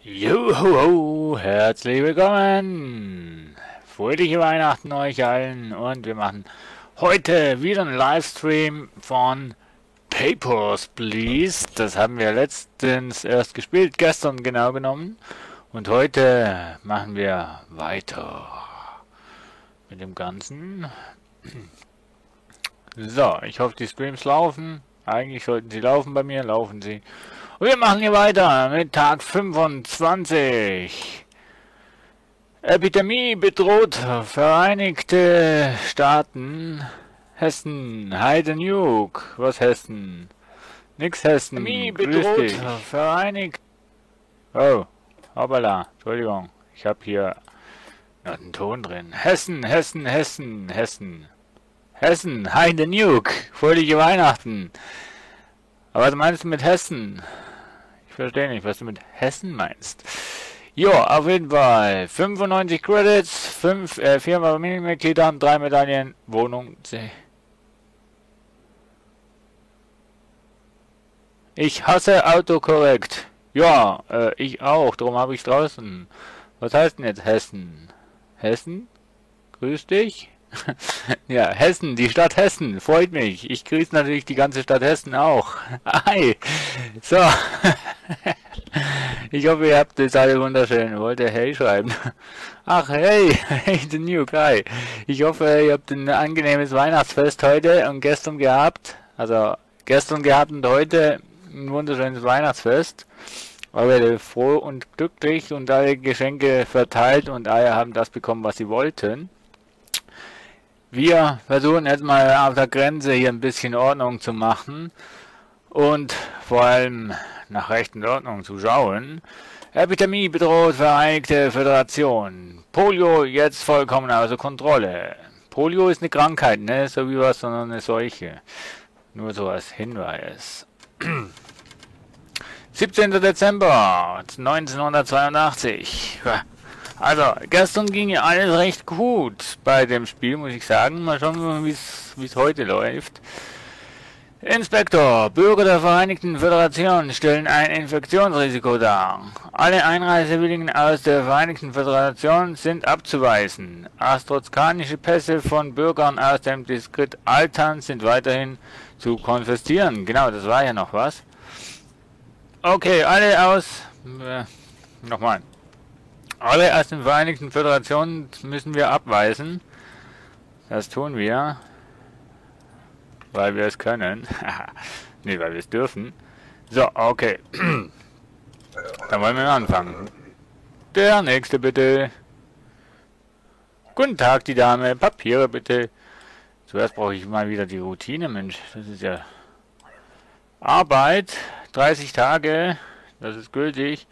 Juhu, herzlich willkommen! Fröhliche Weihnachten euch allen und wir machen heute wieder einen Livestream von Papers, Please. Das haben wir letztens erst gespielt, gestern genau genommen. Und heute machen wir weiter mit dem Ganzen. So, ich hoffe die Streams laufen. Eigentlich sollten sie laufen bei mir, laufen sie. Und wir machen hier weiter mit Tag 25. Epidemie bedroht Vereinigte Staaten. Hessen, Heidenjuk. Was Hessen? Nix Hessen. Epidemie Grüß bedroht dich. Vereinigt. Oh, hoppala. Entschuldigung. Ich habe hier noch einen Ton drin. Hessen, Hessen, Hessen, Hessen. Hessen, Heidenjuk. Fröhliche Weihnachten. Aber was meinst du mit Hessen? Ich verstehe nicht, was du mit Hessen meinst. Jo, auf jeden Fall. 95 Credits, 4 Familienmitglieder, 3 Medaillen, Wohnung C. Ich hasse Autokorrekt. Ja, ich auch, darum habe ich draußen. Was heißt denn jetzt Hessen? Hessen? Grüß dich. Ja, Hessen, die Stadt Hessen, freut mich. Ich grüße natürlich die ganze Stadt Hessen auch. Hi. So. Ich hoffe, ihr habt es alle wunderschön. Wollt ihr Hey schreiben? Ach, hey, hey, the new guy. Ich hoffe, ihr habt ein angenehmes Weihnachtsfest heute und gestern gehabt. Also, gestern gehabt und heute ein wunderschönes Weihnachtsfest. Aber froh und glücklich und alle Geschenke verteilt und alle haben das bekommen, was sie wollten. Wir versuchen jetzt mal auf der Grenze hier ein bisschen Ordnung zu machen und vor allem nach Recht und Ordnung zu schauen. Epidemie bedroht Vereinigte Föderation. Polio jetzt vollkommen außer Kontrolle. Polio ist eine Krankheit, ne? So wie was, sondern eine Seuche. Nur so als Hinweis. 17. Dezember 1982. Also, gestern ging ja alles recht gut bei dem Spiel, muss ich sagen. Mal schauen, wie es heute läuft. Inspektor, Bürger der Vereinigten Föderation stellen ein Infektionsrisiko dar. Alle Einreisewilligen aus der Vereinigten Föderation sind abzuweisen. Astrozkanische Pässe von Bürgern aus dem Distrikt Altan sind weiterhin zu konfiszieren. Genau, das war ja noch was. Okay, alle aus... nochmal. Alle aus den Vereinigten Föderationen müssen wir abweisen. Das tun wir. Weil wir es können. Ne, weil wir es dürfen. So, okay. Dann wollen wir anfangen. Der nächste bitte. Guten Tag, die Dame. Papiere bitte. Zuerst brauche ich mal wieder die Routine, Mensch. Das ist ja... Arbeit. 30 Tage. Das ist gültig.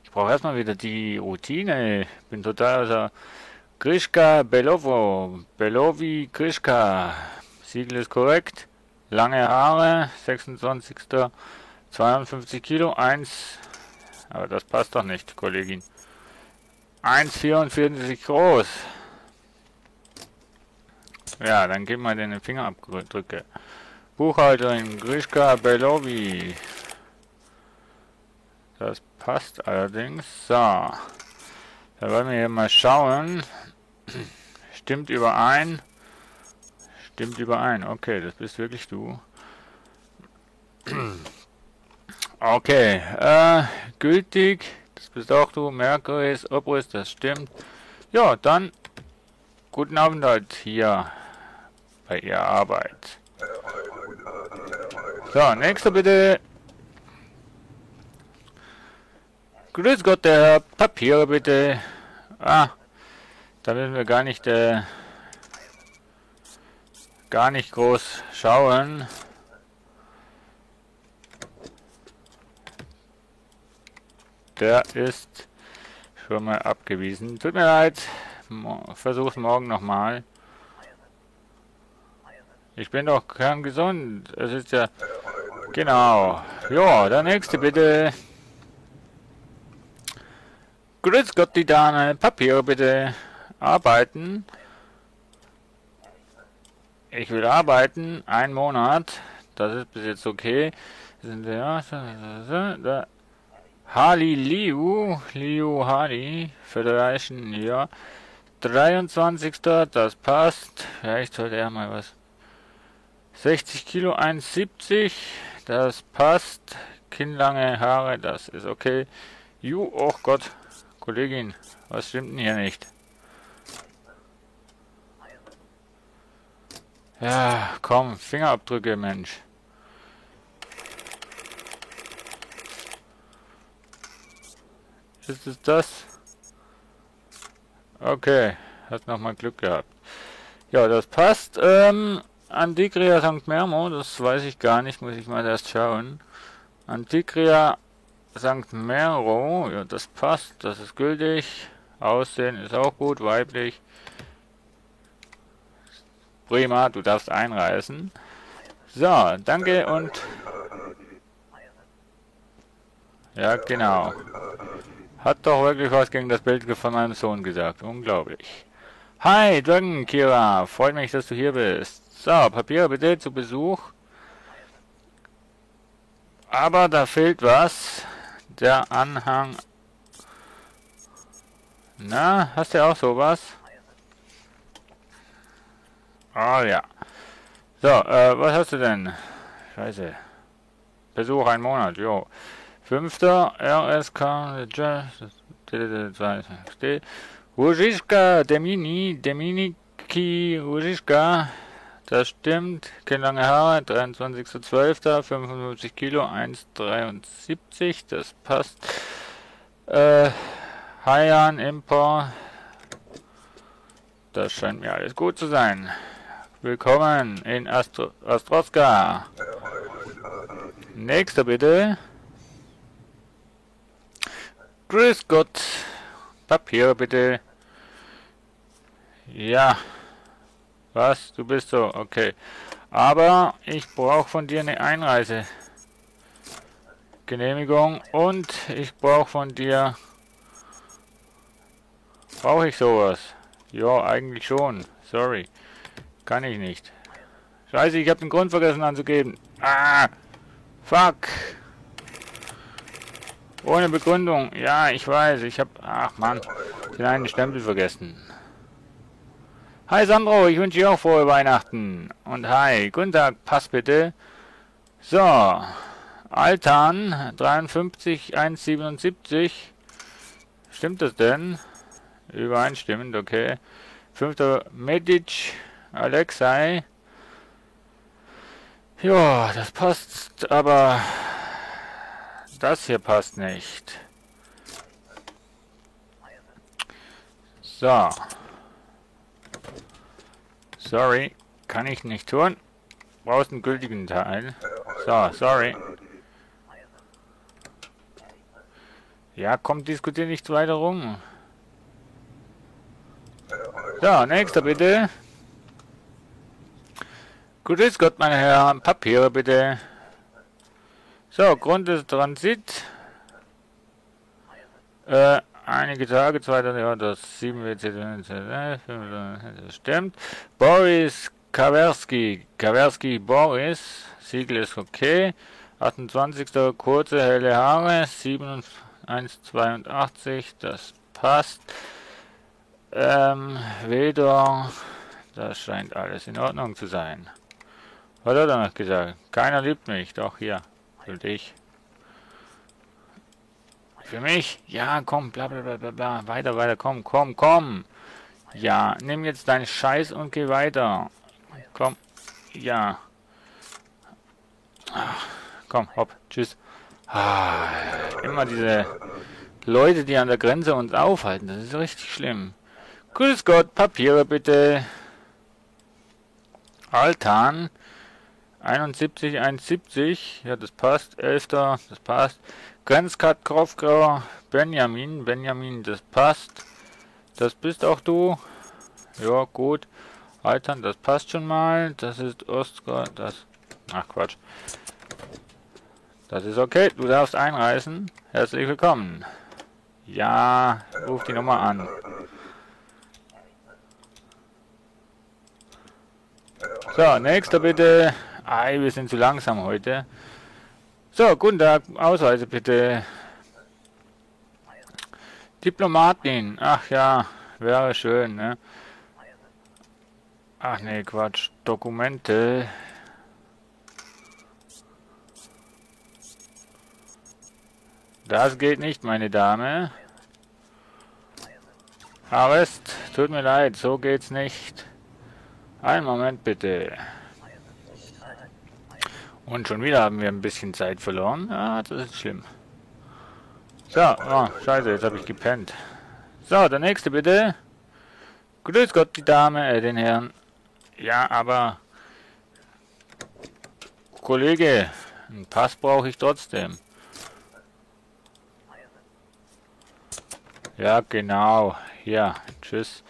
Ich brauche erstmal wieder die Routine. Bin total außer... Grischka Belovo. Belovi Grischka. Siegel ist korrekt. Lange Haare. 26. 52 Kilo. 1. Aber das passt doch nicht, Kollegin. 1,44 groß. Ja, dann gib mal den Fingerabdrücke. Buchhalterin Grischka Belovi. Das passt allerdings. So. Da wollen wir hier mal schauen. Stimmt überein. Stimmt überein. Okay, das bist wirklich du. Okay. Gültig. Das bist auch du. Mercury, Obrist, das stimmt. Ja, dann guten Aufenthalt hier bei Ihrer Arbeit. So, nächster bitte. Grüß Gott, der Herr. Papiere bitte. Ah, da müssen wir gar nicht groß schauen. Der ist schon mal abgewiesen. Tut mir leid. Versuch's morgen nochmal. Ich bin doch kerngesund. Es ist ja... Genau. Ja, der nächste bitte. Grüß Gott, die Dame. Papiere bitte. Arbeiten. Ich will arbeiten. 1 Monat. Das ist bis jetzt okay. Hali Liu, Liu Hali, Federation, ja. 23. Das passt. Vielleicht sollte er mal was. 60 Kilo, 1,70. Das passt. Kinnlange Haare, das ist okay. Oh Gott, Kollegin, was stimmt denn hier nicht? Ja, komm, Fingerabdrücke, Mensch. Ist es das? Okay, hat nochmal Glück gehabt. Ja, das passt. Antikria St. Mermo, das weiß ich gar nicht, muss ich mal erst schauen. Antikria St. Mero, ja, das passt, das ist gültig. Aussehen ist auch gut, weiblich. Prima, du darfst einreisen. So, danke und... Ja, genau. Hat doch wirklich was gegen das Bild von meinem Sohn gesagt. Unglaublich. Hi, Dragon Kira. Freut mich, dass du hier bist. So, Papiere bitte zu Besuch. Aber da fehlt was. Der Anhang. Na, hast du auch sowas? Ah ja. So, was hast du denn? Scheiße. Besuch ein Monat, jo. 5. RSK Łużyszka Dominiki Łużyszka. Das stimmt. Kinnlange Haare, 23.12. 55 Kilo, 1,73. Das passt. Haiyan Import. Das scheint mir alles gut zu sein. Willkommen in Ostrowska. Nächster bitte. Grüß Gott. Papiere bitte. Ja. Was? Du bist so? Okay. Aber ich brauche von dir eine Einreisegenehmigung und ich brauche von dir... Brauche ich sowas? Ja, eigentlich schon. Sorry. Kann ich nicht. Scheiße, ich habe den Grund vergessen anzugeben. Ah! Fuck! Ohne Begründung. Ja, ich weiß. Ich habe... Ach Mann. Den einen Stempel vergessen. Hi Sandro, ich wünsche dir auch frohe Weihnachten. Und hi, guten Tag, pass bitte. So. Altan, 53, 1,77. Stimmt das denn? Übereinstimmend, okay. 5. Medic, Alexei. Ja, das passt, aber das hier passt nicht. So. Sorry, kann ich nicht tun. Brauchst einen gültigen Teil. So, sorry. Ja, komm, diskutier nicht weiter rum. So, nächster bitte. Grüß Gott, meine Herren. Papiere bitte. So, Grund des Transit. Einige Tage, 2. Jahr, das 7 WC, das stimmt. Boris Kawerski. Kawerski Boris. Siegel ist okay. 28. Kurze, helle Haare. 1,82. Das passt. Weder. Das scheint alles in Ordnung zu sein. Was hat er noch gesagt? Keiner liebt mich. Doch, hier. Für dich. Für mich? Ja, komm, bla bla bla bla bla. Weiter, weiter, komm, komm, komm. Ja, nimm jetzt deinen Scheiß und geh weiter. Komm. Ja. Ach, komm, hopp, tschüss. Ah, immer diese Leute, die an der Grenze uns aufhalten. Das ist richtig schlimm. Grüß Gott, Papiere bitte. Altan. 71, 1,70. Ja, das passt. 11. Das passt. Grenzkat Kropfgrau. Benjamin, das passt. Das bist auch du. Ja, gut. Altan, das passt schon mal. Das ist Oskar. Das. Ach, Quatsch. Das ist okay. Du darfst einreisen. Herzlich willkommen. Ja, ruf die Nummer an. So, nächster bitte. Wir sind zu langsam heute. So, guten Tag. Ausweise bitte. Diplomatin. Ach ja, wäre schön, ne? Ach nee, Quatsch. Dokumente. Das geht nicht, meine Dame. Arrest, tut mir leid, so geht's nicht. Einen Moment bitte. Und schon wieder haben wir ein bisschen Zeit verloren. Ah, das ist schlimm. So, oh, scheiße, jetzt habe ich gepennt. So, der nächste bitte. Grüß Gott, die Dame, den Herrn. Ja, aber... Kollege, einen Pass brauche ich trotzdem. Ja, genau. Ja, tschüss.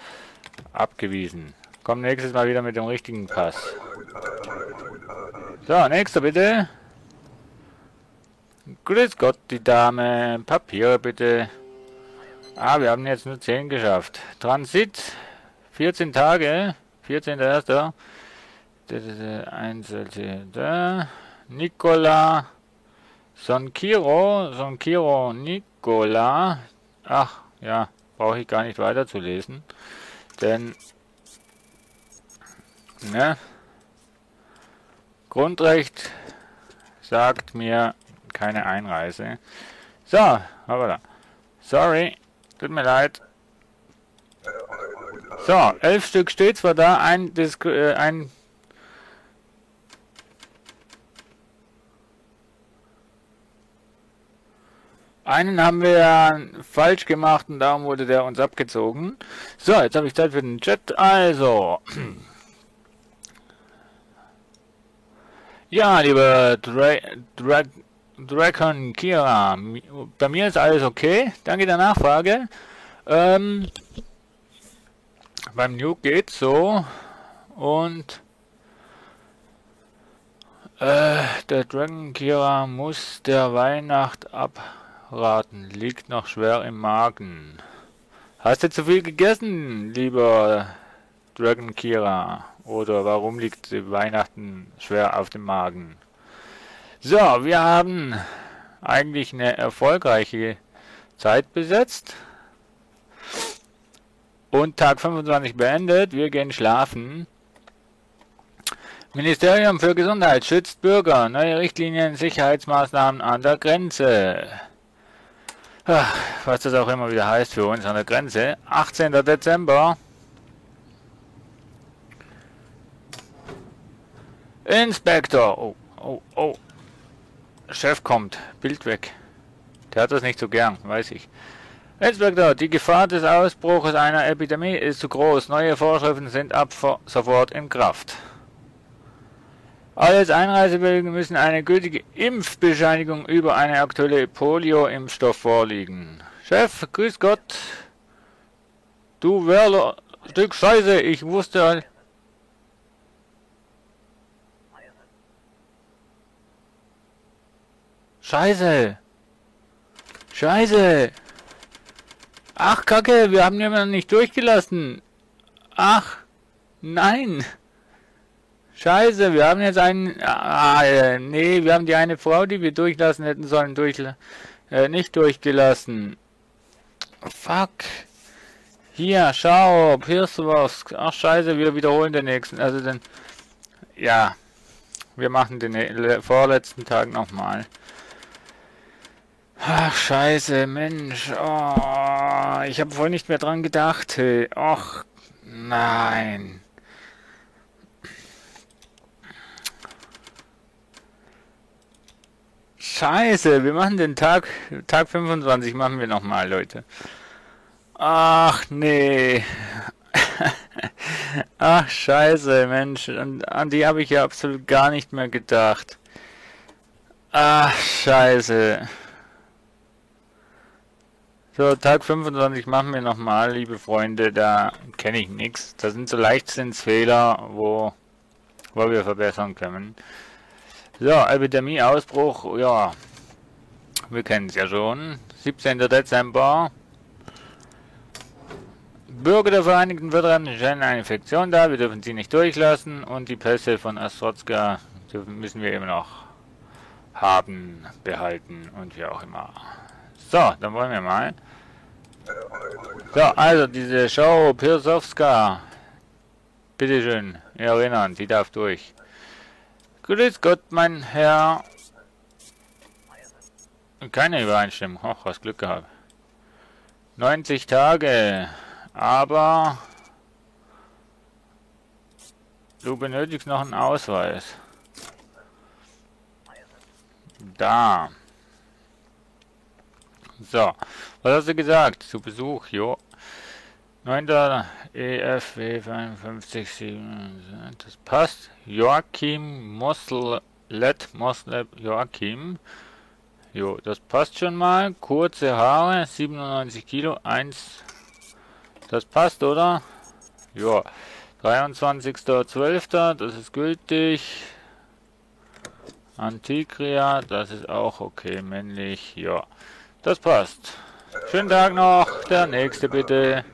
Abgewiesen. Komm nächstes Mal wieder mit dem richtigen Pass. So, nächster bitte. Grüß Gott, die Dame. Papiere bitte. Ah, wir haben jetzt nur 10 geschafft. Transit. 14 Tage. 14.1. Einzelne. Nicola. Sonkiro. Nicola. Ach, ja. Brauche ich gar nicht weiterzulesen. Denn, ne? Grundrecht sagt mir keine Einreise. So, aber da. Sorry, tut mir leid. So, 11 Stück steht zwar da, einen haben wir ja falsch gemacht und darum wurde der uns abgezogen. So, jetzt habe ich Zeit für den Chat. Also. Ja, liebe Dragon Kira, bei mir ist alles okay. Danke der Nachfrage. Beim Nuke geht's so. Und der Dragon Kira muss der Weihnacht abraten. Liegt noch schwer im Magen. Hast du zu viel gegessen, lieber Dragon Kira? Oder warum liegt Weihnachten schwer auf dem Magen? So, wir haben eigentlich eine erfolgreiche Zeit besetzt. Und Tag 25 beendet. Wir gehen schlafen. Ministerium für Gesundheit schützt Bürger. Neue Richtlinien, Sicherheitsmaßnahmen an der Grenze. Ach, was das auch immer wieder heißt für uns an der Grenze. 18. Dezember. Inspektor. Oh, oh, oh. Chef kommt. Bild weg. Der hat das nicht so gern, weiß ich. Inspektor, die Gefahr des Ausbruchs einer Epidemie ist zu groß. Neue Vorschriften sind ab sofort in Kraft. Alle Einreisewilligen müssen eine gültige Impfbescheinigung über eine aktuelle Polio-Impfstoff vorliegen. Chef, grüß Gott. Du Werler, Stück Scheiße, ich wusste... Scheiße! Scheiße! Ach, Kacke, wir haben jemanden nicht durchgelassen. Ach, nein! Scheiße, wir haben jetzt einen... nee, wir haben die eine Frau, die wir durchlassen hätten sollen, nicht durchgelassen. Fuck. Hier, schau, Pierswurst. Ach, scheiße, wir wiederholen den nächsten. Also dann... Ja, wir machen den vorletzten Tag nochmal. Ach, scheiße, Mensch. Oh, ich habe voll nicht mehr dran gedacht. Hey. Och, nein. Scheiße, wir machen den Tag 25 machen wir nochmal, Leute. Ach, nee. Ach, scheiße, Mensch. An die habe ich ja absolut gar nicht mehr gedacht. Ach, scheiße. So, Tag 25 machen wir nochmal, liebe Freunde, da kenne ich nichts. Das sind so Leichtsinnsfehler, wo wir verbessern können. So, Epidemie-Ausbruch, ja, wir kennen es ja schon. 17. Dezember. Bürger der Vereinigten Föderalen stellen eine Infektion dar, wir dürfen sie nicht durchlassen und die Pässe von Ostrowska müssen wir immer noch haben, behalten und wie auch immer. So, dann wollen wir mal. So, also diese Show Pirsowska. Bitteschön, erinnern, sie darf durch. Grüß Gott, mein Herr. Keine Übereinstimmung. Och, was Glück gehabt. 90 Tage. Aber du benötigst noch einen Ausweis. Da. So. Was hast du gesagt? Zu Besuch, jo. 9. EFW 557. Das passt. Joachim Moslet Joachim. Jo, das passt schon mal. Kurze Haare, 97 Kilo, 1. Das passt, oder? Jo. 23.12. Das ist gültig. Antikria, das ist auch okay, männlich. Ja, das passt. Schönen Tag noch. Der nächste bitte.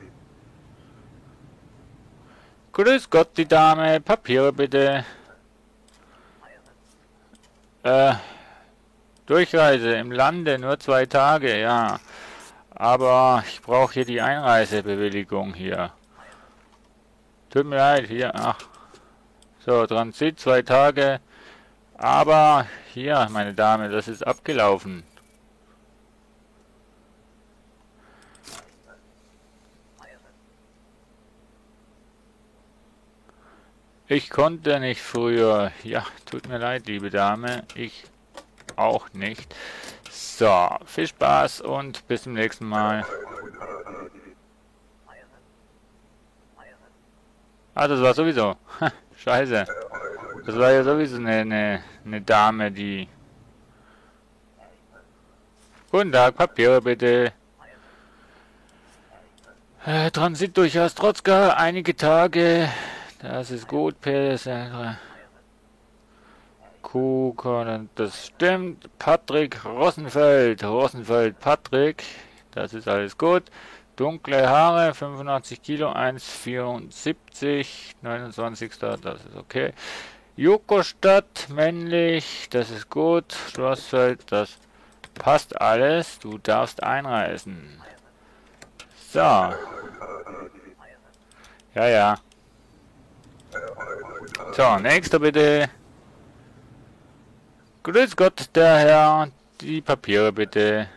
Grüß Gott, die Dame. Papiere bitte. Durchreise im Lande nur 2 Tage, ja. Aber ich brauche hier die Einreisebewilligung hier. Tut mir leid, hier, ach. So, Transit 2 Tage. Aber hier, meine Dame, das ist abgelaufen. Ich konnte nicht früher. Ja, tut mir leid, liebe Dame. Ich auch nicht. So, viel Spaß und bis zum nächsten Mal. Ah, das war sowieso. Scheiße. Das war ja sowieso eine Dame, die... Guten Tag, Papiere bitte. Transit durch Ostrodzka, einige Tage. Das ist gut, Kuhkorn, das stimmt. Patrick Rosenfeld, Patrick, das ist alles gut. Dunkle Haare, 85 Kilo, 1,74, 29. Das ist okay. Jukostadt, männlich, das ist gut. Schlossfeld, das passt alles. Du darfst einreisen. So. Ja, ja. So, nächster bitte. Grüß Gott, der Herr. Die Papiere bitte.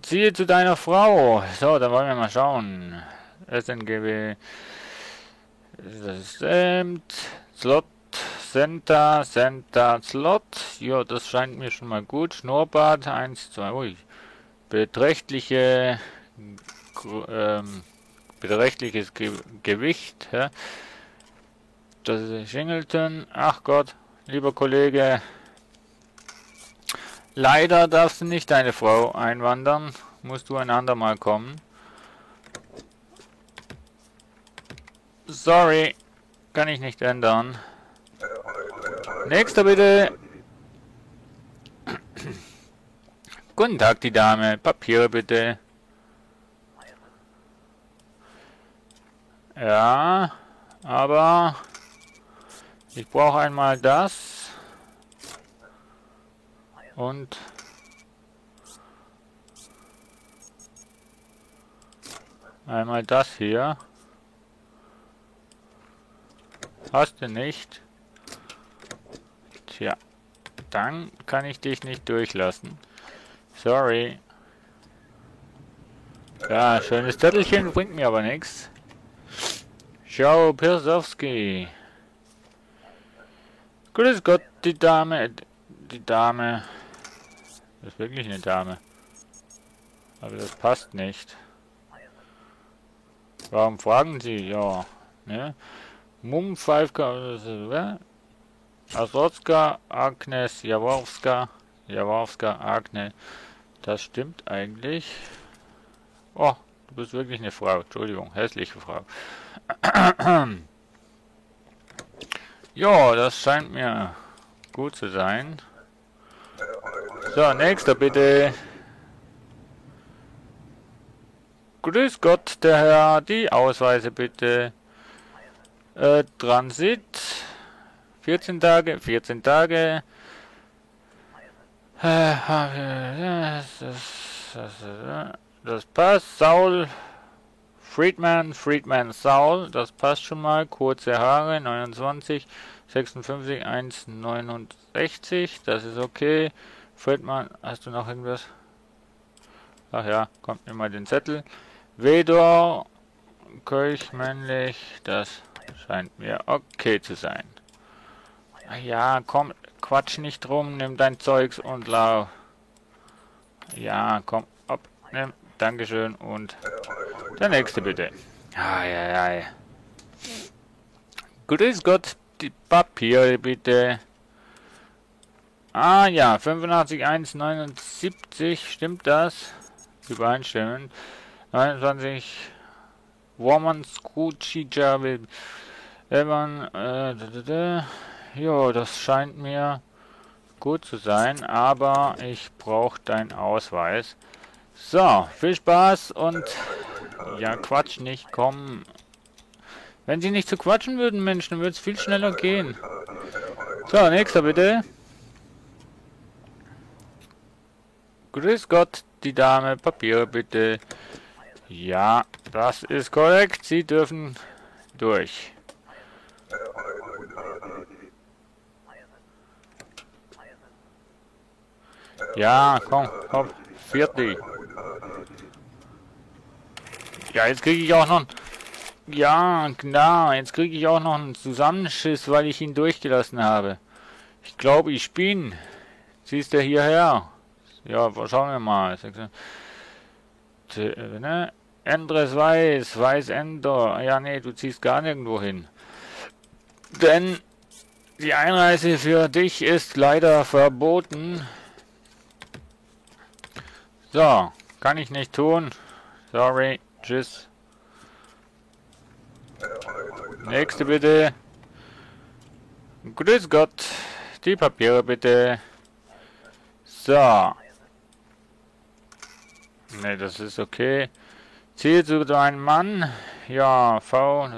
Ziehe zu deiner Frau. So, dann wollen wir mal schauen. SNGB. Slot. Center, Slot. Ja, das scheint mir schon mal gut. Schnurrbart, 1, 2, ui. Beträchtliches Gewicht. Ja. Das ist Shingleton. Ach Gott, lieber Kollege. Leider darfst du nicht deine Frau einwandern. Musst du ein andermal kommen. Sorry, kann ich nicht ändern. Nächster bitte. Guten Tag, die Dame. Papiere bitte. Ja, aber ich brauche einmal das und einmal das hier. Hast du nicht? Tja, dann kann ich dich nicht durchlassen. Sorry. Ja, schönes Zettelchen, bringt mir aber nichts. Schau, Pirsowski. Grüß Gott, die Dame. Die Dame. Das ist wirklich eine Dame. Aber das passt nicht. Warum fragen Sie? Ja. Ne? Mum 5 Ostrodzka, Agnes, Jaworska, Agne. Das stimmt eigentlich. Oh, du bist wirklich eine Frau. Entschuldigung, hässliche Frau. Ja, das scheint mir gut zu sein. So, nächster bitte. Grüß Gott, der Herr. Die Ausweise bitte. Transit. 14 Tage, 14 Tage. das passt. Saul, Friedman Saul, das passt schon mal. Kurze Haare, 29, 56, 1,69, das ist okay. Friedman, hast du noch irgendwas? Ach ja, kommt mir mal den Zettel. Wedor, Kölch, männlich, das scheint mir okay zu sein. Ja, komm, quatsch nicht drum, nimm dein Zeugs und lauf. Ja, komm, ab, nimm, Dankeschön und der nächste bitte. Ai. Grüß Gott, die Papiere bitte. Ah ja, 85, 1,79, stimmt das? Übereinstimmen. 29, Woman Scoochie Javel. Evan, jo, das scheint mir gut zu sein, aber ich brauche deinen Ausweis. So, viel Spaß und ja, Quatsch nicht, komm. Wenn sie nicht zu quatschen würden, Mensch, dann würde es viel schneller gehen. So, nächster bitte. Grüß Gott, die Dame, Papiere bitte. Ja, das ist korrekt, Sie dürfen durch. Ja, komm, hopp, fertig. Ja, jetzt kriege ich auch noch... Ja, klar, jetzt kriege ich auch noch einen Zusammenschiss, weil ich ihn durchgelassen habe. Ich glaube, ich bin. Siehst du hierher? Ja, schauen wir mal. Ne? Endres Weiß Ender. Ja, nee, du ziehst gar nirgendwo hin. Denn die Einreise für dich ist leider verboten. So, kann ich nicht tun. Sorry, tschüss. Nächste bitte. Grüß Gott. Die Papiere bitte. So. Ne, das ist okay. Ziel zu deinem Mann. Ja, V.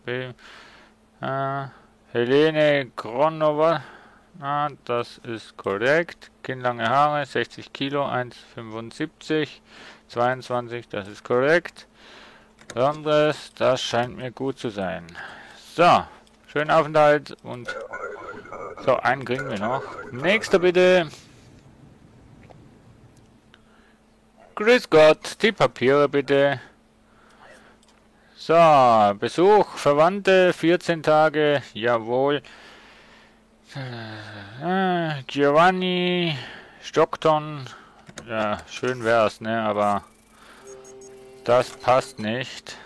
B. Helene Kronova. Ah, das ist korrekt. Kinnlange Haare, 60 Kilo, 1,75, 22, das ist korrekt. Anderes, das scheint mir gut zu sein. So, schönen Aufenthalt und so, einen kriegen wir noch. Nächster bitte. Grüß Gott, die Papiere bitte. So, Besuch, Verwandte, 14 Tage, jawohl. Giovanni Stockton, ja, schön wär's, ne, aber das passt nicht.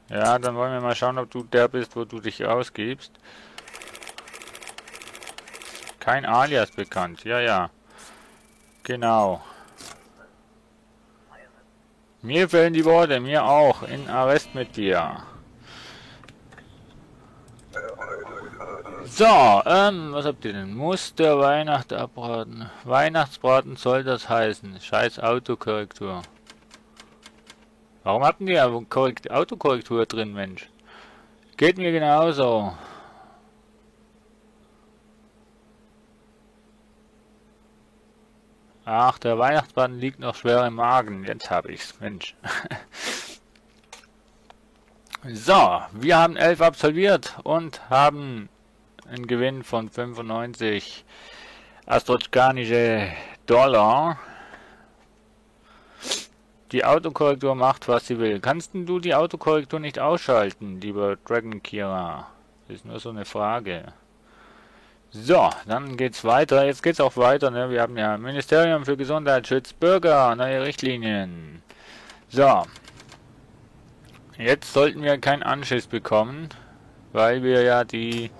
Ja, dann wollen wir mal schauen, ob du der bist, wo du dich ausgibst. Kein Alias bekannt, ja. Genau. Mir fehlen die Worte, mir auch. In Arrest mit dir. So, was habt ihr denn? Muss der Weihnacht abraten? Weihnachtsbraten soll das heißen. Scheiß Autokorrektur. Warum hatten die ja Autokorrektur drin, Mensch? Geht mir genauso. Ach, der Weihnachtsbraten liegt noch schwer im Magen. Jetzt habe ich's, Mensch. So, wir haben 11 absolviert und haben einen Gewinn von 95 astrotskanische Dollar. Die Autokorrektur macht, was sie will. Kannst du die Autokorrektur nicht ausschalten, lieber Dragon Kira? Das ist nur so eine Frage. So, dann geht's weiter. Jetzt geht's auch weiter. Ne? Wir haben ja Ministerium für Gesundheitsschutz, Bürger, neue Richtlinien. So. Jetzt sollten wir keinen Anschiss bekommen, weil wir ja die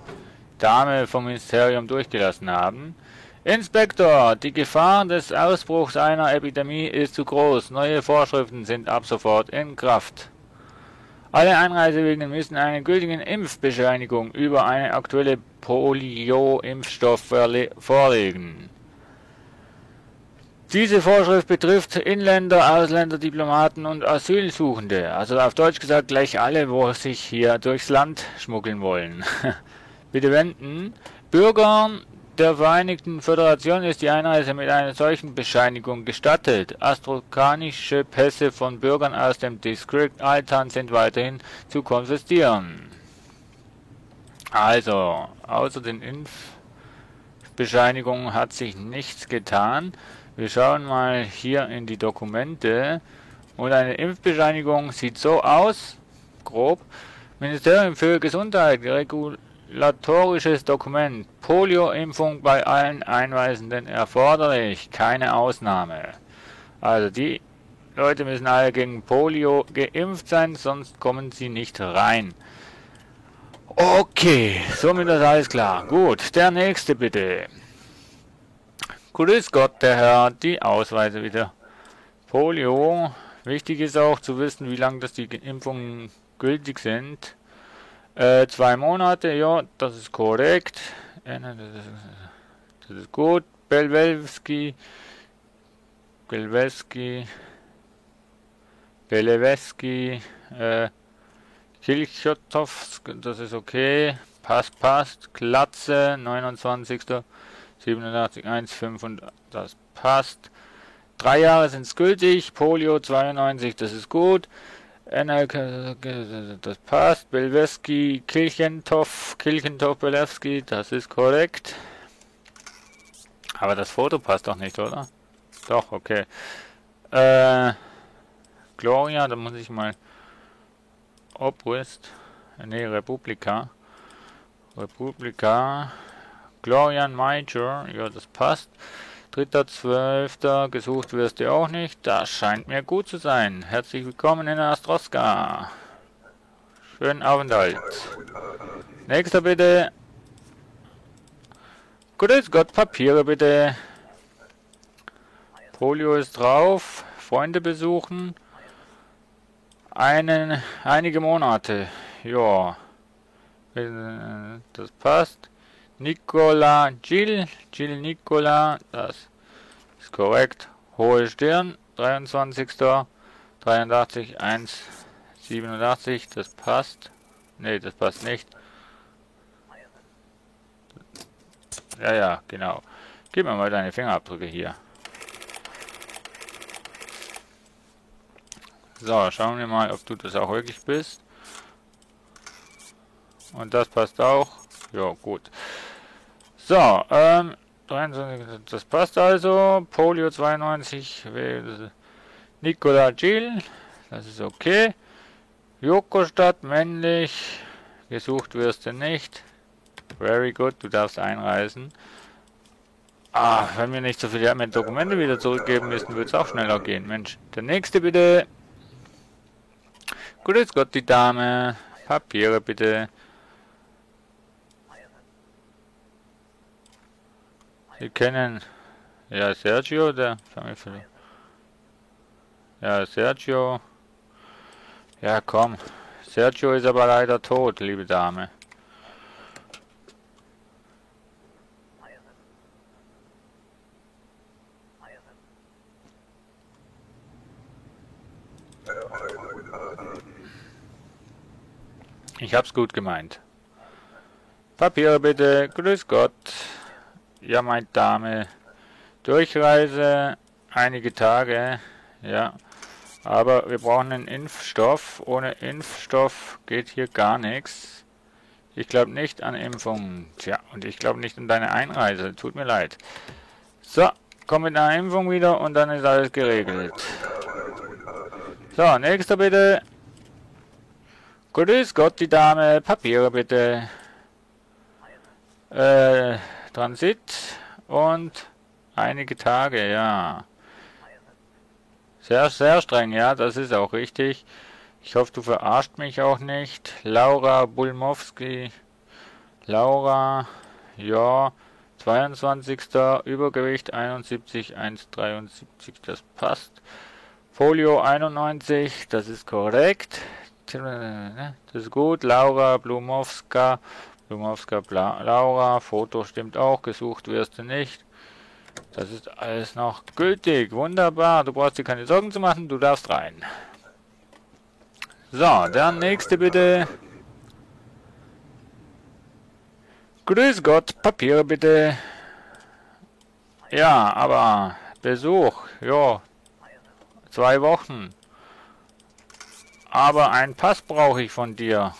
Dame vom Ministerium durchgelassen haben. Inspektor, die Gefahr des Ausbruchs einer Epidemie ist zu groß. Neue Vorschriften sind ab sofort in Kraft. Alle Einreisewegen müssen eine gültige Impfbescheinigung über eine aktuelle Polio-Impfstoff vorlegen. Diese Vorschrift betrifft Inländer, Ausländer, Diplomaten und Asylsuchende. Also auf Deutsch gesagt gleich alle, wo sich hier durchs Land schmuggeln wollen. Bitte wenden. Bürgern, der Vereinigten Föderation ist die Einreise mit einer solchen Bescheinigung gestattet. Astrakanische Pässe von Bürgern aus dem Distrikt Altan sind weiterhin zu konfiszieren. Also, außer den Impfbescheinigungen hat sich nichts getan. Wir schauen mal hier in die Dokumente. Und eine Impfbescheinigung sieht so aus, grob. Ministerium für Gesundheit, regulatorisches Dokument. Polio-Impfung bei allen Einreisenden erforderlich, keine Ausnahme. Also die Leute müssen alle gegen Polio geimpft sein, sonst kommen sie nicht rein. Okay, somit ist alles klar. Gut, der nächste bitte. Grüß Gott, der Herr, die Ausweise wieder. Polio, wichtig ist auch zu wissen, wie lange das die Impfungen gültig sind. 2 Monate, ja, das ist korrekt. Das ist gut. Belewski, Kilchotowsk, das ist okay. Passt. Glatze, 29. 87, 1,5 und das passt. 3 Jahre sind es gültig. Polio 92, das ist gut. NLK, das passt. Belewski, Kilchentov, Belewski, das ist korrekt. Aber das Foto passt doch nicht, oder? Doch, okay. Gloria, da muss ich mal Obrist, ne, Republika, Glorian Major, ja, das passt. 3.12. gesucht wirst du auch nicht, das scheint mir gut zu sein. Herzlich willkommen in Astroska. Schönen Aufenthalt. Nächster bitte. Grüß Gott, Papiere bitte. Polio ist drauf, Freunde besuchen. Einige Monate, ja, das passt. Nicola, Jill Nicola, das ist korrekt. Hohe Stirn, 23. 83, 1, 87, das passt. Ne, das passt nicht. Ja, genau. Gib mir mal deine Fingerabdrücke hier. So, schauen wir mal, ob du das auch wirklich bist. Und das passt auch. Ja, gut. So, 23, das passt also. Polio 92, Nicola Jill, das ist okay. Jokostadt, männlich, gesucht wirst du nicht. Very good, du darfst einreisen. Wenn wir nicht so viele Dokumente wieder zurückgeben müssten, würde es auch schneller gehen. Mensch, der nächste bitte. Grüß Gott, die Dame. Papiere bitte. Sie kennen... Ja, Sergio, der... Ja, Sergio. Ja, komm. Sergio ist aber leider tot, liebe Dame. Ich hab's gut gemeint. Papiere bitte. Grüß Gott. Ja, meine Dame. Durchreise. Einige Tage. Ja. Aber wir brauchen einen Impfstoff. Ohne Impfstoff geht hier gar nichts. Ich glaube nicht an Impfungen. Tja, und ich glaube nicht an deine Einreise. Tut mir leid. So, komm mit einer Impfung wieder und dann ist alles geregelt. So, nächster bitte. Grüß Gott, die Dame. Papiere bitte. Transit und einige Tage, ja. Sehr, sehr streng, ja, das ist auch richtig. Ich hoffe, du verarscht mich auch nicht. Laura Bulmowski. Laura, ja, 22. Übergewicht 71, 1,73, das passt. Folio 91, das ist korrekt. Das ist gut. Laura Blumowska, Laura, Foto stimmt auch, gesucht wirst du nicht. Das ist alles noch gültig. Wunderbar, du brauchst dir keine Sorgen zu machen, du darfst rein. So, der nächste bitte. Grüß Gott, Papiere bitte. Ja, aber Besuch, ja, 2 Wochen. Aber einen Pass brauche ich von dir.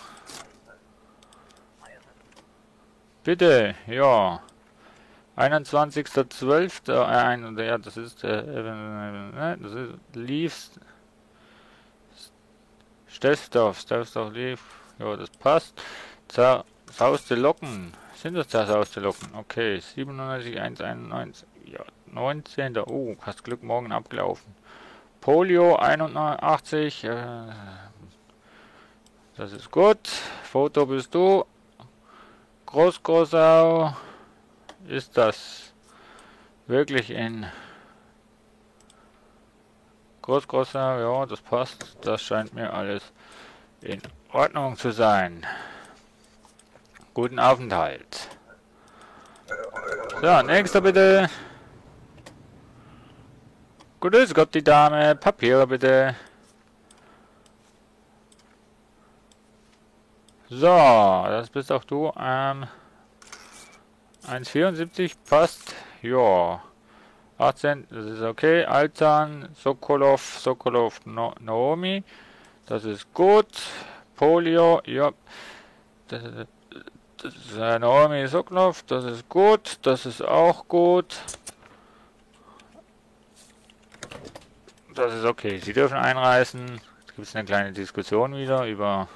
Bitte, ja. 21.12. Ja, das ist Leaves. Steffstoff Leaf. Ja, das passt. Zerzauste Locken. Sind das zerzauste Locken? Okay, 97, 191. Ja, 19. Oh, hast Glück, morgen abgelaufen. Polio 81. Das ist gut. Foto bist du. Großau. Ist das wirklich in Großau? Ja, das passt. Das scheint mir alles in Ordnung zu sein. Guten Aufenthalt. So, nächster bitte. Grüß Gott, die Dame. Papiere bitte. So, das bist auch du. 1,74 passt. Ja. 18, das ist okay. Altan, Sokolov, Naomi. Das ist gut. Polio, ja. Das ist Naomi Sokolov, das ist gut. Das ist auch gut. Das ist okay. Sie dürfen einreisen. Jetzt gibt es eine kleine Diskussion wieder über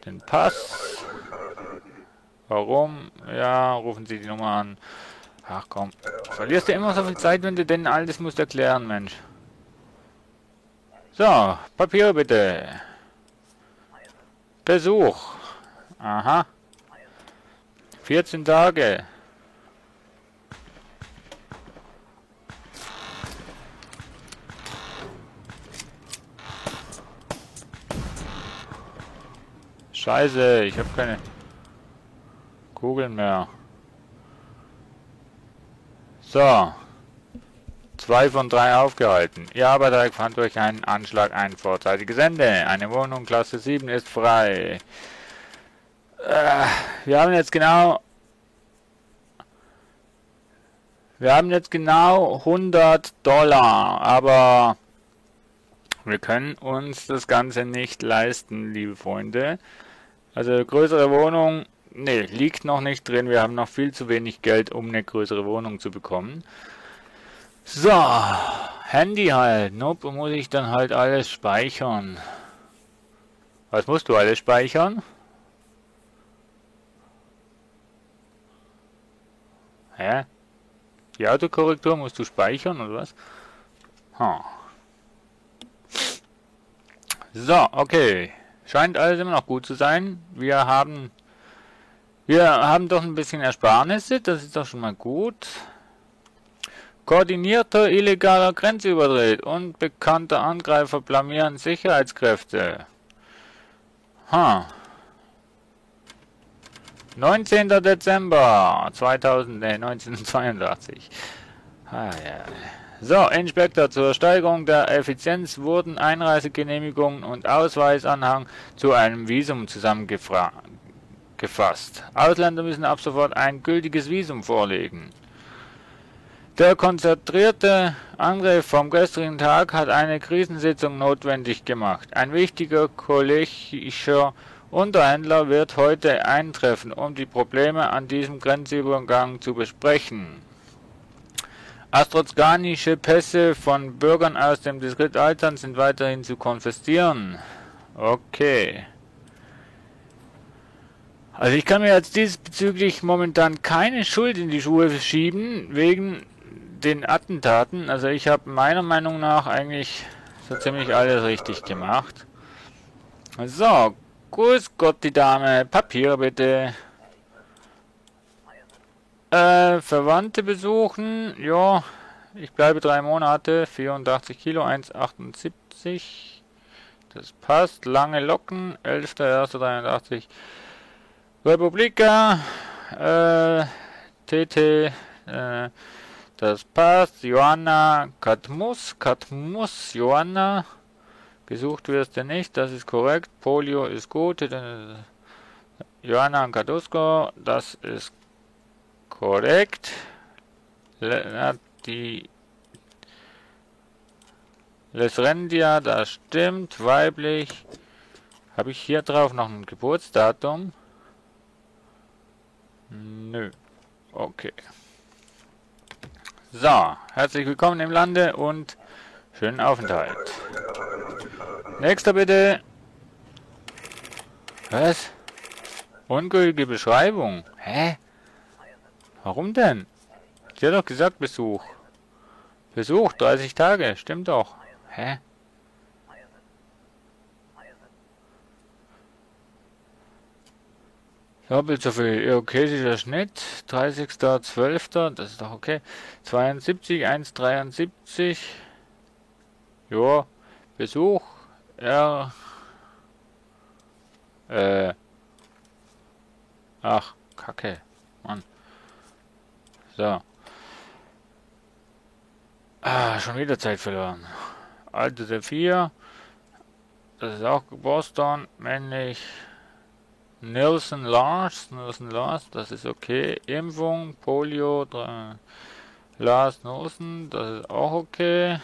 den Pass. Warum? Ja, rufen Sie die Nummer an. Ach komm, verlierst du immer so viel Zeit, wenn du denn alles musst erklären, Mensch. So, Papier bitte. Besuch. Aha. 14 Tage. Scheiße, ich habe keine Kugeln mehr. So. 2 von 3 aufgehalten. Ihr Arbeiter fand durch einen Anschlag ein vorzeitiges Ende. Eine Wohnung Klasse 7 ist frei. Wir haben jetzt genau 100 Dollar, aber wir können uns das Ganze nicht leisten, liebe Freunde. Also größere Wohnung, ne, liegt noch nicht drin. Wir haben noch viel zu wenig Geld, um eine größere Wohnung zu bekommen. So, Handy halt. Nope, muss ich dann halt alles speichern. Was musst du alles speichern? Hä? Die Autokorrektur musst du speichern oder was? Huh. So, okay. Scheint alles immer noch gut zu sein. Wir haben doch ein bisschen Ersparnisse. Das ist doch schon mal gut. Koordinierter illegaler Grenzübertritt und bekannte Angreifer blamieren Sicherheitskräfte. 19. Dezember 1982. Ja. So, Inspektor, zur Steigerung der Effizienz wurden Einreisegenehmigungen und Ausweisanhang zu einem Visum zusammengefasst. Ausländer müssen ab sofort ein gültiges Visum vorlegen. Der konzentrierte Angriff vom gestrigen Tag hat eine Krisensitzung notwendig gemacht. Ein wichtiger kollegischer Unterhändler wird heute eintreffen, um die Probleme an diesem Grenzübergang zu besprechen. Astrozkanische Pässe von Bürgern aus dem Distrikt Altan sind weiterhin zu konfiszieren. Okay. Also ich kann mir jetzt diesbezüglich momentan keine Schuld in die Schuhe schieben, wegen den Attentaten. Also ich habe meiner Meinung nach eigentlich so ziemlich alles richtig gemacht. So, grüß Gott die Dame, Papier bitte. Verwandte besuchen, ja, ich bleibe 3 Monate, 84 Kilo, 1,78, das passt, lange Locken, 11.01.83, Republika, TT, das passt, Joanna Katmus, Joanna, gesucht wirst du nicht, das ist korrekt, Polio ist gut, Joanna Kadusko, das ist korrekt. Die Lesrendia, das stimmt, weiblich. Habe ich hier drauf noch ein Geburtsdatum? Nö. Okay. So, herzlich willkommen im Lande und schönen Aufenthalt. Nächster bitte. Was? Ungültige Beschreibung. Hä? Warum denn? Sie hat doch gesagt Besuch. Besuch, 30 Tage, stimmt doch. Hä? Doppelt so viel. Irokesischer Schnitt. 30.12. Das ist doch okay. 72, 1,73. Jo. Besuch. Ach, Kacke. Mann. So. Schon wieder Zeit verloren. Alter der 4. Das ist auch Boston. Männlich. Nilsson Lars, das ist okay. Impfung, Polio, Lars Nilsson, das ist auch okay.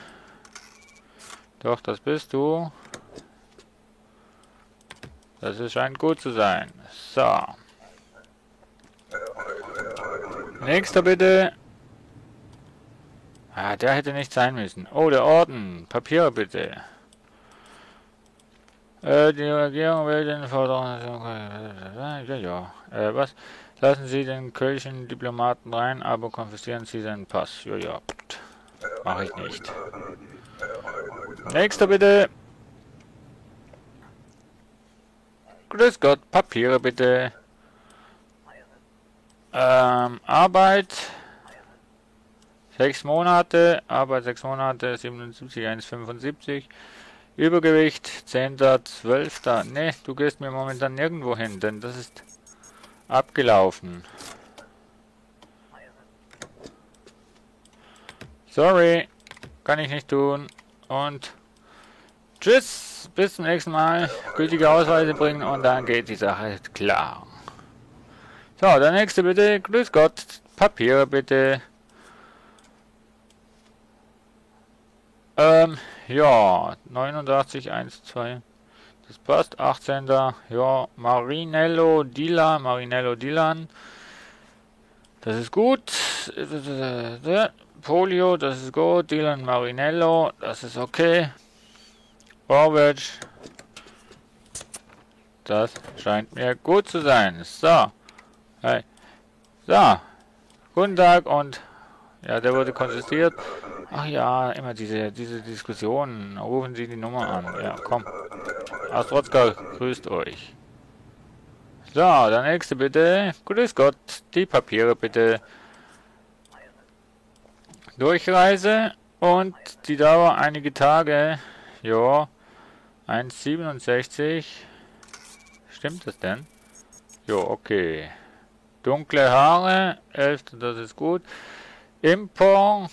Doch, das bist du. Das scheint gut zu sein. So. Nächster bitte. Ah, der hätte nicht sein müssen. Oh, der Orden. Papiere bitte. Die Regierung will den Forderungen... was? Lassen Sie den kölschen Diplomaten rein, aber konfiszieren Sie seinen Pass. Ja. Mache ich nicht. Nächster bitte. Grüß Gott, Papiere bitte. Arbeit. 6 Monate. Arbeit 6 Monate, 77, 1,75. Übergewicht, 10.12. Ne, du gehst mir momentan nirgendwo hin, denn das ist abgelaufen. Sorry, kann ich nicht tun. Und tschüss, bis zum nächsten Mal. Gültige Ausweise bringen und dann geht die Sache klar. So, der nächste bitte. Grüß Gott, Papiere bitte. Ja, 89, 1, 2, das passt, 18. Ja, Marinello Dilan, das ist gut, Polio, das ist gut, Dilan Marinello, das ist okay, Orwich, das scheint mir gut zu sein, so, hey, so, guten Tag und, ja, der wurde konsistiert. Ach ja, immer diese Diskussionen. Rufen Sie die Nummer an. Ja, komm. Astrotzka grüßt euch. So, der nächste bitte. Grüß Gott. Die Papiere bitte. Durchreise und die Dauer einige Tage. Ja, 1,67. Stimmt das denn? Jo, okay. Dunkle Haare. 11. Das ist gut. Import.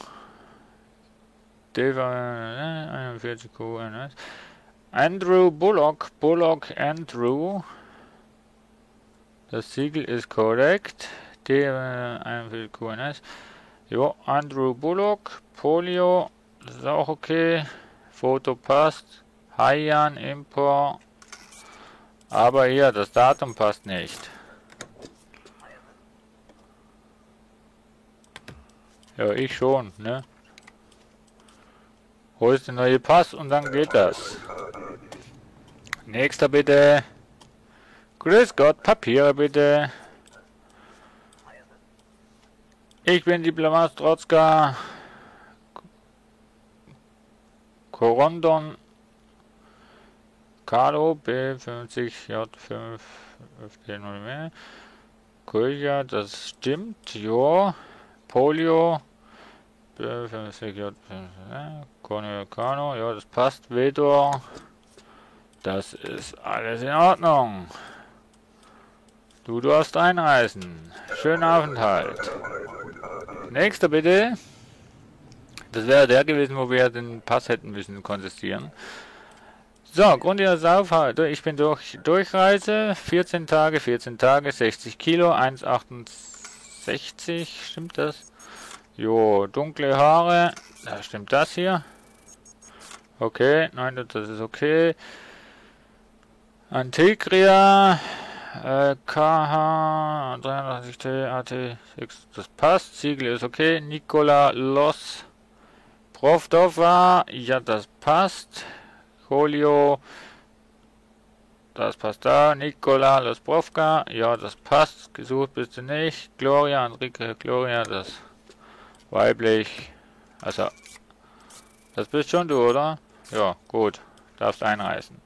41 QNS. Andrew Bullock. Andrew. Das Siegel ist korrekt. 41 QNS. Jo, Andrew Bullock. Polio. Das ist auch okay. Foto passt. Haiyan Import. Aber hier, das Datum passt nicht. Ja, ich schon, ne? Holst den neuen Pass und dann geht das. Nächster bitte. Grüß Gott, Papiere bitte. Ich bin Diplomat Strotzka. Korondon. Carlo B50J5 FD0 Kolja, das stimmt, jo. Polio B50J5 Kano, ja, das passt. Vedor, das ist alles in Ordnung. Du darfst einreisen. Schönen Aufenthalt. Nächster bitte. Das wäre der gewesen, wo wir den Pass hätten müssen konsistieren. So, Grund Ihres Aufhalts. Ich bin Durchreise. 14 Tage, 60 Kilo, 1,68. Stimmt das? Jo, dunkle Haare. Da stimmt das hier. Okay, nein, das ist okay. Antegria. KH 83T AT6, das passt. Siegel ist okay. Nikola Los Provdova, ja, das passt. Julio, das passt da. Nikola Los Provka, ja, das passt. Gesucht bist du nicht. Gloria, Enrique, Gloria, das weiblich. Also, das bist schon du, oder? Ja, gut. Darfst einreisen.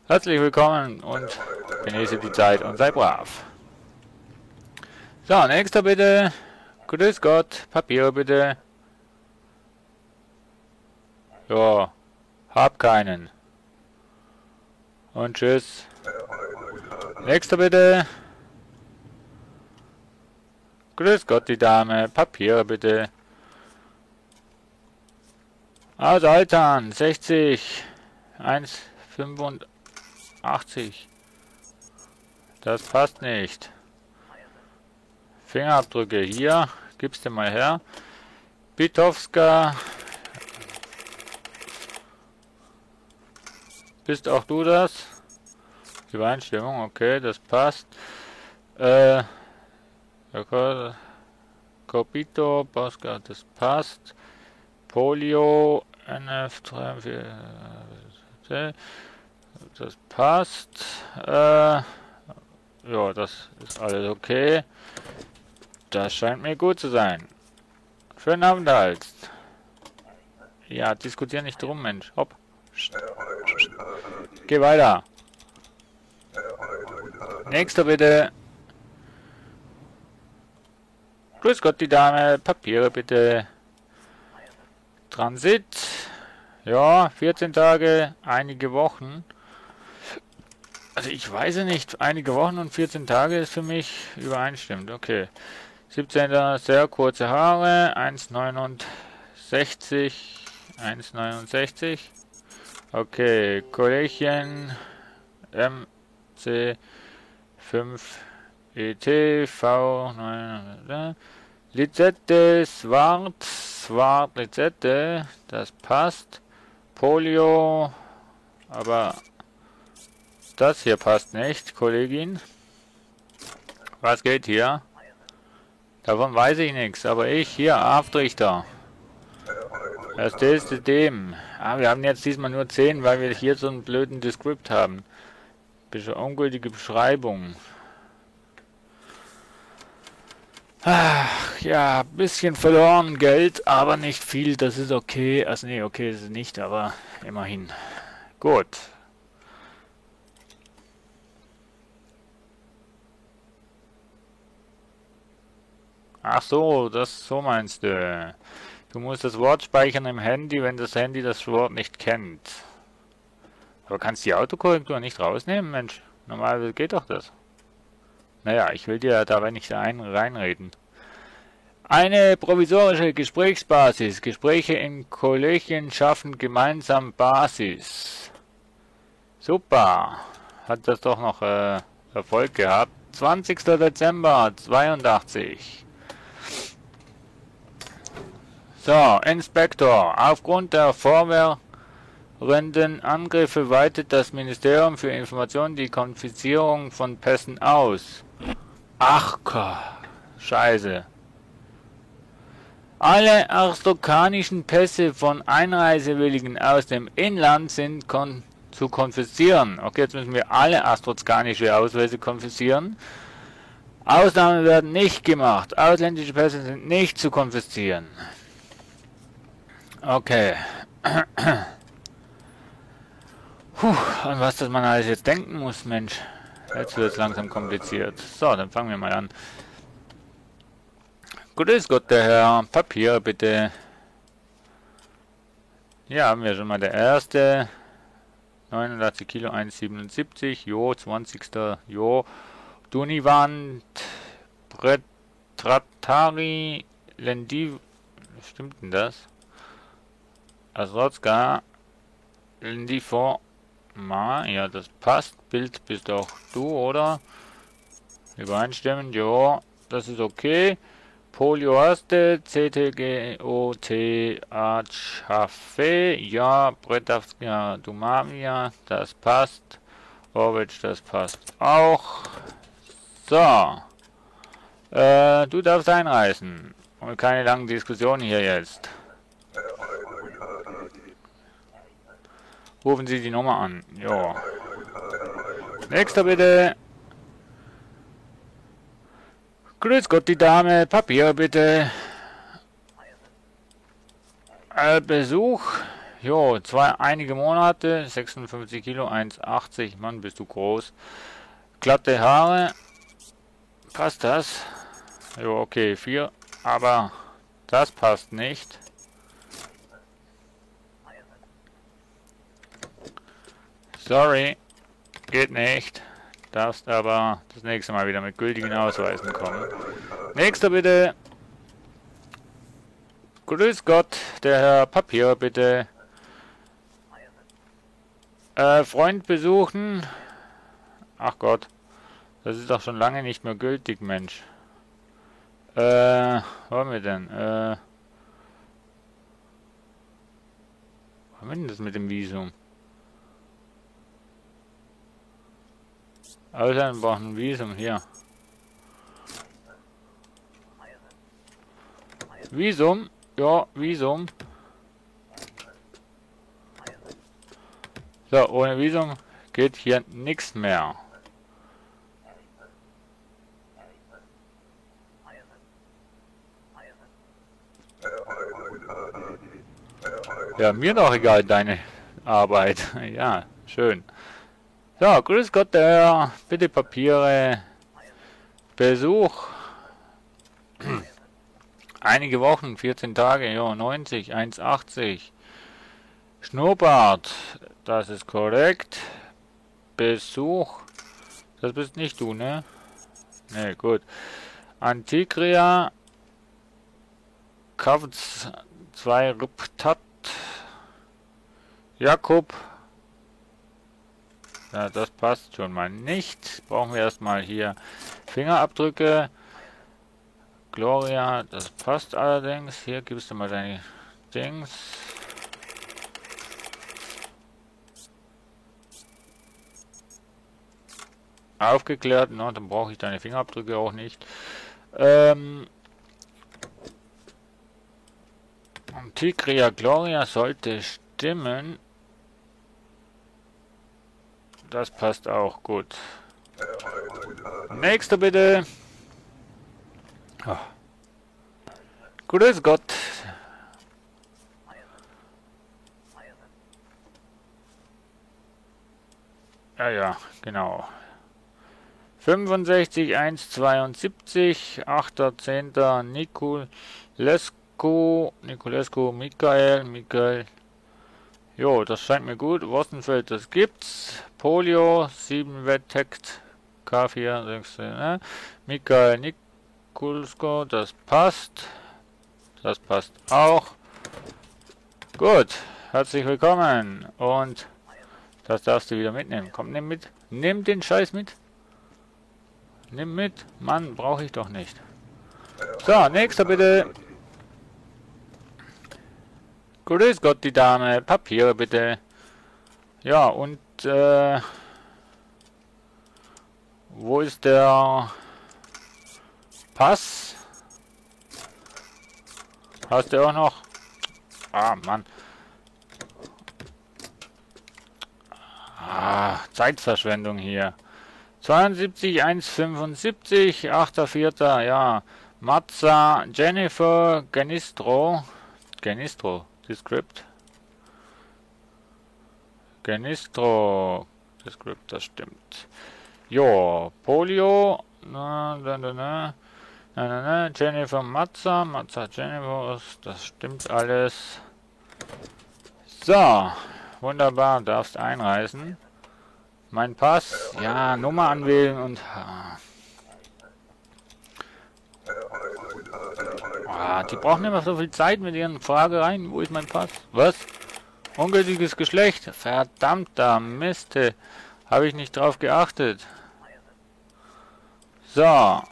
Herzlich willkommen und genieße die Zeit und sei brav. So, nächster bitte. Grüß Gott. Papier bitte. Ja, hab keinen. Und tschüss. Nächster bitte. Grüß Gott, die Dame. Papier bitte. Aus Altern. 60. 1,85. Das passt nicht. Fingerabdrücke hier. Gib's dir mal her. Bitowska. Bist auch du das? Übereinstimmung, okay, das passt. Copito, Bosca, das passt. Polio, NF34, das passt. Ja, das ist alles okay. Das scheint mir gut zu sein. Schönen Abend halt. Ja, diskutier nicht drum, Mensch. Hopp. Geh weiter. Nächster bitte. Grüß Gott, die Dame. Papiere bitte. Transit. Ja, 14 Tage, einige Wochen. Also ich weiß nicht, einige Wochen und 14 Tage ist für mich übereinstimmend. Okay. 17. Sehr kurze Haare. 1,69. 1,69. Okay, Kollegchen. MC 5 ET V 9. Lizette, Swart, Lizette, das passt. Polio, aber das hier passt nicht, Kollegin. Was geht hier? Davon weiß ich nichts, aber ich hier, Aftrichter. Das ist dem. Ah, wir haben jetzt diesmal nur 10, weil wir hier so einen blöden Descript haben. Ungültige Beschreibung. Ach, ja, bisschen verloren Geld, aber nicht viel, das ist okay. Also nee, okay ist es nicht, aber immerhin. Gut. Ach so, so meinst du. Du musst das Wort speichern im Handy, wenn das Handy das Wort nicht kennt. Aber kannst die Autokorrektur nicht rausnehmen, Mensch? Normalerweise geht doch das. Naja, ich will dir da nicht reinreden. Eine provisorische Gesprächsbasis. Gespräche in Kollegien schaffen gemeinsam Basis. Super. Hat das doch noch Erfolg gehabt. 20. Dezember 82. So, Inspektor. Aufgrund der vorwährenden Angriffe weitet das Ministerium für Information die Konfiszierung von Pässen aus. Ach Gott, Scheiße. Alle arstokanischen Pässe von Einreisewilligen aus dem Inland sind zu konfiszieren. Okay, jetzt müssen wir alle astrokanische Ausweise konfiszieren. Ausnahmen werden nicht gemacht. Ausländische Pässe sind nicht zu konfiszieren. Okay. Puh, an was das man alles jetzt denken muss, Mensch. Jetzt wird es langsam kompliziert. So, dann fangen wir mal an. Grüß Gott, der Herr. Papier, bitte. Hier haben wir schon mal der erste. 89 Kilo, 1,77. Jo, 20. Jo. Dunivant. Tratari. Lendiv. Stimmt denn das? Asrotska. Lendivor. Ja, das passt. Bild bist auch du, oder? Übereinstimmend, jo. Das ist okay. Polio hast du, CTGOT Achafe, ja, Bretavskia Dumavia, das passt. Orwitsch, das passt auch. So. Du darfst einreisen. Und keine langen Diskussionen hier jetzt. Rufen Sie die Nummer an. Jo. Nächster bitte. Grüß Gott, die Dame. Papier bitte. Besuch. Jo, einige Monate. 56 Kilo, 1,80. Mann, bist du groß. Glatte Haare. Passt das? Jo, okay, 4. Aber das passt nicht. Sorry, geht nicht. Darfst aber das nächste Mal wieder mit gültigen Ausweisen kommen. Nächster bitte. Grüß Gott, der Herr Papier bitte. Freund besuchen. Ach Gott, das ist doch schon lange nicht mehr gültig, Mensch. Wo haben wir denn? Wo haben wir denn das mit dem Visum? Ausländer brauchen ein Visum, hier. Visum? Ja, Visum. So, ohne Visum geht hier nichts mehr. Ja, mir doch egal, deine Arbeit. Ja, schön. So, grüß Gott, der bitte Papiere. Besuch. Einige Wochen, 14 Tage, ja, 90, 1,80. Schnurrbart, das ist korrekt. Besuch, das bist nicht du, ne? Ne, gut. Antigria, Kavz 2 Ruptat, Jakob. Ja, das passt schon mal nicht. Brauchen wir erstmal hier Fingerabdrücke. Gloria, das passt allerdings. Hier gibst du mal deine Dings. Aufgeklärt, na, dann brauche ich deine Fingerabdrücke auch nicht. Tigria Gloria sollte stimmen. Das passt auch gut. Nächster bitte. Oh. Grüß Gott. Ja, ja, genau. 65, 1,72, 8.10. Niculescu, Michael. Jo, das scheint mir gut. Worstenfeld, das gibt's. Polio, 7 Wettekt, K4, 6, ne? Michael Niculescu, das passt. Das passt auch. Gut, herzlich willkommen. Und das darfst du wieder mitnehmen. Komm, nimm mit. Nimm den Scheiß mit. Nimm mit. Mann, brauche ich doch nicht. So, nächster bitte. Grüß Gott, die Dame. Papiere bitte. Ja, und wo ist der Pass? Hast du auch noch? Ah, Mann. Ah, Zeitverschwendung hier. 72, 1,75, 8.4. Ja. Mazza, Jennifer, Genistro, Descript. Genistro, Descript, das stimmt. Jo, Polio, Jennifer Mazza, Jennifer, das stimmt alles. So, wunderbar, darfst einreisen. Mein Pass, ja, Nummer anwählen und... die brauchen immer so viel Zeit mit ihren Fragereien. Wo ist mein Pass? Was? Ungültiges Geschlecht? Verdammter Miste. Habe ich nicht drauf geachtet. So,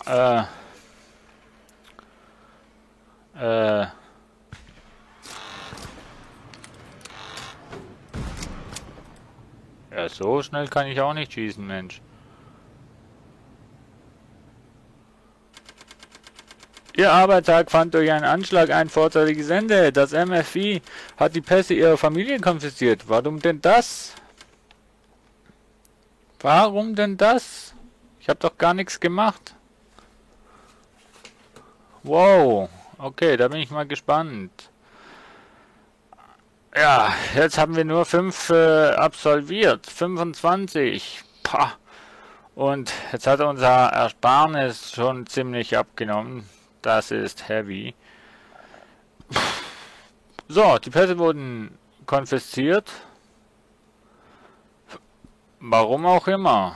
Ja, so schnell kann ich auch nicht schießen, Mensch. Ihr Arbeitstag fand durch einen Anschlag ein vorzeitiges Ende. Das MFI hat die Pässe ihrer Familie konfisziert. Warum denn das? Warum denn das? Ich habe doch gar nichts gemacht. Wow. Okay, da bin ich mal gespannt. Ja, jetzt haben wir nur 5 absolviert. 25. Pah. Und jetzt hat unser Ersparnis schon ziemlich abgenommen. Das ist heavy. So, die Pässe wurden konfisziert. Warum auch immer.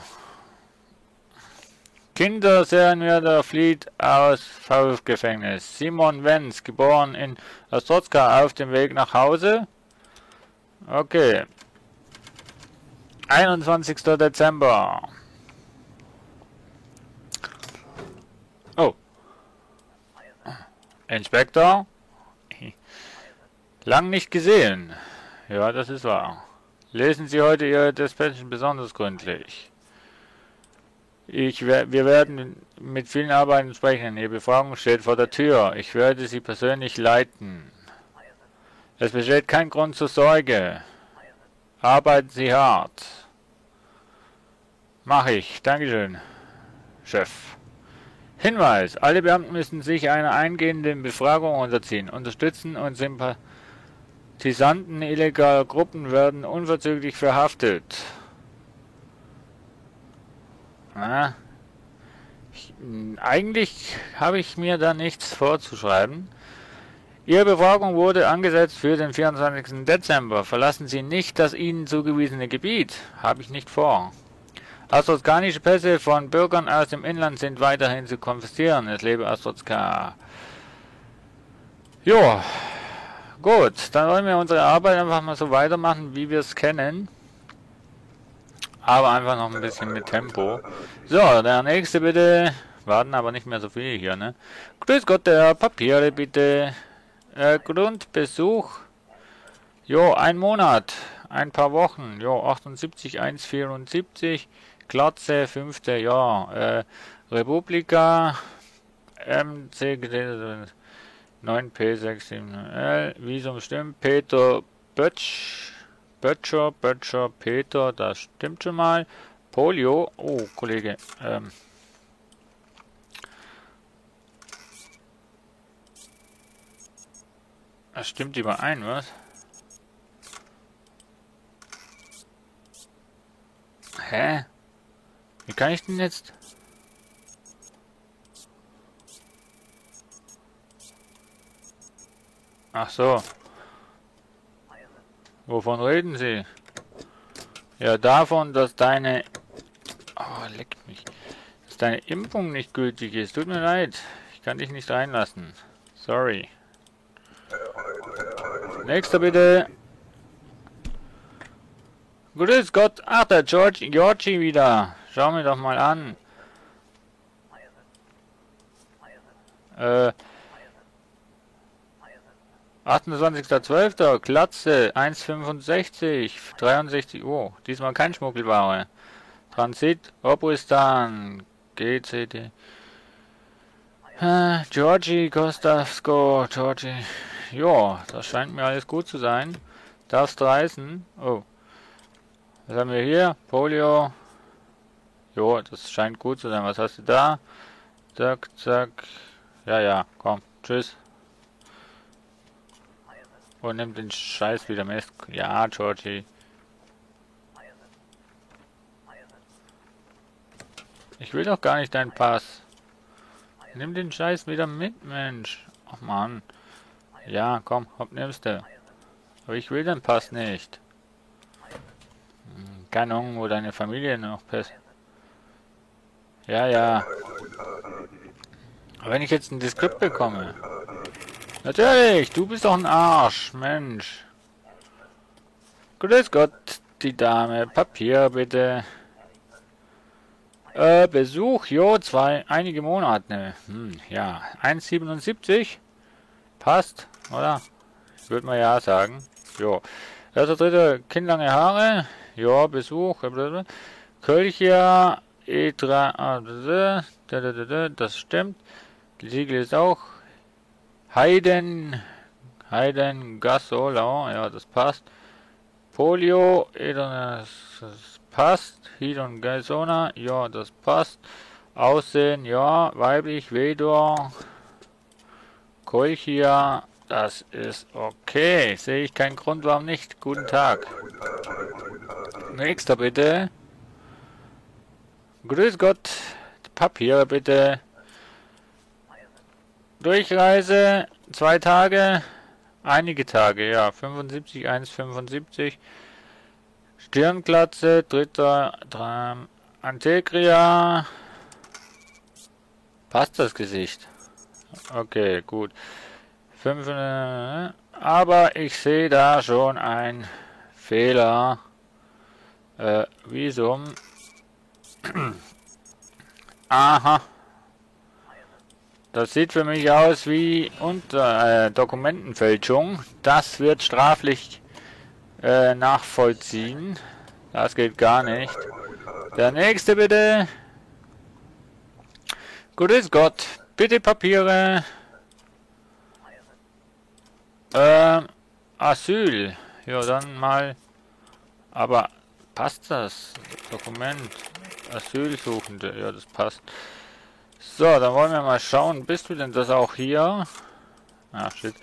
Kinderserienmörder flieht aus VF-Gefängnis. Simon Wenz, geboren in Ostrocka, auf dem Weg nach Hause. Okay. 21. Dezember. Oh. Inspektor? Lang nicht gesehen. Ja, das ist wahr. Lesen Sie heute Ihre Dispatchen besonders gründlich. Wir werden mit vielen Arbeiten sprechen. Ihre Befragung steht vor der Tür. Ich werde Sie persönlich leiten. Es besteht kein Grund zur Sorge. Arbeiten Sie hart. Mach ich. Dankeschön, Chef. Hinweis. Alle Beamten müssen sich einer eingehenden Befragung unterziehen. Unterstützen und Sympathisanten illegaler Gruppen werden unverzüglich verhaftet. Eigentlich habe ich mir da nichts vorzuschreiben. Ihre Befragung wurde angesetzt für den 24. Dezember. Verlassen Sie nicht das Ihnen zugewiesene Gebiet. Habe ich nicht vor. Astroskanische Pässe von Bürgern aus dem Inland sind weiterhin zu konfiszieren. Es lebe Astrozka. Jo, gut. Dann wollen wir unsere Arbeit einfach mal so weitermachen, wie wir es kennen. Aber einfach noch ein bisschen mit Tempo. So, der nächste bitte. Warten aber nicht mehr so viele hier, ne? Grüß Gott, der Papiere bitte. Grundbesuch. Jo, ein Monat. Ein paar Wochen. Jo, 78, 174. Glatze, 5. Jahr. Republika. MC 9P67L. Visum stimmt. Peter Böttcher, Peter, das stimmt schon mal. Polio. Oh, Kollege. Das stimmt überein, was? Hä? Wie kann ich denn jetzt? Ach so. Wovon reden Sie? Ja, davon, dass deine... Oh, leck mich. Dass deine Impfung nicht gültig ist. Tut mir leid. Ich kann dich nicht reinlassen. Sorry. Nächster bitte. Grüß Gott. Ach, der Georgie wieder. Schau mir doch mal an. 28.12. Glatze 1,65, 63 Uhr. Diesmal kein Schmuggelware. Transit, Obristan, GCD. Georgie, Kostavsko, Georgie. Jo, das scheint mir alles gut zu sein. Darfst reisen. Oh. Was haben wir hier? Polio. Jo, das scheint gut zu sein. Was hast du da? Zack, zack. Ja, komm. Tschüss. Und nimm den Scheiß wieder mit. Ja, Georgie. Ich will doch gar nicht deinen Pass. Nimm den Scheiß wieder mit, Mensch. Ach Mann. Ja, komm, hopp, nimmst du. Aber ich will den Pass nicht. Keine Ahnung, wo deine Familie noch passt. Ja. Aber wenn ich jetzt ein Diskript bekomme. Natürlich, du bist doch ein Arsch, Mensch. Grüß Gott, die Dame. Papier bitte. Besuch, jo, einige Monate. Ja, 1,77. Passt, oder? Würde man ja sagen. Jo. Also dritte, kindlange Haare. Ja, Besuch. Kölcher E3. Das stimmt. Die Siegel ist auch. Heiden Gasola. Ja, das passt. Polio. Das passt. Hidon Gasona. Ja, das passt. Aussehen. Ja, weiblich. Vedor. Kolchia. Das ist okay. Sehe ich keinen Grund, warum nicht. Guten Tag. Nächster bitte. Grüß Gott. Papiere bitte. Durchreise. 2 Tage. Einige Tage, ja. 75, 1,75. Stirnglatze. Dritter. Antegria. Passt das Gesicht? Okay, gut. 5, aber ich sehe da schon einen Fehler. Visum. Aha. Das sieht für mich aus wie Dokumentenfälschung. Das wird straflich nachvollziehen. Das geht gar nicht. Der nächste bitte. Grüß Gott. Bitte Papiere. Asyl. Ja, dann mal. Aber passt das? Dokument. Asylsuchende. Ja, das passt. So, dann wollen wir mal schauen. Bist du denn das auch hier? Ach, shit.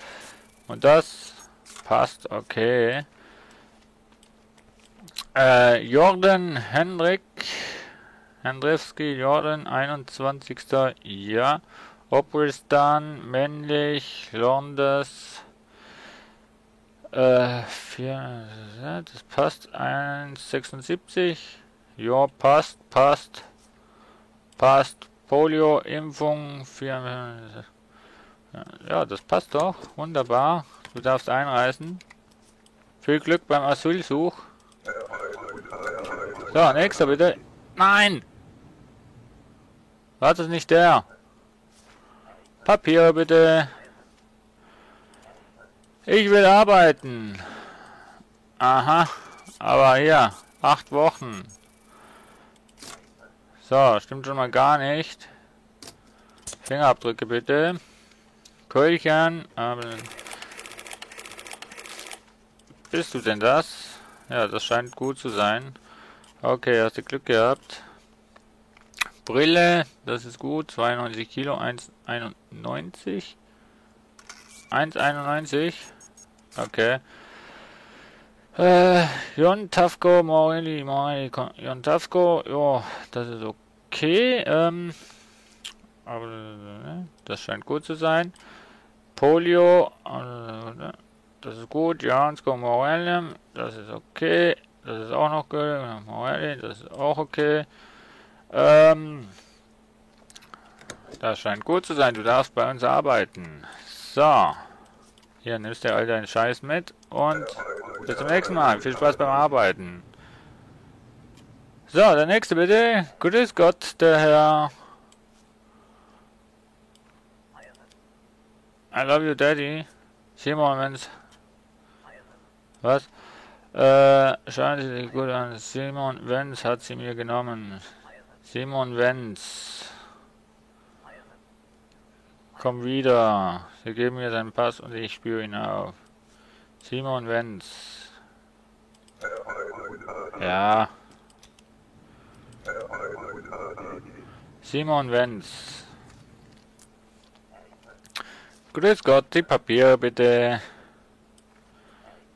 Und das passt. Okay. Jordan Hendrewski, Jordan, 21. Ja. Obristan, männlich, Londes. 4, das passt. 1,76. Ja, passt. Polio, Impfung, 4. Ja, das passt doch. Wunderbar. Du darfst einreisen. Viel Glück beim Asylsuch. So, nächster bitte. Nein! War das nicht der? Papier bitte. Ich will arbeiten. Aha. Aber hier. 8 Wochen. So, stimmt schon mal gar nicht. Fingerabdrücke bitte. Kölchern. Bist du denn das? Ja, das scheint gut zu sein. Okay, hast du Glück gehabt. Brille, das ist gut. 92 Kilo, 1,91. 1,91. Okay. Jon Tafko, Morelli, Jon Tafko, ja, das ist okay. Aber das scheint gut zu sein. Polio, das ist gut. Jansko Morelli, das ist okay. Das ist auch noch gut. Morelli, das ist auch okay. Das scheint gut zu sein. Du darfst bei uns arbeiten. So. Hier, nimmst du all deinen Scheiß mit und bis zum nächsten Mal. Viel Spaß beim Arbeiten. So, der nächste bitte. Grüß Gott, der Herr. I love you, Daddy. Simon Wenz. Was? Schauen Sie sich gut an. Simon Wenz hat sie mir genommen. Simon Wenz. Komm wieder. Sie geben mir seinen Pass und ich spüre ihn auf. Simon Wenz. Ja. Simon Wenz. Grüß Gott, die Papiere bitte.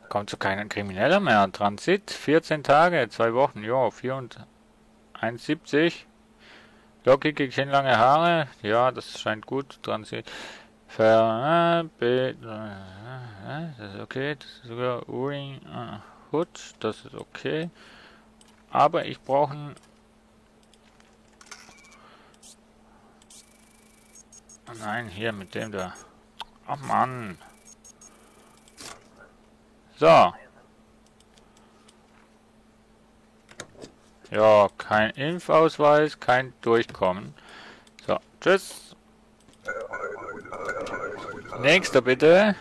Kommt zu keinem Krimineller mehr. Transit, 14 Tage, 2 Wochen, jo, 4 und 1,70. Lockige, kinnlange Haare, ja, das scheint gut. Transit. Das ist okay, das ist sogar Uring Hood, das ist okay. Aber ich brauche einen. Oh nein, hier mit dem da. Ach Mann. So. Ja, kein Impfausweis, kein Durchkommen. So, tschüss. Nächster bitte.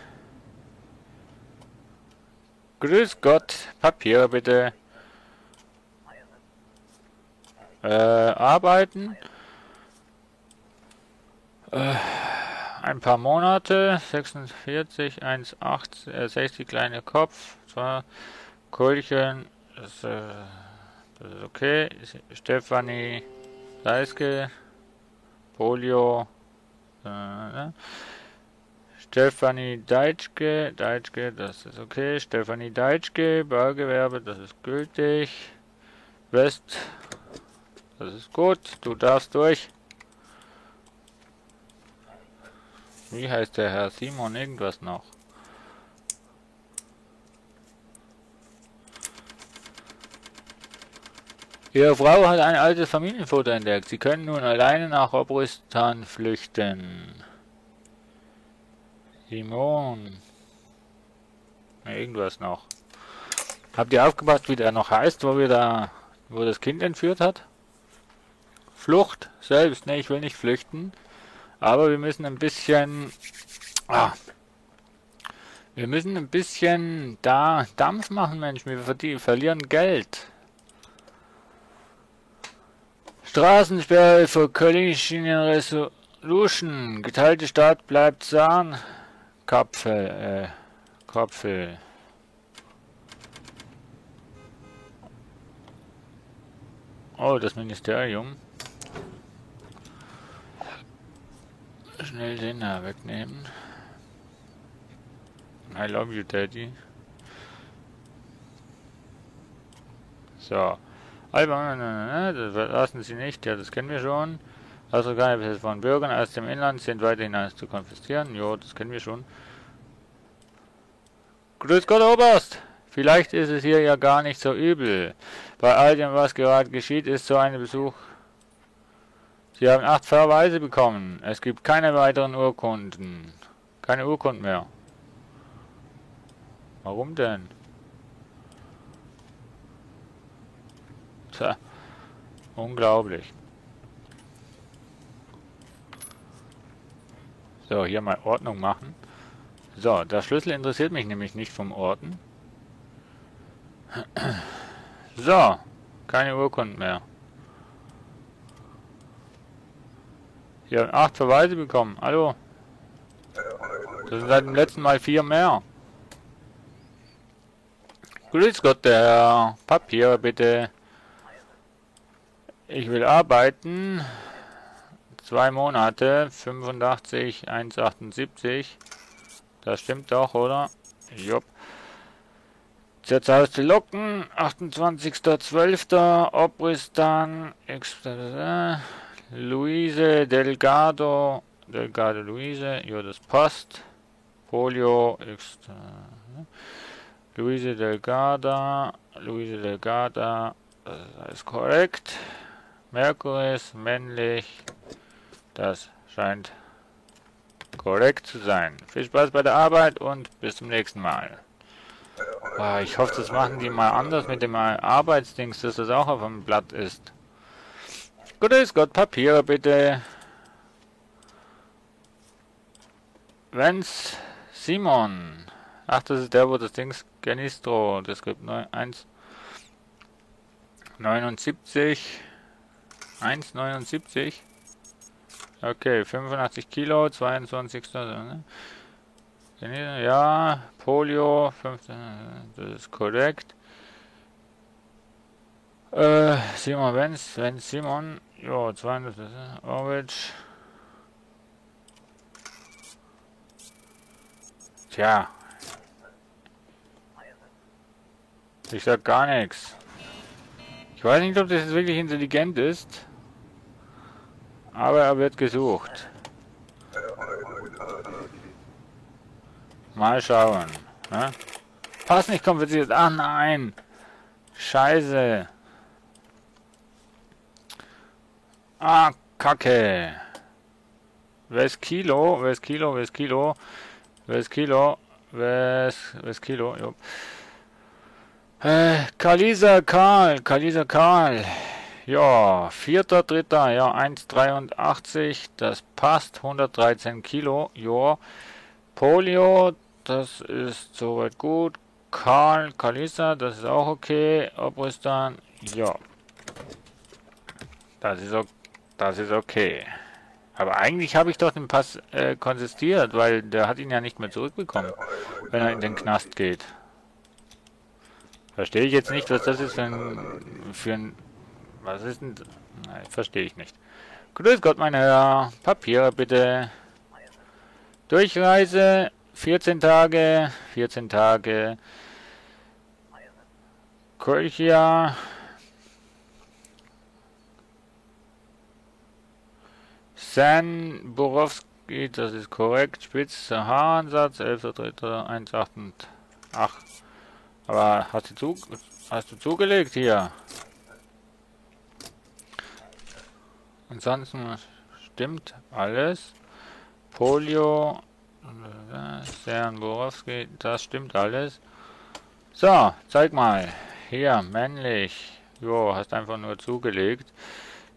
Grüß Gott. Papier bitte. Arbeiten. Ein paar Monate. 46, 1,8, 60 kleine Kopf. 2 Keulchen. Das ist okay. Stefanie Seiske. Polio. Stefanie Deitschke, das ist okay. Stefanie Deitschke, Baugewerbe, das ist gültig. West, das ist gut. Du darfst durch. Wie heißt der Herr Simon? Irgendwas noch. Ihre Frau hat ein altes Familienfoto entdeckt. Sie können nun alleine nach Obristan flüchten. Simon. Irgendwas noch. Habt ihr aufgepasst, wie der noch heißt, wo das Kind entführt hat? Flucht selbst. Ne, ich will nicht flüchten. Aber wir müssen ein bisschen... wir müssen ein bisschen da Dampf machen, Mensch. Wir verlieren Geld. Straßensperre für Coalition Resolution. Geteilte Stadt bleibt Zahn. Kopfel. Oh, das Ministerium. Schnell den da wegnehmen. I love you, Daddy. So. Das lassen Sie nicht. Ja, das kennen wir schon. Also keine von Bürgern aus dem Inland sind weiterhin zu konfiszieren. Jo, das kennen wir schon. Grüß Gott, Oberst! Vielleicht ist es hier ja gar nicht so übel. Bei all dem, was gerade geschieht, ist so ein Besuch... Sie haben 8 Verweise bekommen. Es gibt keine weiteren Urkunden. Keine Urkunden mehr. Warum denn? Tja, unglaublich. So, hier mal Ordnung machen. So, der Schlüssel interessiert mich nämlich nicht vom Orten. So, keine Urkunden mehr. Wir haben 8 Verweise bekommen. Hallo? Das sind seit dem letzten Mal 4 mehr. Grüß Gott, der Papier bitte. Ich will arbeiten. 2 Monate, 85, 1,78. Das stimmt doch, oder? Jupp. Zerzauste Locken, 28.12. Obristan, Luise Delgado Luise, ja, das passt. Polio, Luise Delgada, das ist korrekt. Merkuris, männlich, das scheint korrekt zu sein. Viel Spaß bei der Arbeit und bis zum nächsten Mal. Boah, ich hoffe, das machen die mal anders mit dem Arbeitsdings, dass das auch auf dem Blatt ist. Grüß Gott, Papiere bitte. Wenz Simon. Ach, das ist der, wo das Dings Genistro, das gibt 1,79. 1,79. Okay, 85 Kilo, 22. Ja, Polio, 15, das ist korrekt. Simon Wenz Simon, ja, 200, Orwitsch. Tja. Ich sag gar nichts. Ich weiß nicht, ob das jetzt wirklich intelligent ist. Aber er wird gesucht. Mal schauen. Ne? Pass nicht kompliziert. Ach nein. Scheiße. Ah, Kacke. Wer ist Kilo? Jo. Kalisa Karl. Ja, 4.3. Ja, 1,83. Das passt. 113 Kilo. Ja. Polio, das ist soweit gut. Kalissa, das ist auch okay. Obristan, ja. Das ist okay. Aber eigentlich habe ich doch den Pass konsistiert, weil der hat ihn ja nicht mehr zurückbekommen, wenn er in den Knast geht. Verstehe ich jetzt nicht, was das ist für ein was ist denn... Nein, verstehe ich nicht. Grüß Gott, mein Herr. Papiere bitte. Durchreise 14 Tage. 14 Tage. Kolchia. San Borowski, das ist korrekt. Spitze Haaransatz, 11.3.1.8. Ach. Aber hast du zugelegt hier? Ansonsten stimmt alles. Polio, Sern Borowski, das stimmt alles. So, zeig mal. Hier, männlich. Jo, hast einfach nur zugelegt.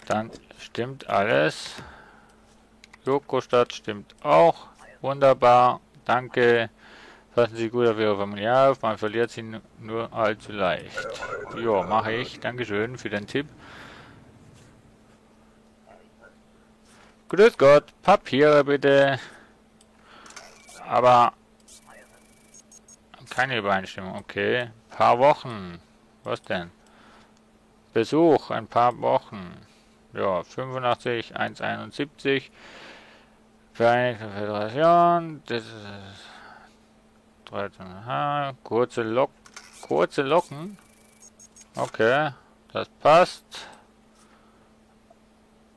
Dann stimmt alles. Jokostadt stimmt auch. Wunderbar. Danke. Passen Sie gut auf Ihre Familie auf. Man verliert sie nur allzu leicht. Jo, mache ich. Dankeschön für den Tipp. Grüß Gott, Papiere bitte. Aber keine Übereinstimmung, okay. Paar Wochen. Was denn? Besuch, ein paar Wochen. Ja, 85, 171. Vereinigte Föderation. Das ist 13. Kurze Locken. Okay, das passt.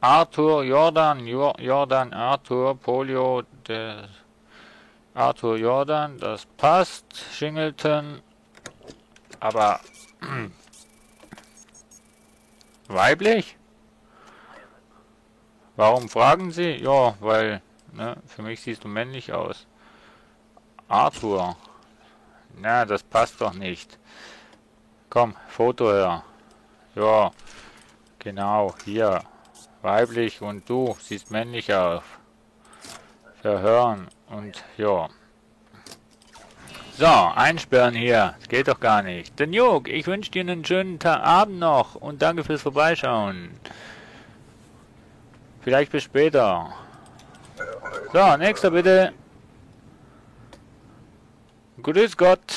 Arthur Jordan Arthur Polio, der Arthur Jordan, das passt. Shingleton, aber weiblich? Warum fragen Sie? Ja, weil, ne, für mich siehst du männlich aus. Arthur, na, das passt doch nicht. Komm, Foto her. Ja, genau, hier. Weiblich und du siehst männlich aus. Verhören und ja. So, einsperren hier. Das geht doch gar nicht. Denn Jog, ich wünsche dir einen schönen Abend noch und danke fürs Vorbeischauen. Vielleicht bis später. So, nächster bitte. Grüß Gott.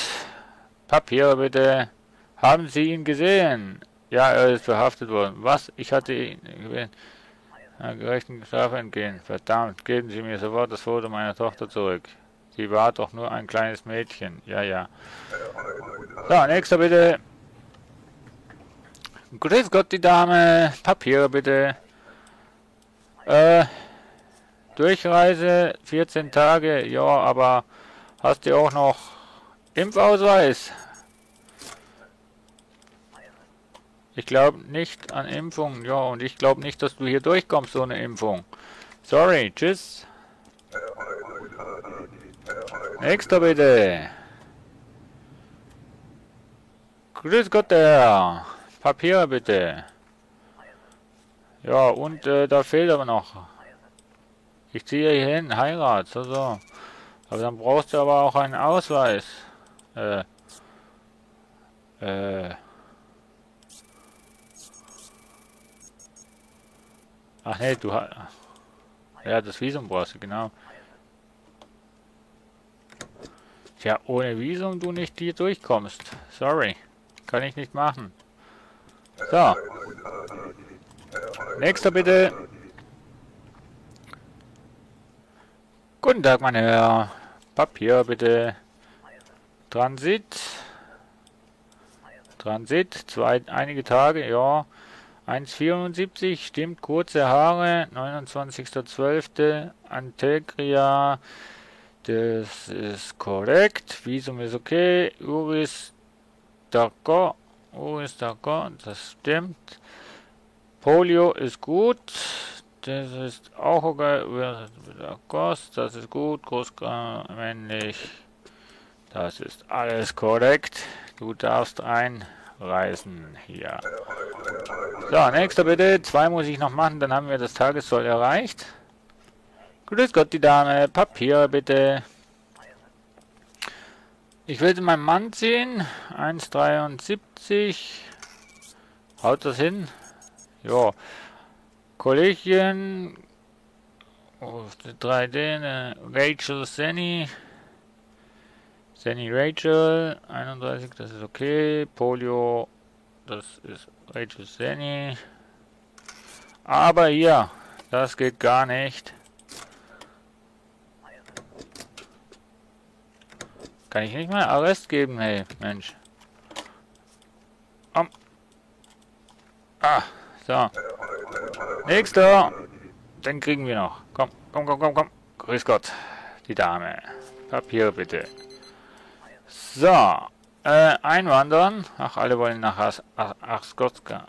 Papiere bitte. Haben Sie ihn gesehen? Ja, er ist verhaftet worden. Was? Ich hatte ihn gerechten Strafe entgehen. Verdammt, geben Sie mir sofort das Foto meiner Tochter zurück. Sie war doch nur ein kleines Mädchen. Ja, ja. So, nächster bitte. Grüß Gott, die Dame. Papiere bitte. Durchreise 14 Tage. Ja, aber hast du auch noch Impfausweis? Ich glaube nicht an Impfungen, ja, und ich glaube nicht, dass du hier durchkommst ohne Impfung. Sorry, tschüss. Nächster bitte. Grüß Gott, Herr. Papiere bitte. Ja, und da fehlt aber noch. Ich ziehe hier hin, Heirat, so. Aber dann brauchst du aber auch einen Ausweis. Ach nee, du hast... Ja, das Visum brauchst du, genau. Tja, ohne Visum du nicht hier durchkommst. Sorry. Kann ich nicht machen. So. Nächster bitte. Guten Tag, mein Herr. Papier bitte. Transit. Einige Tage, ja. 1,74, stimmt, kurze Haare, 29.12. Antegria, das ist korrekt, Visum ist okay, Uris Darko, das stimmt, Polio ist gut, das ist auch okay, das ist gut, männlich, das ist alles korrekt, du darfst einreisen hier. So, nächster bitte. 2 muss ich noch machen, dann haben wir das Tagessoll erreicht. Grüß Gott, die Dame. Papier bitte. Ich will meinen Mann ziehen. 1,73. Haut das hin? Ja. Kollegin. Oh, 3D. Rachel Senny. Senny Rachel. 31, das ist okay. Polio. Das ist Rachel Senny. Aber hier. Das geht gar nicht. Kann ich nicht mal Arrest geben? Hey, Mensch. Ah, so. Nächster. Den kriegen wir noch. Komm, komm, komm, komm, komm. Grüß Gott. Die Dame. Papier bitte. So. Einwandern. Ach, alle wollen nach Arstotzka.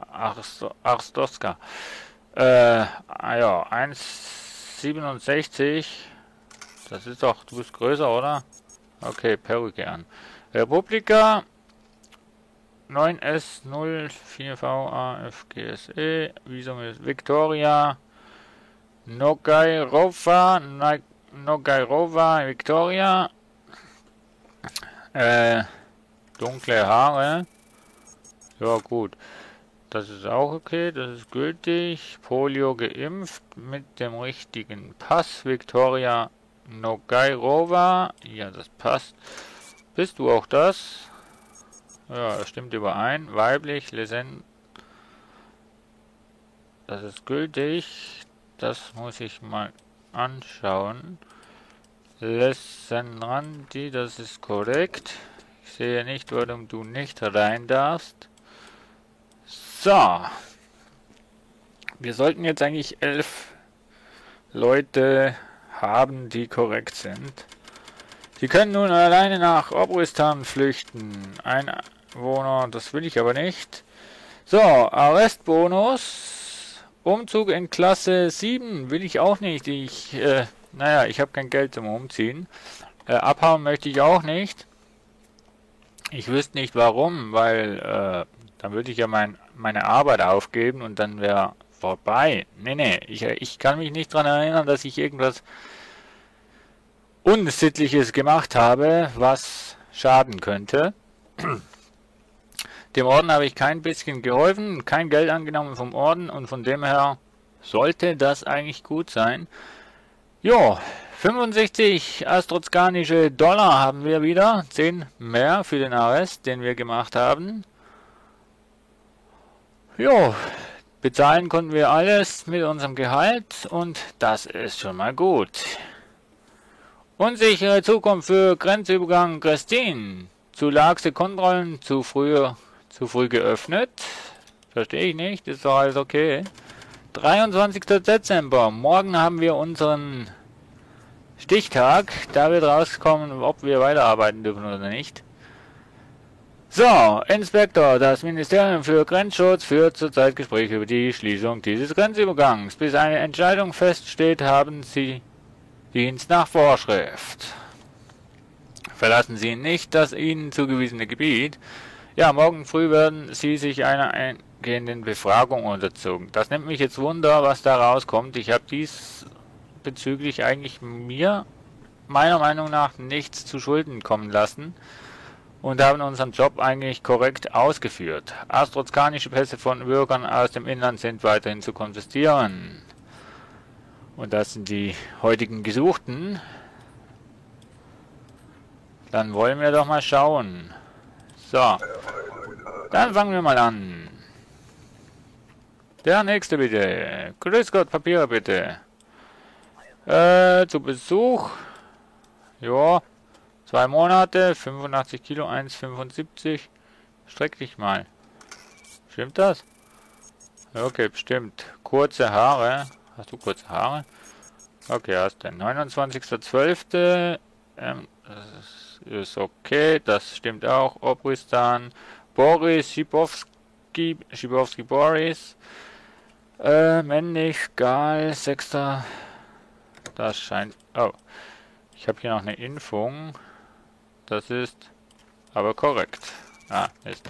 Ja, 1,67. Das ist doch, du bist größer, oder? Okay, Perücke an. Republika 9S04VAFGSE, Visum ist Victoria, Nogairova, Victoria, dunkle Haare, ja gut, das ist auch okay, das ist gültig, Polio geimpft mit dem richtigen Pass, Victoria Nogairova, ja, das passt. Bist du auch das? Ja, das stimmt überein. Weiblich, Lesen. Das ist gültig. Das muss ich mal anschauen. Lesenrandi, das ist korrekt. Ich sehe nicht, warum du nicht rein darfst. So. Wir sollten jetzt eigentlich 11 Leute haben, die korrekt sind. Sie können nun alleine nach Obristan flüchten. Ein Einwohner, das will ich aber nicht. So, Arrestbonus. Umzug in Klasse 7 will ich auch nicht. Naja, ich habe kein Geld zum Umziehen. Abhauen möchte ich auch nicht. Ich wüsste nicht warum, weil dann würde ich ja meine Arbeit aufgeben und dann wäre vorbei. Nee, ich kann mich nicht daran erinnern, dass ich irgendwas Unsittliches gemacht habe, was schaden könnte. Dem Orden habe ich kein bisschen geholfen, kein Geld angenommen vom Orden und von dem her sollte das eigentlich gut sein. Jo, 65 astrozkanische Dollar haben wir wieder, 10 mehr für den Arrest, den wir gemacht haben. Jo, bezahlen konnten wir alles mit unserem Gehalt und das ist schon mal gut. Unsichere Zukunft für Grenzübergang Christine. Zu laxe Kontrollen, zu früh geöffnet. Verstehe ich nicht, ist doch alles okay. 23. Dezember. Morgen haben wir unseren Stichtag. Da wird rauskommen, ob wir weiterarbeiten dürfen oder nicht. So, Inspektor, das Ministerium für Grenzschutz führt zurzeit Gespräche über die Schließung dieses Grenzübergangs. Bis eine Entscheidung feststeht, haben Sie Dienst nach Vorschrift. Verlassen Sie nicht das Ihnen zugewiesene Gebiet. Ja, morgen früh werden Sie sich einer eingehenden Befragung unterzogen. Das nimmt mich jetzt Wunder, was da rauskommt. Ich habe diesbezüglich eigentlich meiner Meinung nach nichts zu Schulden kommen lassen und haben unseren Job eigentlich korrekt ausgeführt. Astrozkanische Pässe von Bürgern aus dem Inland sind weiterhin zu konfiszieren. Und das sind die heutigen Gesuchten. Dann wollen wir doch mal schauen. So. Dann fangen wir mal an. Der nächste bitte. Grüß Gott, Papiere bitte. Zu Besuch. Ja. 2 Monate, 85 Kilo, 1,75. Streck dich mal. Stimmt das? Okay, bestimmt. Kurze Haare. Hast du kurze Haare? Okay, hast du. 29.12. Das ist okay. Das stimmt auch. Obristan. Boris Schibowski Boris. Männlich, Gal, 6. Das scheint... Oh. Ich habe hier noch eine Impfung. Das ist aber korrekt. Ah, Mist.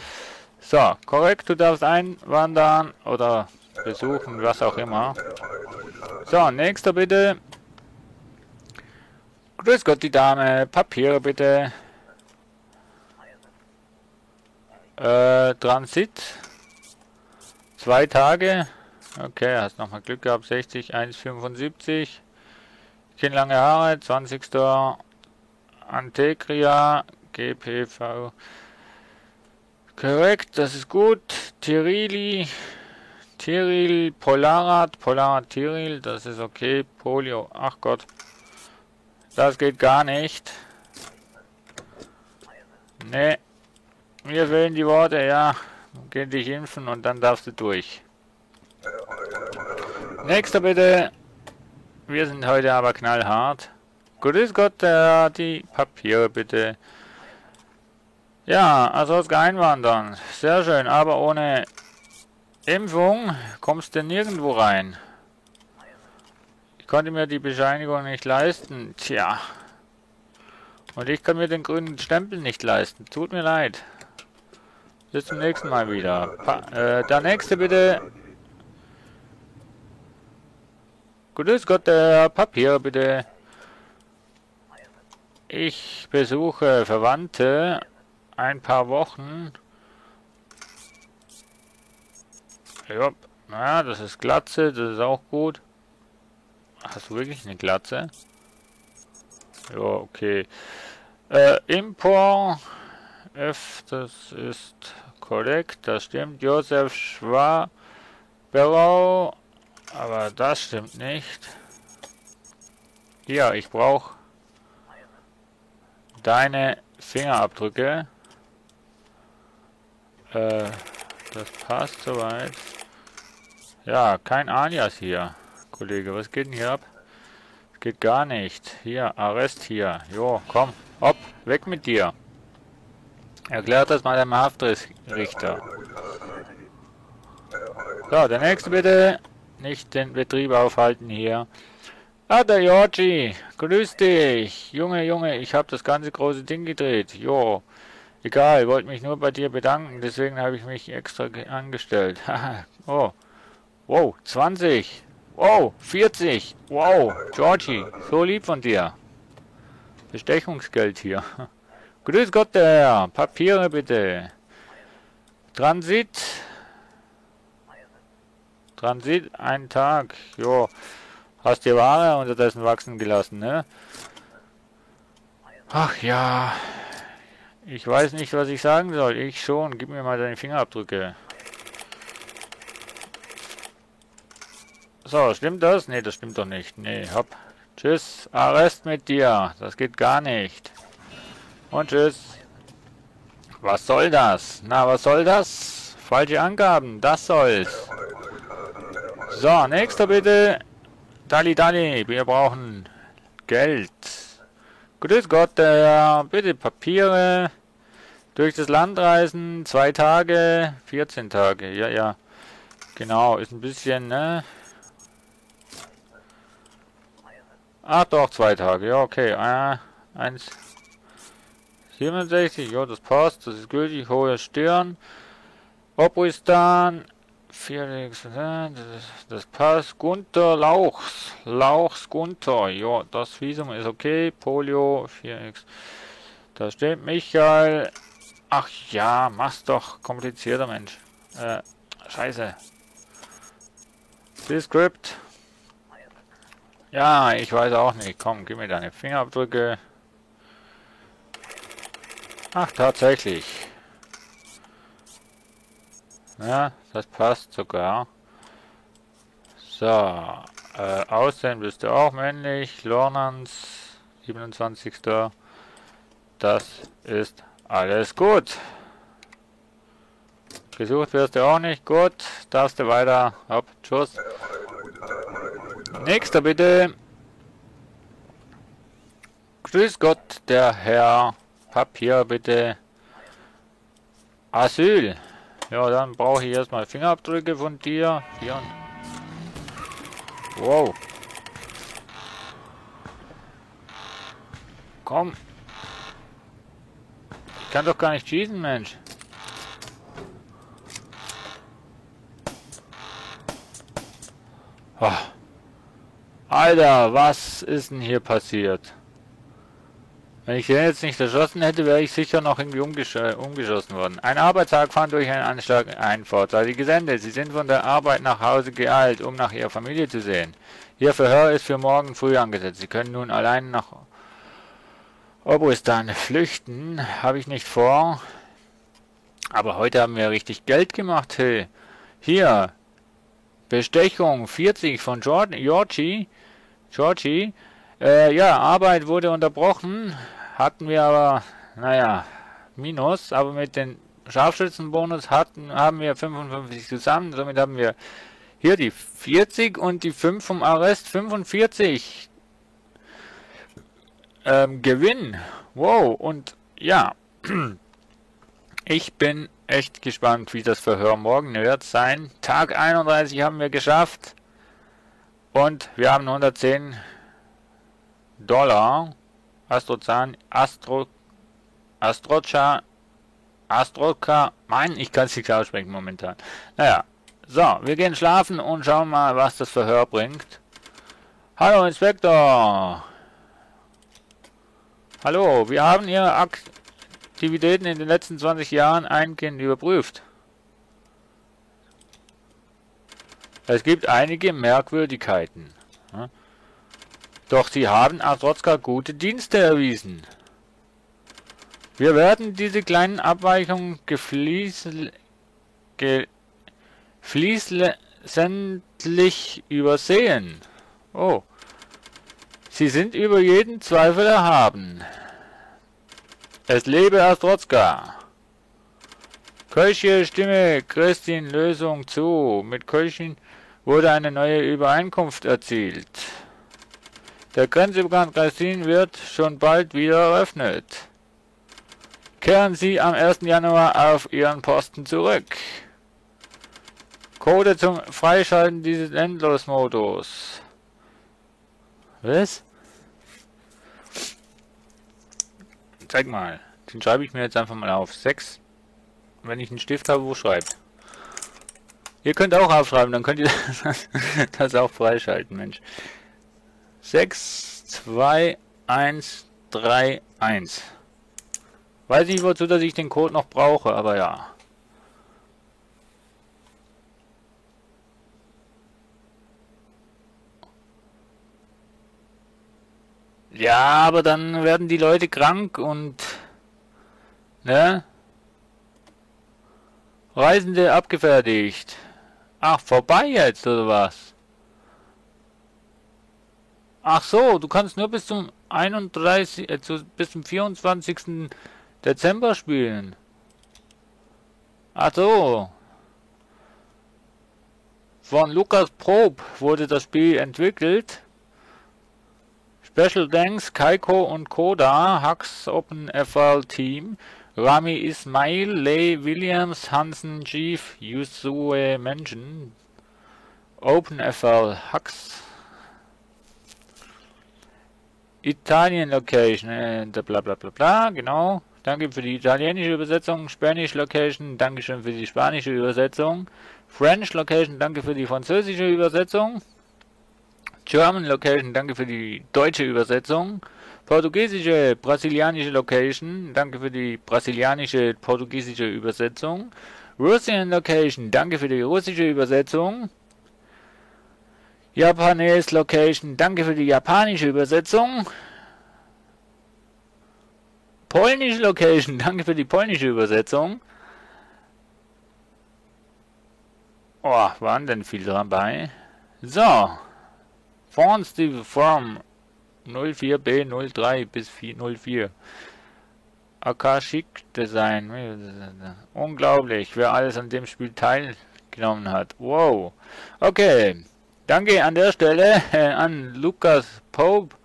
So, korrekt. Du darfst einwandern oder besuchen, was auch immer. So, nächster bitte. Grüß Gott, die Dame. Papiere bitte. Transit. 2 Tage. Okay, hast nochmal Glück gehabt. 60, 1,75. Kinnlange Haare. 20. Antegria. GPV. Korrekt, das ist gut. Tirili. Tiril, Polarad. Polarad, Tiril. Das ist okay. Polio. Ach Gott. Das geht gar nicht. Ne. Mir fehlen die Worte, ja. Geh dich impfen und dann darfst du durch. Nächster bitte. Wir sind heute aber knallhart. Grüß Gott, die Papiere bitte. Ja, Azovska einwandern. Sehr schön, aber ohne Impfung kommst du nirgendwo rein. Ich konnte mir die Bescheinigung nicht leisten. Tja. Und ich kann mir den grünen Stempel nicht leisten. Tut mir leid. Bis zum nächsten Mal wieder. Der nächste bitte. Grüß Gott, der Papier bitte. Ich besuche Verwandte ein paar Wochen. Ja, naja, das ist Glatze, das ist auch gut. Hast du wirklich eine Glatze? Ja, okay. Impor F, das ist korrekt, das stimmt. Josef Schwaberau, aber das stimmt nicht. Hier, ich brauche deine Fingerabdrücke. Das passt soweit. Ja, kein Alias hier, Kollege. Was geht denn hier ab? Das geht gar nicht. Hier, Arrest hier. Jo, komm, hopp, weg mit dir. Erklärt das mal dem Haftrichter. So, der nächste bitte. Nicht den Betrieb aufhalten hier. Ah, der Georgi. Grüß dich. Junge, ich habe das ganze große Ding gedreht. Jo. Egal, wollte mich nur bei dir bedanken. Deswegen habe ich mich extra angestellt. Oh. Wow, 20. Wow, 40. Wow, Georgi. So lieb von dir. Bestechungsgeld hier. Grüß Gott, der Herr. Papiere bitte. Transit. Transit, einen Tag. Jo. Hast die Ware unterdessen wachsen gelassen, ne? Ach ja. Ich weiß nicht, was ich sagen soll. Ich schon. Gib mir mal deine Fingerabdrücke. So, stimmt das? Ne, das stimmt doch nicht. Ne, hopp. Tschüss. Arrest mit dir. Das geht gar nicht. Und tschüss. Was soll das? Na, was soll das? Falsche Angaben. Das soll's. So, nächster bitte. Dali, wir brauchen Geld. Grüß Gott, bitte Papiere. Durch das Land reisen, 2 Tage, 14 Tage. Ja. Genau, ist ein bisschen, ne? Ach doch, 2 Tage. Ja, okay. 1,67. Ja, das passt. Das ist gültig. Hohe Stirn. Obristan. Felix, das passt. Gunther Lauchs Gunther. Ja, das Visum ist okay. Polio 4x. Da steht Michael. Ach ja, mach's doch komplizierter, Mensch. Scheiße. Script. Ja, ich weiß auch nicht. Komm, gib mir deine Fingerabdrücke. Ach, tatsächlich. Ja, das passt sogar. So, Aussehen bist du auch männlich. Lornans, 27. Das ist alles gut. Gesucht wirst du auch nicht. Gut, darfst du weiter. Hopp, tschüss. Nächster bitte. Grüß Gott, der Herr. Papier bitte. Asyl. Ja, dann brauche ich erstmal Fingerabdrücke von dir. Hier. Wow. Komm. Ich kann doch gar nicht schießen, Mensch. Oh. Alter, was ist denn hier passiert? Wenn ich den jetzt nicht erschossen hätte, wäre ich sicher noch irgendwie umgeschossen worden. Ein Arbeitstag fand durch einen Anschlag ein vorzeitig gesendet. Sie sind von der Arbeit nach Hause geeilt, um nach ihrer Familie zu sehen. Ihr Verhör ist für morgen früh angesetzt. Sie können nun allein nach Obristan flüchten. Habe ich nicht vor. Aber heute haben wir richtig Geld gemacht. Hey. Hier. Bestechung 40 von Georgie. Ja, Arbeit wurde unterbrochen. Hatten wir aber, naja, Minus. Aber mit den Scharfschützenbonus haben wir 55 zusammen. Somit haben wir hier die 40 und die 5 vom Arrest. 45 Gewinn. Wow, und ja. Ich bin echt gespannt, wie das Verhör morgen wird sein. Tag 31 haben wir geschafft. Und wir haben 110 $. Astroka, Mann, ich kann es nicht aussprechen momentan. Naja, so, wir gehen schlafen und schauen mal, was das Verhör bringt. Hallo Inspektor. Hallo, wir haben Ihre Aktivitäten in den letzten 20 Jahren eingehend überprüft. Es gibt einige Merkwürdigkeiten. Doch Sie haben Astroka gute Dienste erwiesen. Wir werden diese kleinen Abweichungen geflissentlich übersehen. Oh. Sie sind über jeden Zweifel erhaben. Es lebe Astroka. Kölsche Stimme Christin Lösung zu. Mit Kölchen wurde eine neue Übereinkunft erzielt. Der Grenzübergang Christin wird schon bald wieder eröffnet. Kehren Sie am 1. Januar auf Ihren Posten zurück. Code zum Freischalten dieses Endlosmodus. Was? Zeig mal. Den schreibe ich mir jetzt einfach mal auf. 6. Wenn ich einen Stift habe, wo schreibt. Ihr könnt auch aufschreiben, dann könnt ihr das auch freischalten, Mensch. 6, 2, 1, 3, 1. Weiß nicht, wozu dass ich den Code noch brauche, aber ja. Ja, aber dann werden die Leute krank und... Ne? Reisende abgefertigt. Ach, vorbei jetzt, oder was? Ach so, du kannst nur bis zum 24. Dezember spielen. Ach so. Von Lukas Probe wurde das Spiel entwickelt. Special Thanks Kaiko und Koda, Hux Open FL Team, Rami Ismail, Leigh Williams, Hansen Chief, Yusue Menschen, Open FL Hux, Italien Location, bla bla bla bla, genau. Danke für die italienische Übersetzung. Spanish Location, Dankeschön für die spanische Übersetzung. French Location, danke für die französische Übersetzung. German Location, danke für die deutsche Übersetzung. Portugiesische, brasilianische Location, danke für die brasilianische, portugiesische Übersetzung. Russian Location, danke für die russische Übersetzung. Japanese Location, danke für die japanische Übersetzung. Polnische Location, danke für die polnische Übersetzung. Oh, waren denn viele dabei? So. Fonts, die Form 04B03 bis 04. Akashic Design. Unglaublich, wer alles an dem Spiel teilgenommen hat. Wow. Okay. Danke an der Stelle an Lukas Pope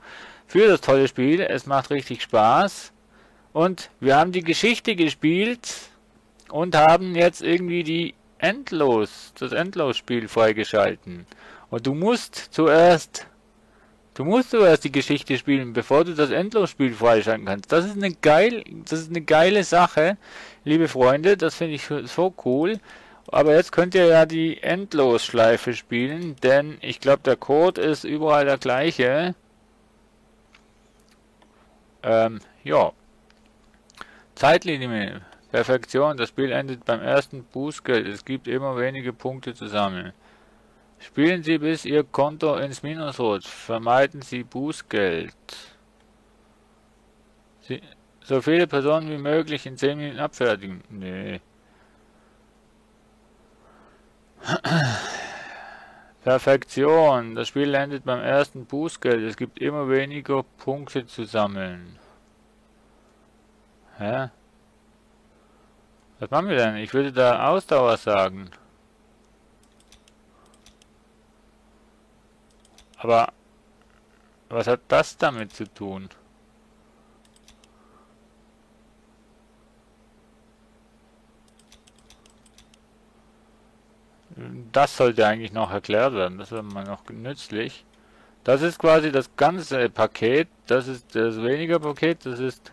für das tolle Spiel. Es macht richtig Spaß. Und wir haben die Geschichte gespielt und haben jetzt irgendwie das Endlosspiel freigeschalten. Und du musst zuerst die Geschichte spielen, bevor du das Endlosspiel freischalten kannst. Das ist eine geile Sache, liebe Freunde. Das finde ich so cool. Aber jetzt könnt ihr ja die Endlosschleife spielen, denn ich glaube, der Code ist überall der gleiche. Ja. Zeitlinie. Perfektion. Das Spiel endet beim ersten Bußgeld. Es gibt immer wenige Punkte zu sammeln. Spielen Sie, bis Ihr Konto ins Minus rutscht. Vermeiden Sie Bußgeld. So viele Personen wie möglich in 10 Minuten abfertigen. Nee. Perfektion. Das Spiel endet beim ersten Bußgeld. Es gibt immer weniger Punkte zu sammeln. Hä? Was machen wir denn? Ich würde da Ausdauer sagen. Aber was hat das damit zu tun? Das sollte eigentlich noch erklärt werden. Das wäre mal noch nützlich. Das ist quasi das ganze Paket. Das ist das weniger Paket. Das ist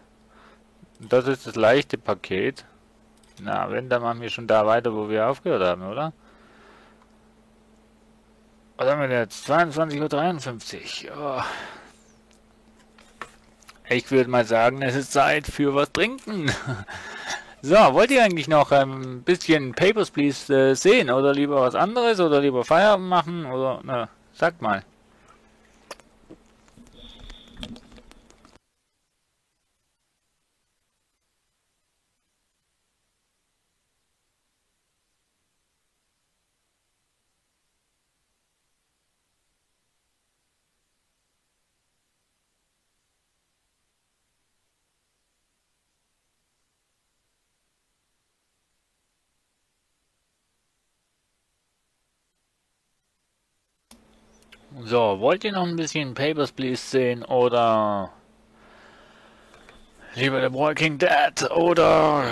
das leichte Paket. Na, wenn, dann machen wir schon da weiter, wo wir aufgehört haben, oder? Was haben wir denn jetzt? 22:53 Uhr. Oh. Ich würde mal sagen, es ist Zeit für was trinken. So, wollt ihr eigentlich noch ein bisschen Papers, Please sehen? Oder lieber was anderes? Oder lieber Feierabend machen? Oder, na, sagt mal. So, wollt ihr noch ein bisschen Papers, Please sehen? Oder lieber The Walking Dead? Oder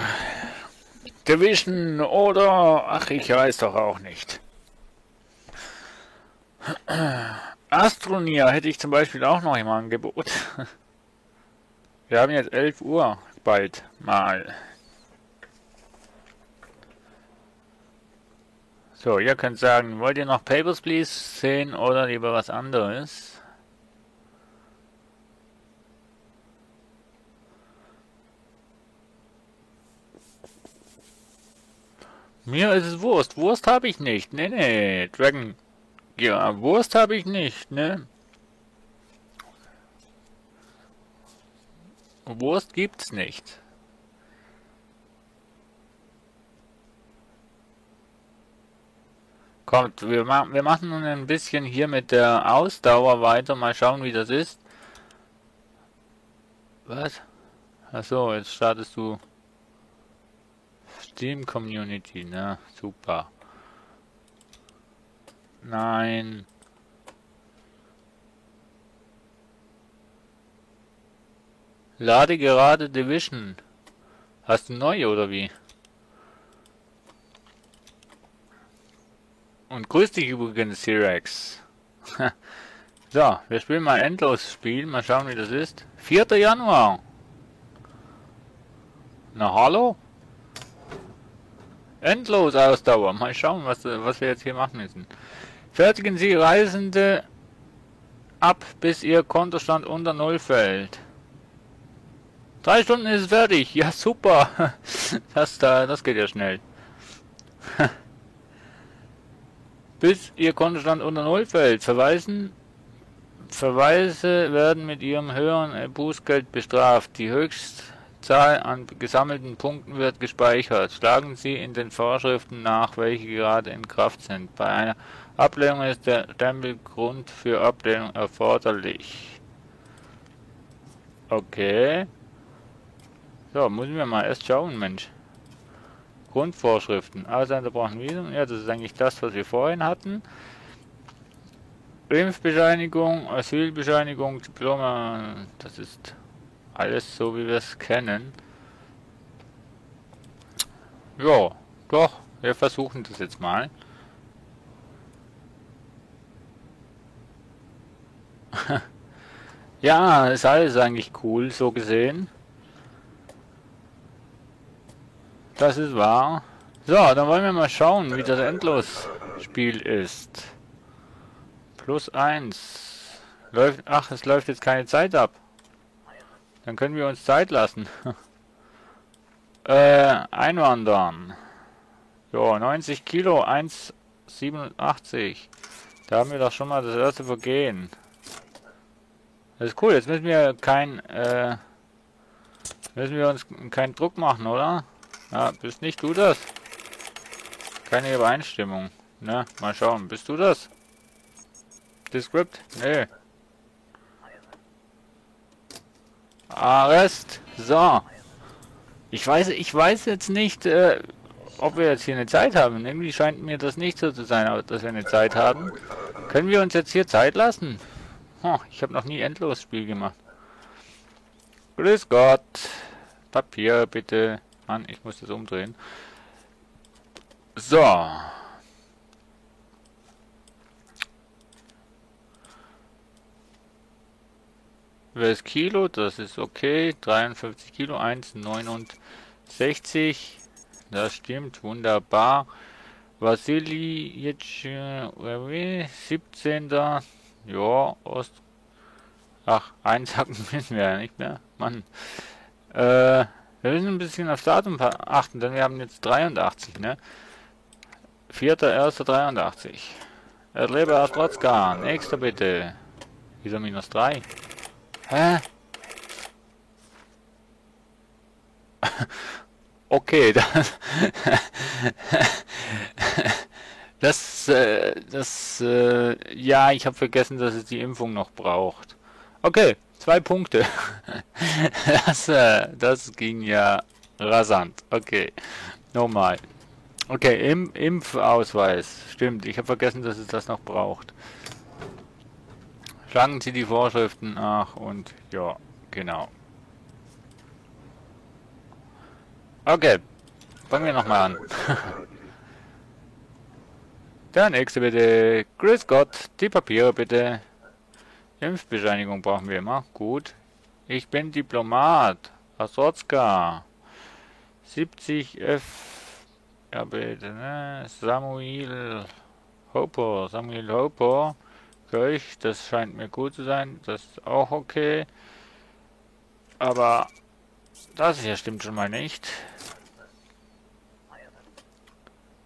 Division? Oder, ach, ich weiß doch auch nicht. Astroneer hätte ich zum Beispiel auch noch im Angebot. Wir haben jetzt 11 Uhr bald mal. So, ihr könnt sagen, wollt ihr noch Papers, Please sehen oder lieber was anderes? Mir ist es Wurst. Wurst habe ich nicht. Nee, nee. Dragon. Ja, Wurst habe ich nicht, ne? Wurst gibt's nicht. Kommt, wir machen nun ein bisschen hier mit der Ausdauer weiter. Mal schauen, wie das ist. Was? Achso, jetzt startest du Steam Community, ne? Super. Nein. Lade gerade Division. Hast du neu oder wie? Und grüß dich übrigens, T-Rex. So, wir spielen mal endlos Spiel. Mal schauen, wie das ist. 4. Januar. Na hallo? Endlos Ausdauer. Mal schauen, was wir jetzt hier machen müssen. Fertigen Sie Reisende ab, bis Ihr Kontostand unter Null fällt. 3 Stunden ist es fertig. Ja, super. Das geht ja schnell. Bis Ihr Kontostand unter Null fällt. Verweise werden mit Ihrem höheren Bußgeld bestraft. Die Höchstzahl an gesammelten Punkten wird gespeichert. Schlagen Sie in den Vorschriften nach, welche gerade in Kraft sind. Bei einer Ablehnung ist der Stempelgrund für Ablehnung erforderlich. Okay. So, müssen wir mal erst schauen, Mensch. Grundvorschriften. Ausländer brauchen Visum. Ja, das ist eigentlich das, was wir vorhin hatten. Impfbescheinigung, Asylbescheinigung, Diplome. Das ist alles so, wie wir es kennen. Ja, doch. Wir versuchen das jetzt mal. Ja, ist alles eigentlich cool, so gesehen. Das ist wahr. So, dann wollen wir mal schauen, wie das Endlosspiel ist. +1. Läuft, ach, es läuft jetzt keine Zeit ab. Dann können wir uns Zeit lassen. Einwandern. Jo, 90 Kilo, 1,87. Da haben wir doch schon mal das erste Vergehen. Das ist cool, jetzt müssen wir uns keinen Druck machen, oder? Ja, bist nicht du das? Keine Übereinstimmung. Na, mal schauen, bist du das? Descript? Nee. Arrest. So. Ich weiß jetzt nicht, ob wir jetzt hier eine Zeit haben. Irgendwie scheint mir das nicht so zu sein, aber dass wir eine Zeit haben. Können wir uns jetzt hier Zeit lassen? Ich habe noch nie Endlosspiel gemacht. Grüß Gott. Papier, bitte. Mann, ich muss das umdrehen. So. Das Kilo, das ist okay. 53 Kilo, 1,69. Das stimmt, wunderbar. Vasili, jetzt 17. Ja, Ach, einsacken müssen wir ja nicht mehr. Mann. Wir müssen ein bisschen aufs Datum achten, denn wir haben jetzt 83, ne? 4.1.83. Erlebe Astrotzka. Nächster bitte. Wieso minus 3? Hä? Okay, ja, ich habe vergessen, dass es die Impfung noch braucht. Okay, 2 Punkte. Das ging ja rasant. Okay, nochmal. Okay, Impfausweis. Stimmt, ich habe vergessen, dass es das noch braucht. Schlagen Sie die Vorschriften nach und ja, genau. Okay, fangen wir nochmal an. Der nächste bitte. Grüß Gott, die Papiere bitte. Impfbescheinigung brauchen wir immer. Gut. Ich bin Diplomat. Asrotzka. 70F. Ja bitte, ne? Samuel Hoper. Gleich, das scheint mir gut zu sein. Das ist auch okay. Aber das hier stimmt schon mal nicht.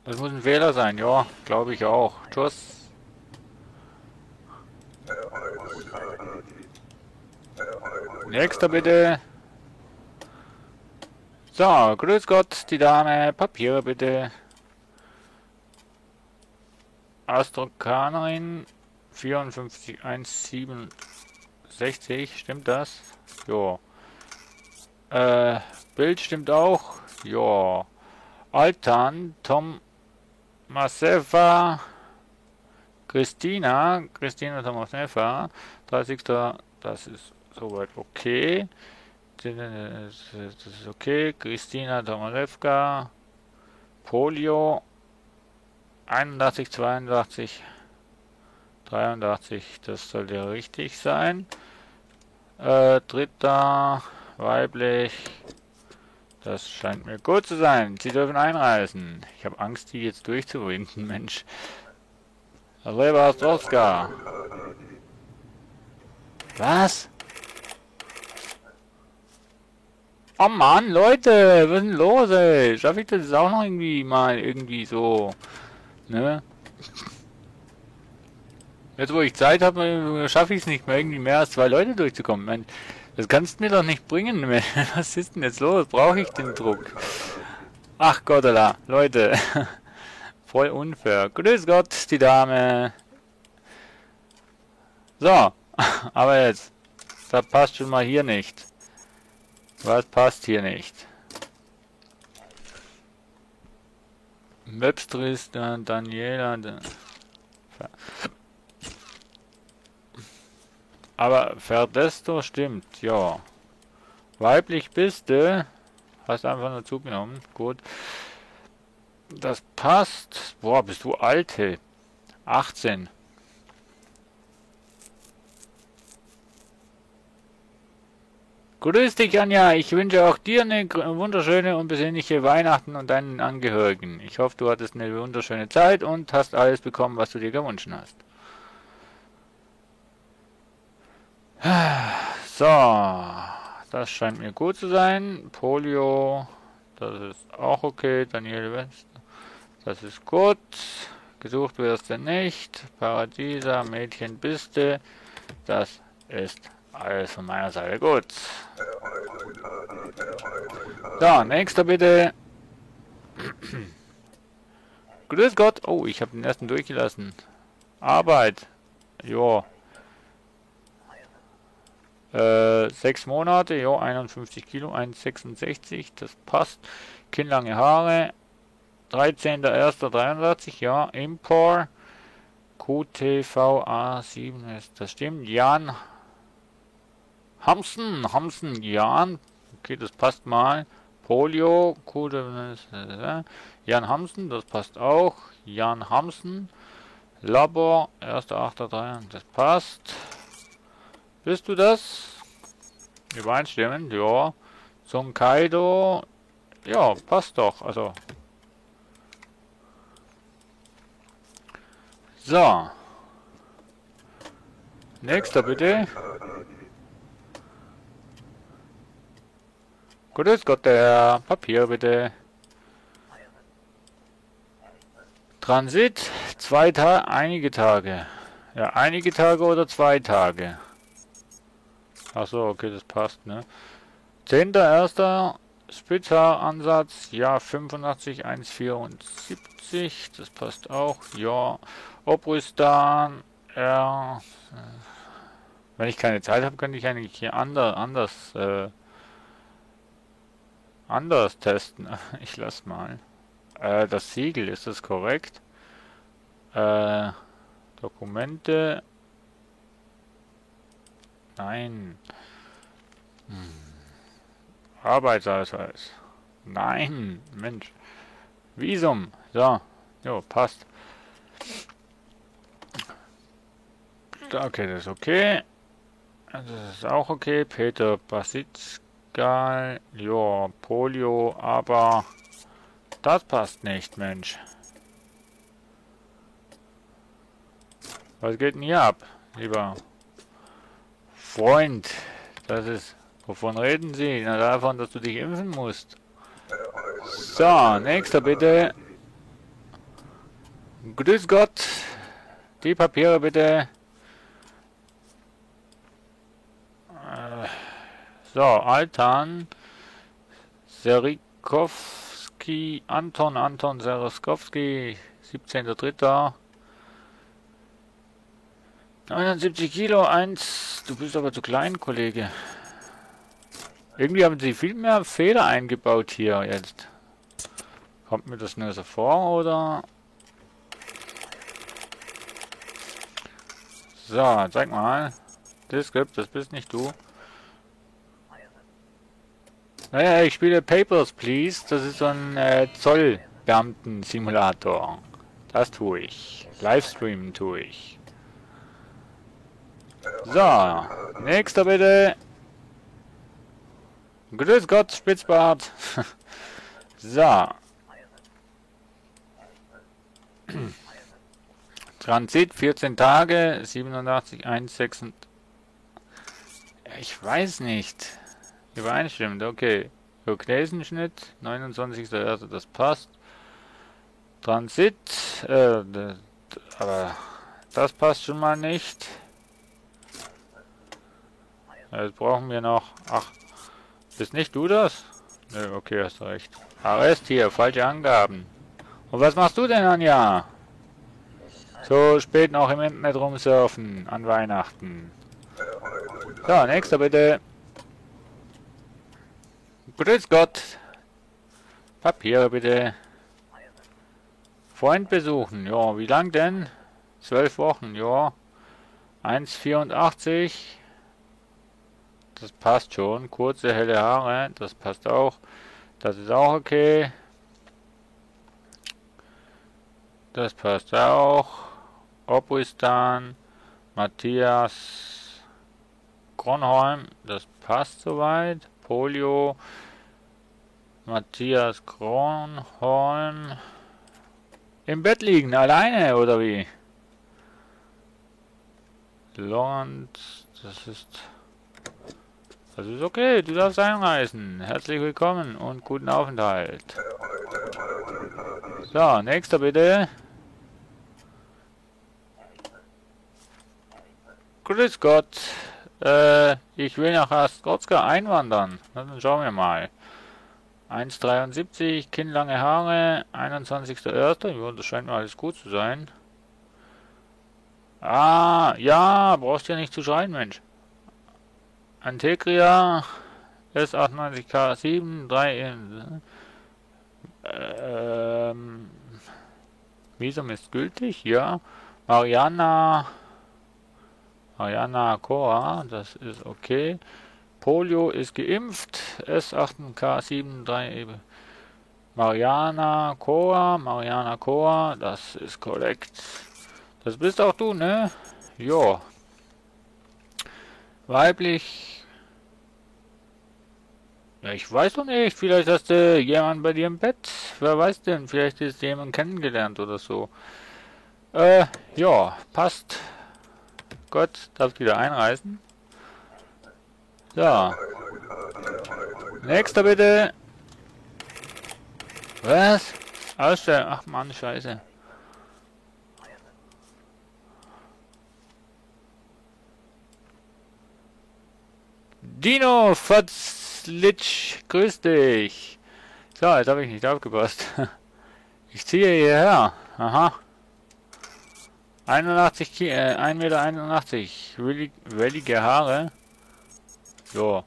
Das muss ein Fehler sein, ja, glaube ich auch. Tschüss. Nächster bitte. So, grüß Gott, die Dame. Papiere bitte. Astrokanerin 54,167. Stimmt das? Jo. Bild stimmt auch. Jo. Altan, Tom Maseva, Christina Tomaseva, 30. Das ist soweit okay. Das ist okay. Christina Tomasevka, Polio, 81, 82, 83, das sollte richtig sein. Dritter, weiblich. Das scheint mir gut zu sein. Sie dürfen einreisen. Ich habe Angst, die jetzt durchzuwinden, Mensch. Reba Ostrowska. Was? Oh Mann, Leute, was ist denn los, ey? Schaffe ich das jetzt auch noch irgendwie so, ne? Jetzt, wo ich Zeit habe, schaffe ich es nicht mehr, irgendwie mehr als 2 Leute durchzukommen. Mensch. Das kannst du mir doch nicht bringen. Was ist denn jetzt los? Brauche ich den Druck? Ach Gott, Leute. Voll unfair. Grüß Gott, die Dame. So, aber jetzt. Das passt schon mal hier nicht. Was passt hier nicht? Webstris, Daniela. Aber Verdesto stimmt, ja. Weiblich bist du. Hast einfach nur zugenommen. Gut. Das passt. Boah, bist du alte. 18. Grüß dich, Anja. Ich wünsche auch dir eine wunderschöne und besinnliche Weihnachten und deinen Angehörigen. Ich hoffe, du hattest eine wunderschöne Zeit und hast alles bekommen, was du dir gewünscht hast. So, Das scheint mir gut zu sein. Polio, das ist auch okay. Daniel West, das ist gut. Gesucht wirst du nicht. Paradiesa, Mädchen bist du. Das ist alles von meiner Seite gut. So, nächster bitte. Grüß Gott. Oh, ich habe den ersten durchgelassen. Arbeit. Jo. 6 Monate, jo, 51 Kilo, 1,66, das passt. Kinnlange Haare. 13.01.83, ja. Impor. QTVA7 ist, das stimmt. Jan Hamsen, Jan. Okay, das passt mal. Polio, Jan Hamsen, das passt auch. Jan Hamsen. Labor, 1.8.3, das passt. Bist du das? Übereinstimmend, ja. Zum Kaido, ja, passt doch, also. So. Nächster bitte. Grüß Gott, der Papier bitte. Transit, 2 Tage, einige Tage. Ja, einige Tage oder 2 Tage. Achso, okay, das passt, ne? 10.01. Spitzhaaransatz, ja, 85, 1,74, das passt auch, ja. Obristan, ja. Wenn ich keine Zeit habe, könnte ich eigentlich hier anders testen. Ich lass mal. Das Siegel, ist das korrekt? Dokumente. Nein. Arbeitsausweis. Nein, Mensch. Visum. So. Jo, passt. Okay, das ist okay. Das ist auch okay. Peter Basitzgal. Jo, Polio, aber das passt nicht, Mensch. Was geht denn hier ab, lieber Freund? Das ist... Wovon reden Sie? Na, davon, dass du dich impfen musst. So, nächster bitte. Grüß Gott. Die Papiere bitte. So, Altan. Serikowski. Anton Serikowski. 17.03. 79 Kilo, 1. Du bist aber zu klein, Kollege. Irgendwie haben sie viel mehr Fehler eingebaut hier jetzt. Kommt mir das nur so vor, oder? So, zeig mal. Descript, das bist nicht du. Naja, ich spiele Papers, Please. Das ist so ein Zollbeamten-Simulator. Das tue ich. Livestreamen tue ich. So, nächster bitte. Grüß Gott, Spitzbart. So. Transit 14 Tage, 87, 1,6. Ich weiß nicht. Übereinstimmend, okay. Oknesenschnitt, 29.01. Das passt. Transit, aber das passt schon mal nicht. Jetzt brauchen wir noch. Ach, bist nicht du das? Nö, okay, hast du recht. Arrest hier, falsche Angaben. Und was machst du denn, Anja? So spät noch im Internet rumsurfen an Weihnachten. So, nächster bitte. Grüß Gott. Papiere bitte. Freund besuchen. Ja, wie lang denn? 12 Wochen, ja. 1,84. Das passt schon. Kurze, helle Haare. Das passt auch. Das ist auch okay. Das passt auch. Obristan. Matthias Kronholm. Das passt soweit. Polio. Matthias Kronholm. Im Bett liegen, alleine, oder wie? Lawrence, das ist Das ist okay, du darfst einreisen. Herzlich willkommen und guten Aufenthalt. So, nächster bitte. Grüß Gott. Ich will nach Astrotzka einwandern. Na, dann schauen wir mal. 1,73, kinnlange Haare, 21.01. Ja, das scheint mir alles gut zu sein. Ah, ja, brauchst ja nicht zu schreien, Mensch. Antegria, S98K7, 3, Visum ist gültig, ja. Mariana Cora, das ist okay. Polio ist geimpft, S8K7, 3, Mariana Cora, das ist korrekt. Das bist auch du, ne? Jo. Weiblich. Ja, ich weiß doch nicht. Vielleicht hast du jemanden bei dir im Bett. Wer weiß denn? Vielleicht ist jemand kennengelernt oder so. Ja, passt. Gott, darfst wieder einreisen. So. Nächster bitte. Was? Ausstellen. Ach Mann, scheiße. Dino Fatzlitsch, grüß dich. So, jetzt habe ich nicht aufgepasst. Ich ziehe hierher. Aha. 1,81 Meter. Wellige Haare. So.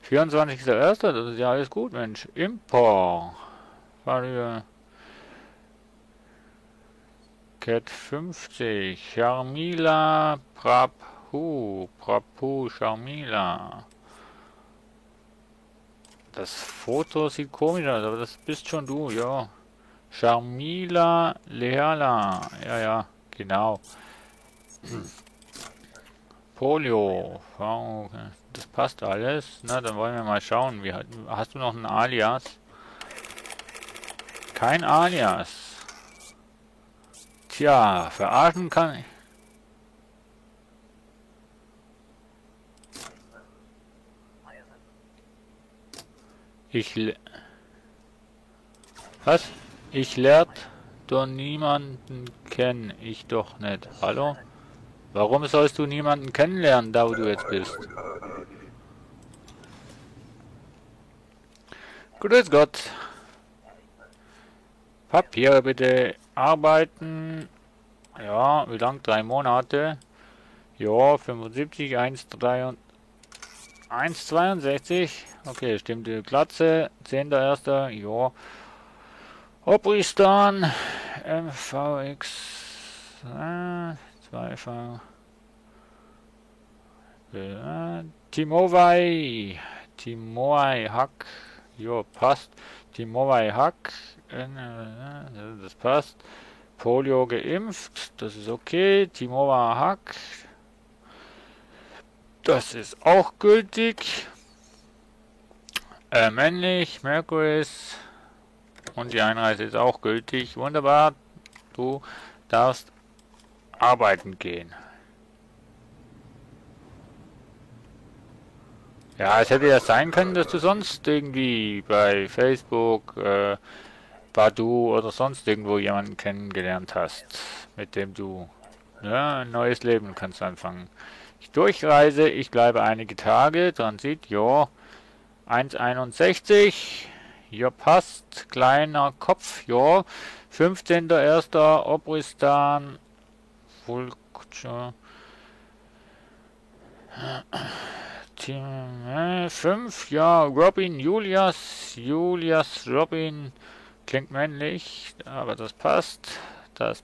24.01. Das ist ja alles gut, Mensch. Import. Cat 50. Sharmila Prabhu Sharmila. Das Foto sieht komisch aus, aber das bist schon du, ja. Sharmila Lehala. Ja, genau. Polio. Das passt alles. Na, dann wollen wir mal schauen. Hast du noch ein Alias? Kein Alias. Tja, verarschen kann ich. Was? Ich lehrt doch niemanden kennen. Ich doch nicht. Hallo? Warum sollst du niemanden kennenlernen, da wo du jetzt bist? Grüß Gott. Papiere bitte. Arbeiten. Ja, wie lang? 3 Monate. Ja, 75, 1,62. Okay, stimmt die Glatze. 10.01. Ja. Obristan. MVX. 2V. Timowai Hack. Jo, passt. Timowai Hack. Das passt. Polio geimpft. Das ist okay. Timowai Hack. Das ist auch gültig. Männlich. Merkuris. Und die Einreise ist auch gültig. Wunderbar. Du darfst arbeiten gehen. Ja, es hätte ja sein können, dass du sonst irgendwie bei Facebook, Badu oder sonst irgendwo jemanden kennengelernt hast, mit dem du ein neues Leben kannst anfangen. Ich durchreise, ich bleibe einige Tage, Transit, ja, 1,61, ja passt, kleiner Kopf, ja, 15.01. Obristan, 5, ja, Julius Robin, klingt männlich, aber das passt, 5,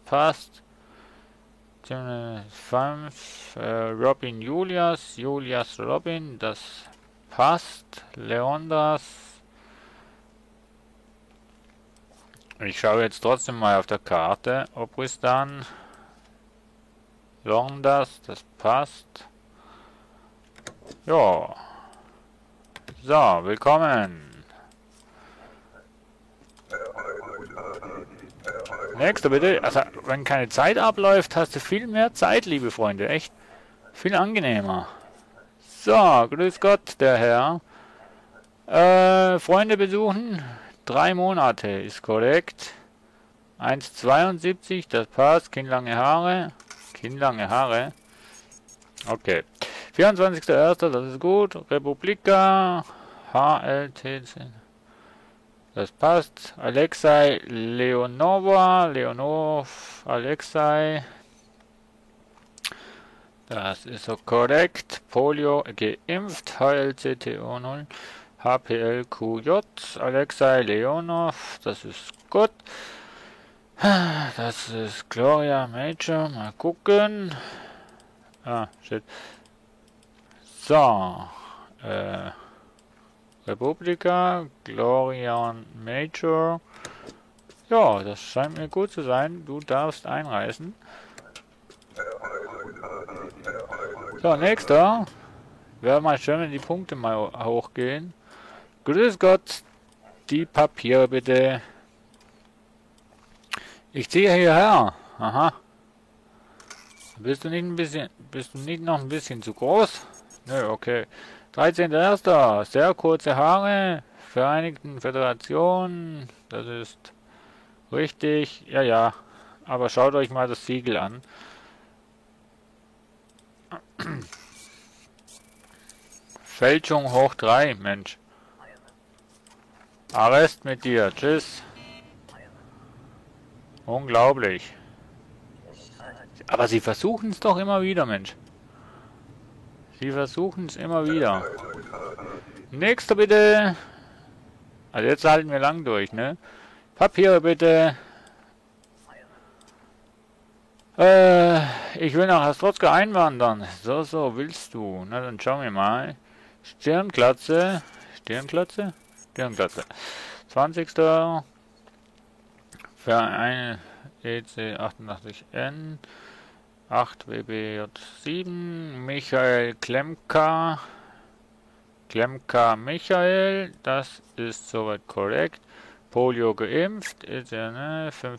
Julius Robin, das passt, Leondras. Ich schaue jetzt trotzdem mal auf der Karte, Obristan, Leondras, das passt. Ja. So, willkommen. Nächster bitte. Also, wenn keine Zeit abläuft, hast du viel mehr Zeit, liebe Freunde. Echt viel angenehmer. So, grüß Gott, der Herr. Freunde besuchen. 3 Monate ist korrekt. 1,72, das passt. Kinnlange Haare. Kinnlange Haare. Okay. 24.01., das ist gut. Republika. HLTC. Das passt. Alexei Leonova. Leonov. Alexei. Das ist so korrekt. Polio geimpft. HLCTO 0. HPLQJ. Alexei Leonov. Das ist gut. Das ist Gloria Major. Mal gucken. Ah, shit. So. Republika. Glorian Major. Ja, das scheint mir gut zu sein. Du darfst einreisen. So, nächster. Wäre mal schön, wenn die Punkte mal hochgehen. Grüß Gott. Die Papiere bitte. Ich ziehe hierher. Aha. Bist du nicht noch ein bisschen zu groß? Nö, okay. 13.01. Sehr kurze Haare. Vereinigten Föderation. Das ist richtig. Ja, ja. Aber schaut euch mal das Siegel an. Fälschung hoch 3, Mensch. Arrest mit dir. Tschüss. Unglaublich. Aber sie versuchen es doch immer wieder, Mensch. Sie versuchen es immer wieder. Nächster bitte. Also jetzt halten wir lang durch, ne? Papiere bitte. Ich will nach Ostrodzka einwandern. So, willst du. Na dann schauen wir mal. Stirnklatze. Stirnklatze? Stirnklatze. 20. Verein EC88N. 8 WBJ7. Michael Klemka. Klemka Michael. Das ist soweit korrekt. Polio geimpft. 5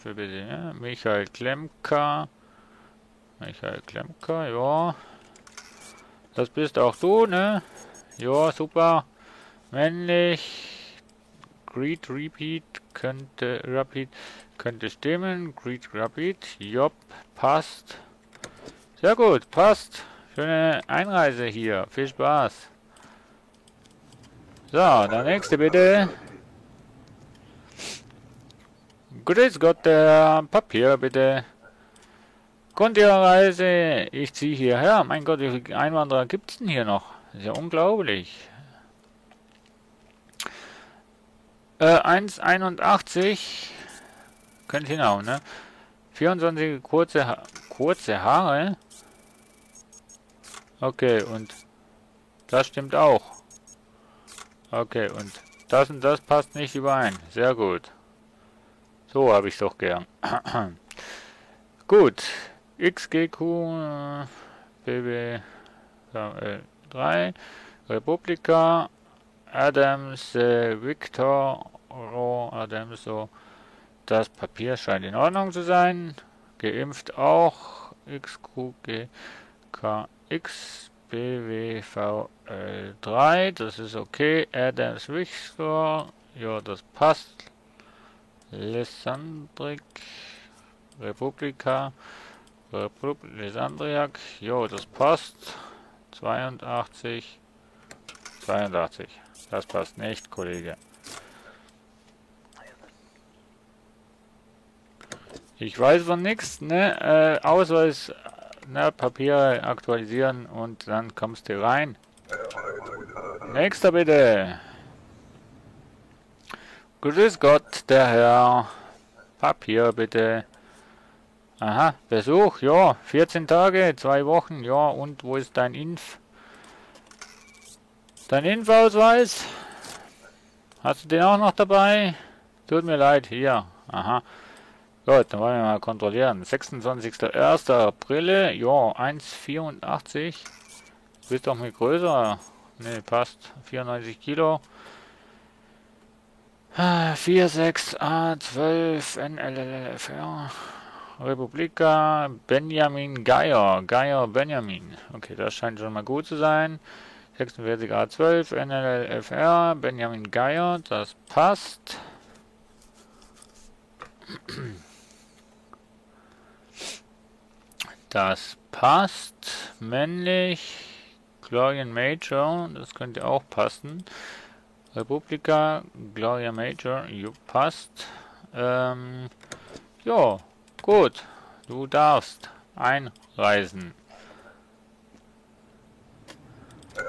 WBJ. Michael Klemka. Michael Klemka, ja. Das bist auch du, ne? Ja, super. Männlich. Greet Repeat könnte stimmen. Greet Rapid. Job passt. Sehr gut, passt. Schöne Einreise hier. Viel Spaß. So, der nächste bitte. Grüß Gott, der Papier bitte. Grund Ihrer Reise. Ich ziehe hierher. Mein Gott, wie viele Einwanderer gibt es denn hier noch? Das ist ja unglaublich. 1,81. Könnte hinhauen, ne? 24 kurze Haare. Okay, und das stimmt auch. Okay, und das passt nicht überein. Sehr gut. So habe ich es doch gern. Gut. XGQ BB 3 Republika Adams Victor Adams, so. Das Papier scheint in Ordnung zu sein. Geimpft auch. XQGKX BWVL3. Das ist okay. Adams Victor. Ja, das passt. Lessandrik. Republika. Lesandriak. Jo, das passt. 82. 82. Das passt nicht, Kollege. Ich weiß von nichts, ne? Ausweis, ne? Papiere aktualisieren und dann kommst du rein. Nächster bitte. Grüß Gott, der Herr. Papier bitte. Aha, Besuch, ja, 14 Tage, 2 Wochen, ja, und wo ist dein Dein Impfausweis? Hast du den auch noch dabei? Tut mir leid, hier, aha. Gut, dann wollen wir mal kontrollieren. 26.01. April, ja, 1,84. Du bist doch mal größer. Ne, passt, 94 Kilo. 46A12 NLLFR. Republika Benjamin Geier. Geier Benjamin. Okay, das scheint schon mal gut zu sein. 46A12, NLLFR, Benjamin Geier, das passt. Das passt. Männlich. Gloria Major, das könnte auch passen. Republika, Gloria Major, jo, passt. Jo, gut. Du darfst einreisen.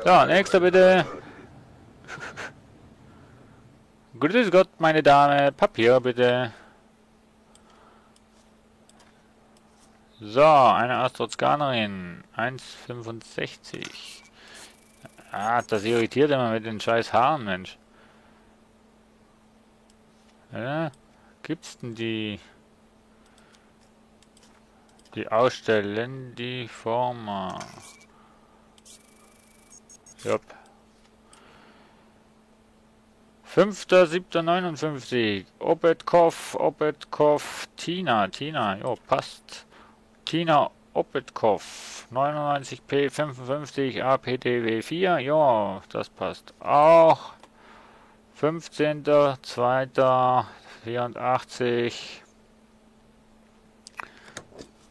So, nächster bitte. Grüß Gott, meine Dame. Papier bitte. So, eine Astroscannerin. 1,65. Ah, das irritiert immer mit den scheiß Haaren, Mensch. Ja, gibt's denn die ausstellen, die Forma? Jupp. 5.7.59. Opetkov, Tina, jo, passt. Tina Opetkov, 99p 55 APTW4, ja, das passt auch. 15.02.84,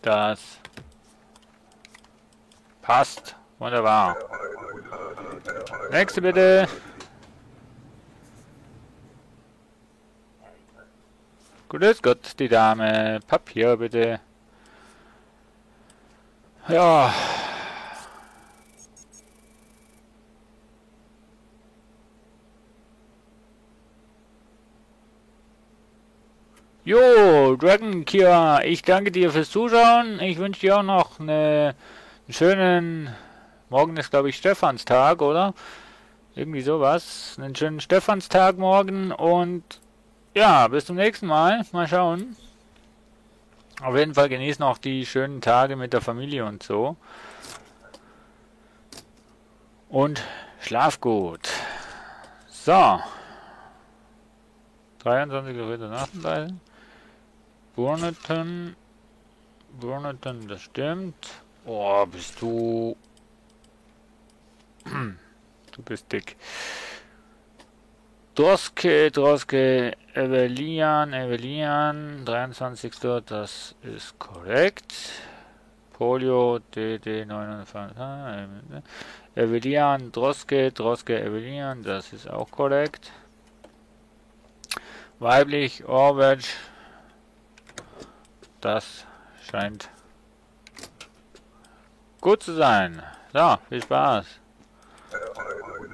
das passt. Wunderbar. Nächste bitte. Grüß Gott, die Dame. Papier bitte. Ja. Jo, Dragon Kia, ich danke dir fürs Zuschauen. Ich wünsche dir auch noch einen schönen, morgen ist glaube ich Stephanstag, oder? Irgendwie sowas. Einen schönen Stephanstag morgen und ja, bis zum nächsten Mal. Mal schauen. Auf jeden Fall genießt noch die schönen Tage mit der Familie und so. Und schlaf gut. So. 23.38. Burneton, das stimmt. Oh, bist du... Du bist dick. Droske, Evelian, 23. Das ist korrekt. Polio, DD 59. Evelian, Droske, Evelian, das ist auch korrekt. Weiblich, Orwedge, das scheint gut zu sein. So, viel Spaß.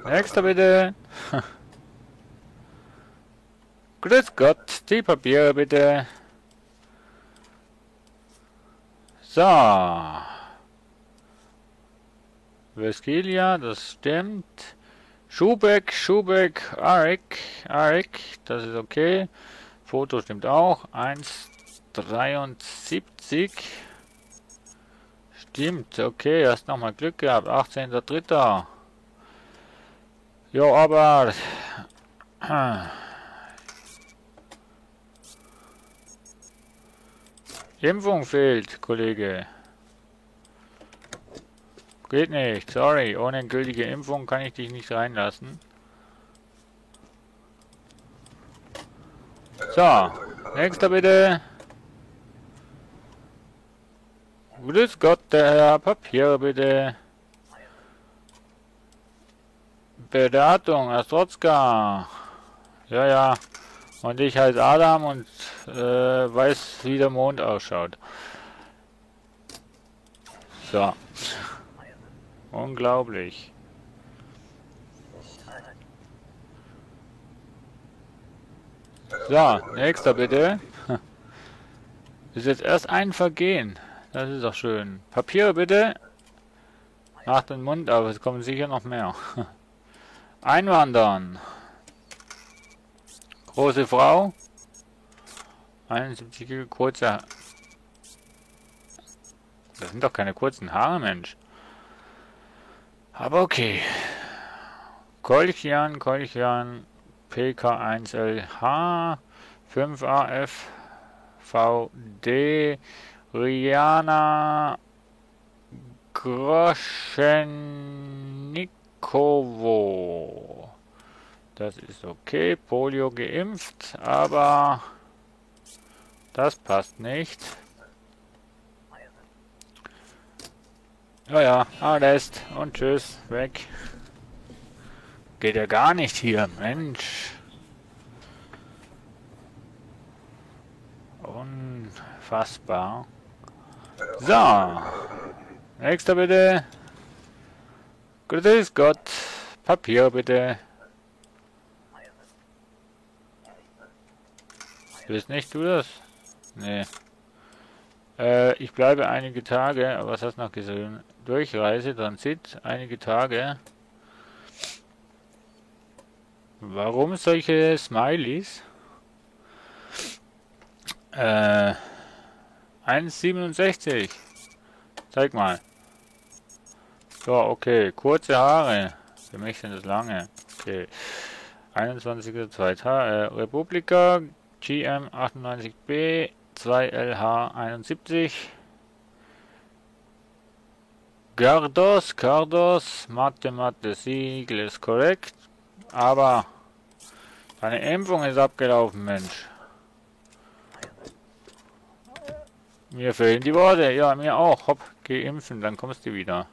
Nächster bitte. Grüß Gott, die Papiere bitte. So. Vesquilia, das stimmt. Schubeck, Arik, das ist okay. Foto stimmt auch. 1,73. Stimmt, okay, hast nochmal Glück gehabt. 18.03. Jo, aber... Impfung fehlt, Kollege. Geht nicht, sorry. Ohne gültige Impfung kann ich dich nicht reinlassen. So, nächster bitte. Grüß Gott, der Herr Papier bitte. Beratung, Astrozka. Ja. Und ich heiße Adam und weiß, wie der Mond ausschaut. So. Unglaublich. So, nächster bitte. Ist jetzt erst ein Vergehen. Das ist doch schön. Papier bitte. Mach den Mund auf, es kommen sicher noch mehr. Einwandern. Große Frau. 71 kurze. Das sind doch keine kurzen Haare, Mensch. Aber okay. Kolchian, PK1LH, 5AF, VD, Rihanna, Groschenikow, Kovo. Das ist okay. Polio geimpft, aber das passt nicht. Ja, ja, Arrest und tschüss, weg. Geht ja gar nicht hier, Mensch. Unfassbar. So. Nächster bitte. Grüß Gott. Papier bitte. Bist nicht du das? Nee. Ich bleibe einige Tage, aber was hast du noch gesehen? Durchreise, Transit, einige Tage. Warum solche Smileys? 1,67. Zeig mal. So, okay. Kurze Haare. Für mich sind das lange. Okay. 21.2. Republika GM 98B 2LH 71. Cardos, Mathe, Siegel ist korrekt. Aber deine Impfung ist abgelaufen, Mensch. Mir fehlen die Worte. Ja, mir auch. Hopp, geh impfen, dann kommst du wieder.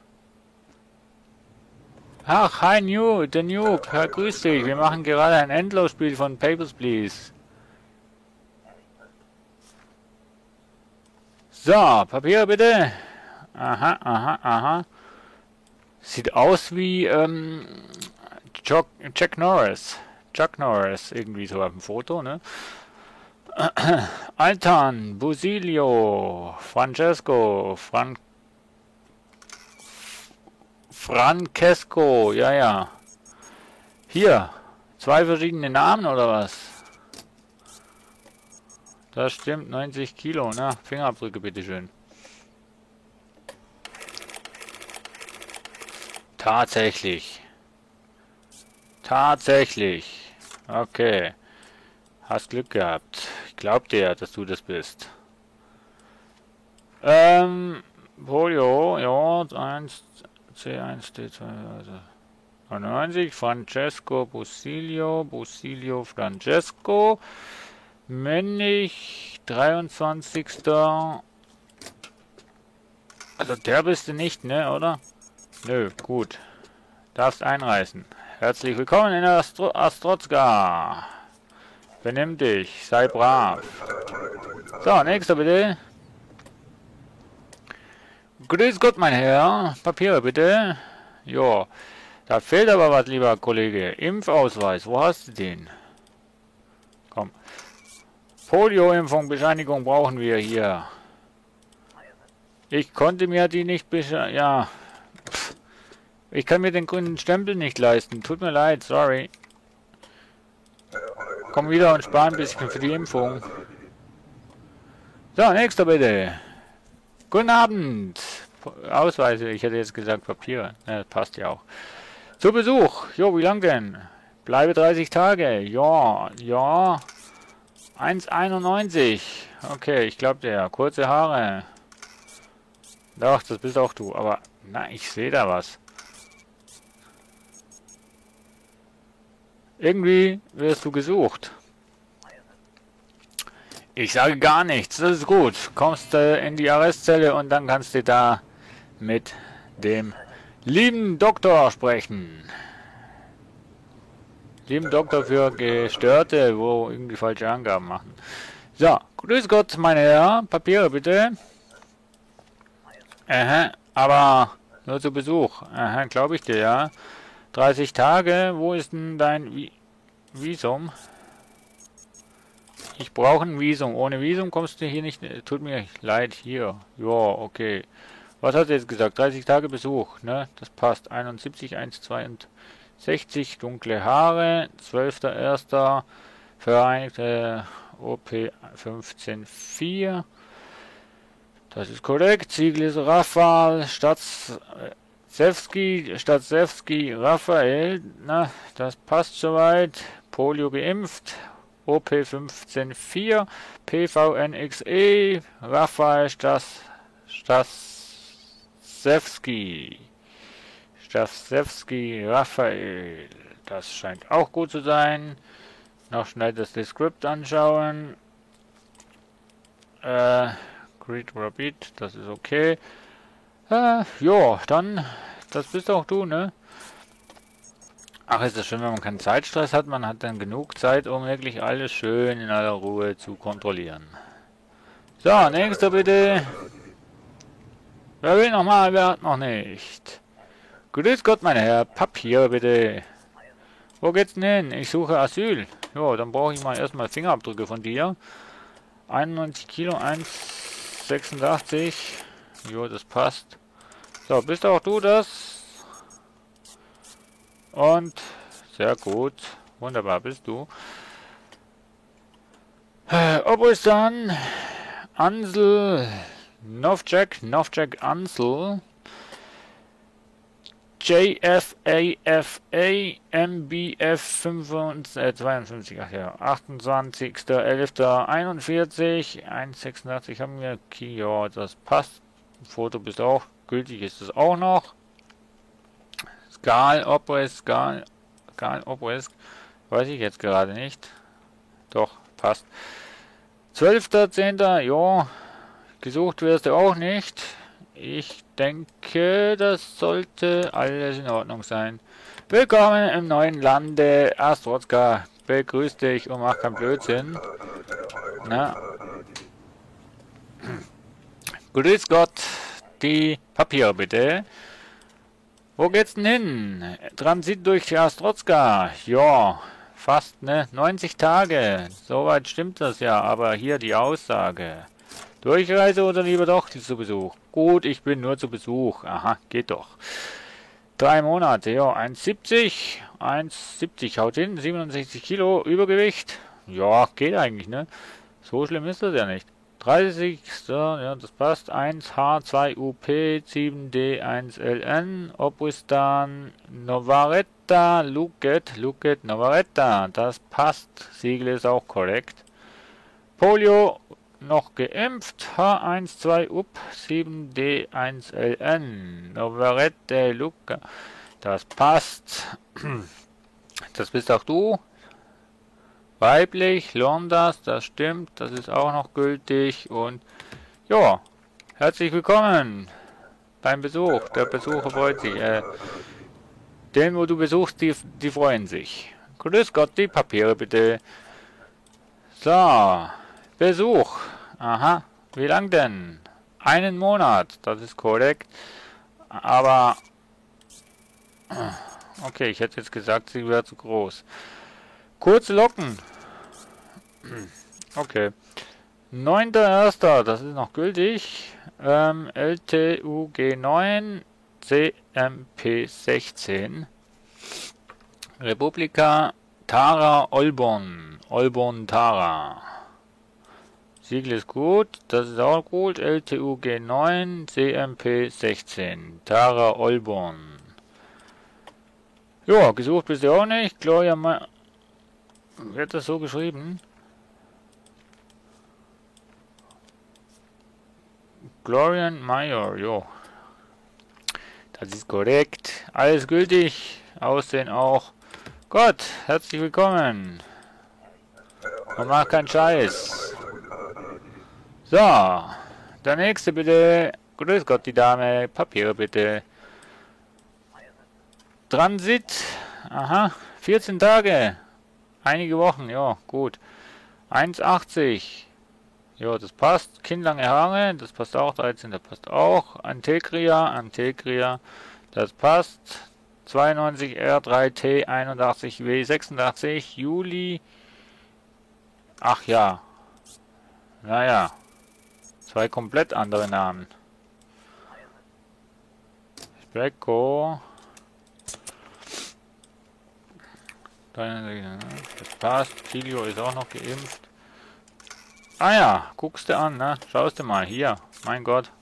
Ach, hi New, der Nuke. Ja, grüß dich. Wir machen gerade ein Endlosspiel von Papers, Please. So, Papier bitte. Aha, aha, aha. Sieht aus wie Chuck Norris. Chuck Norris, irgendwie so auf dem Foto, ne? Altan, Busilio, Francesco, Francesco, ja, ja. Hier, zwei verschiedene Namen oder was? Das stimmt, 90 Kilo, ne? Fingerabdrücke bitteschön. Tatsächlich. Tatsächlich. Okay. Hast Glück gehabt. Ich glaub dir, dass du das bist. Polio, ja, 1, C1, D2, also 99, Francesco, Busilio, Francesco, männlich, 23. Also der bist du nicht, ne, oder? Nö, gut. Darfst einreisen. Herzlich willkommen in Astrozka. Benimm dich, sei brav. So, nächster bitte. Grüß Gott, mein Herr. Papiere bitte. Jo, da fehlt aber was, lieber Kollege. Impfausweis, wo hast du den? Komm. Polio-Impfung, Bescheinigung brauchen wir hier. Ich konnte mir die nicht ja. Ich kann mir den grünen Stempel nicht leisten. Tut mir leid, sorry. Komm wieder und spar ein bisschen für die Impfung. So, nächster bitte. Guten Abend. Ausweise, ich hätte jetzt gesagt Papiere. Ja, passt ja auch. Zu Besuch. Jo, wie lang denn? Bleibe 30 Tage. Ja, ja. 1,91. Okay, ich glaube der. Kurze Haare. Doch, das bist auch du. Aber, na, ich sehe da was. Irgendwie wirst du gesucht. Ich sage gar nichts, das ist gut. Kommst in die Arrestzelle und dann kannst du da mit dem lieben Doktor sprechen. Lieben Doktor für Gestörte, wo irgendwie falsche Angaben machen. So, grüß Gott, meine Herren. Papiere bitte. Aha, aber nur zu Besuch. Aha, glaube ich dir, ja. 30 Tage, wo ist denn dein Visum? Ich brauche ein Visum. Ohne Visum kommst du hier nicht. Tut mir leid, hier. Ja, okay. Was hat er jetzt gesagt? 30 Tage Besuch, ne? Das passt. 71, 1,62, dunkle Haare. 12.01. Vereinigte OP 15,4. Das ist korrekt. Siegel ist Rafal. Statsewski, Raphael, na, das passt soweit. Polio geimpft, OP 15,4, PVNXE, Raphael Stassewski. Stachewski, Raphael. Das scheint auch gut zu sein. Noch schnell das Skript anschauen. Great Rabbit, das ist okay. Jo, dann, das bist auch du, ne? Ach, ist das schön, wenn man keinen Zeitstress hat. Man hat dann genug Zeit, um wirklich alles schön in aller Ruhe zu kontrollieren. So, nächster bitte. Wer will nochmal, wer hat noch nicht? Grüß Gott, mein Herr. Papier bitte. Wo geht's denn hin? Ich suche Asyl. Jo, dann brauche ich mal erstmal Fingerabdrücke von dir. 91 Kilo, 1,86. Jo, das passt. So, bist auch du das? Und sehr gut. Wunderbar, bist du. Obristan, Ansel, Novjak Ansel, JFAFA, MBF 52, ach ja, 28.11.41, 1,86 haben wir, ja, das passt. Foto bist auch, gültig ist es auch noch. Skal Obresk, weiß ich jetzt gerade nicht. Doch, passt. 12.10. Ja, gesucht wirst du auch nicht. Ich denke, das sollte alles in Ordnung sein. Willkommen im neuen Lande. Astrotzka, begrüß dich und mach keinen Blödsinn. Na. Grüß Gott, die Papiere bitte. Wo geht's denn hin? Transit durch Astrotzka. Ja, fast, ne? 90 Tage. Soweit stimmt das ja, aber hier die Aussage. Durchreise oder lieber doch zu Besuch? Gut, ich bin nur zu Besuch. Aha, geht doch. 3 Monate, ja, 1,70. 1,70 haut hin, 67 Kilo Übergewicht. Ja, geht eigentlich, ne? So schlimm ist das ja nicht. 30, so, ja, das passt. 1H2UP, 7D1LN, Obristan, Novaretta, Luket, Novaretta. Das passt. Siegel ist auch korrekt. Polio, noch geimpft. H12UP, 7D1LN, Novaretta, Luca. Das passt. Das bist auch du. Weiblich, Londas, das stimmt, das ist auch noch gültig und ja, herzlich willkommen beim Besuch. Der Besucher freut sich. Den, wo du besuchst, die freuen sich. Grüß Gott, die Papiere bitte. So, Besuch. Aha, wie lang denn? 1 Monat, das ist korrekt. Aber, okay, ich hätte jetzt gesagt, sie wäre zu groß. Kurze Locken. Okay. 9.1. Das ist noch gültig. LTUG9 CMP16. Republika Tara Olborn. Olborn Tara. Siegel ist gut. Das ist auch gut. LTUG9 CMP16. Tara Olborn. Ja, gesucht bist du auch nicht. Gloria wird das so geschrieben? Glorian Mayor, jo. Das ist korrekt. Alles gültig. Aussehen auch. Gott, herzlich willkommen. Und mach keinen Scheiß. So, der nächste bitte. Grüß Gott, die Dame. Papiere bitte. Transit. Aha, 14 Tage. Einige Wochen, ja, gut. 1,80. Ja, das passt. Kindlange Haare, das passt auch. 13, das passt auch. Antegria, das passt. 92 R3T 81 W86 Juli. Ach ja. Naja. 2 komplett andere Namen. Specko. Das passt. Filio ist auch noch geimpft. Ah ja, guckst du an, ne? Schaust du mal, hier. Mein Gott.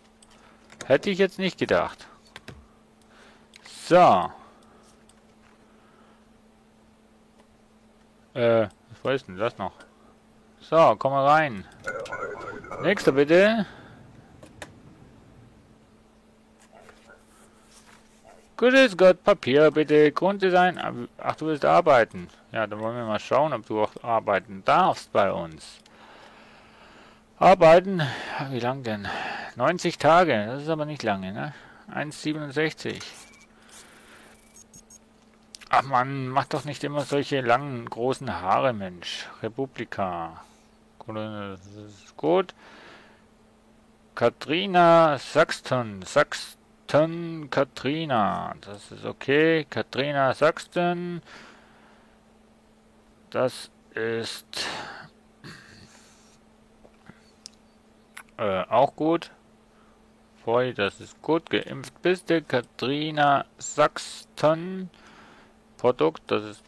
Hätte ich jetzt nicht gedacht. So. Was weiß denn das noch? So, komm mal rein. Nächster bitte. Grüß Gott, Papier bitte. Grunddesign. Ach, du willst arbeiten. Ja, dann wollen wir mal schauen, ob du auch arbeiten darfst bei uns. Arbeiten? Wie lang denn? 90 Tage. Das ist aber nicht lange, ne? 1,67. Ach man, mach doch nicht immer solche langen, großen Haare, Mensch. Republika. Das ist gut. Katrina Saxton. Katrina. Das ist okay. Katrina Saxton. Das ist auch gut. Voll, das ist gut. Geimpft bist du. Katrina Saxton. Produkt, das ist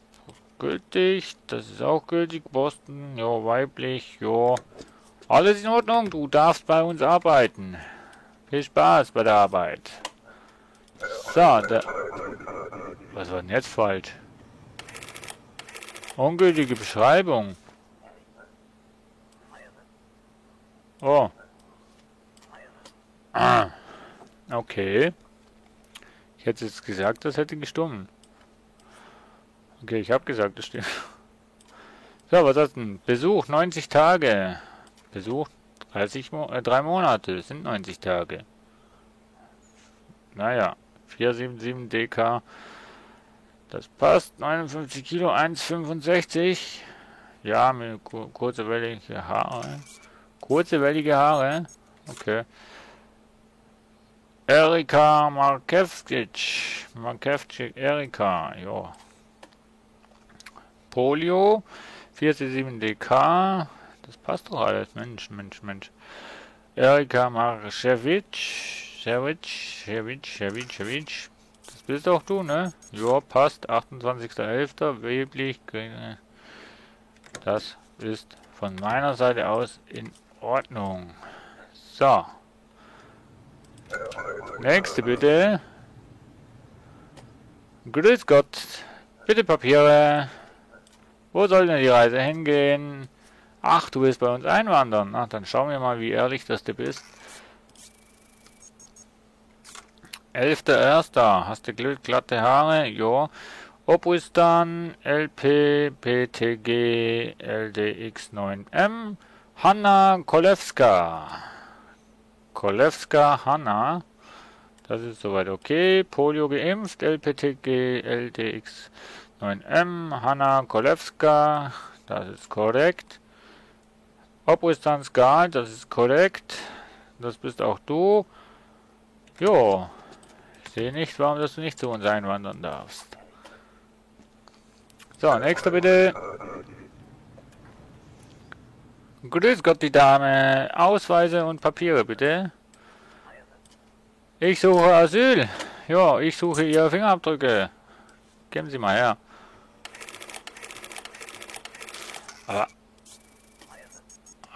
gültig. Das ist auch gültig. Boston, jo, weiblich, jo. Alles in Ordnung. Du darfst bei uns arbeiten. Viel Spaß bei der Arbeit. So, was war denn jetzt falsch? Ungültige Beschreibung. Oh. Ah. Okay. Ich hätte jetzt gesagt, das hätte gestimmt. Okay, ich habe gesagt, das stimmt. So, was hast du denn? Besuch 90 Tage. Besuch 3 Monate. Das sind 90 Tage. Naja. 477 DK. Das passt. 59 Kilo, 1,65. Ja, mit kurze wellige Haare. Kurze wellige Haare. Okay. Erika Markevcic. Erika. Jo. Polio. 4,7 DK. Das passt doch alles. Mensch. Erika Markevcic. Das bist doch du, ne? Ja, passt. 28.11. Weblich. Das ist von meiner Seite aus in Ordnung. So. Nächste bitte. Grüß Gott. Bitte Papiere. Wo soll denn die Reise hingehen? Ach, du willst bei uns einwandern. Na, dann schauen wir mal, wie ehrlich das du bist. 11.01. Hast du Glück, glatte Haare? Jo. Obustan, LP, PTG, LDX9M. Hanna Kolewska. Hanna. Das ist soweit okay. Polio geimpft, LPTG, LDX9M. Hanna Kolewska. Das ist korrekt. Obustan Skal, das ist korrekt. Das bist auch du. Jo. Ich sehe nicht, warum du nicht zu uns einwandern darfst. So, nächster bitte. Grüß Gott, die Dame. Ausweise und Papiere, bitte. Ich suche Asyl. Ja, ich suche Ihre Fingerabdrücke. Geben Sie mal her. Aber.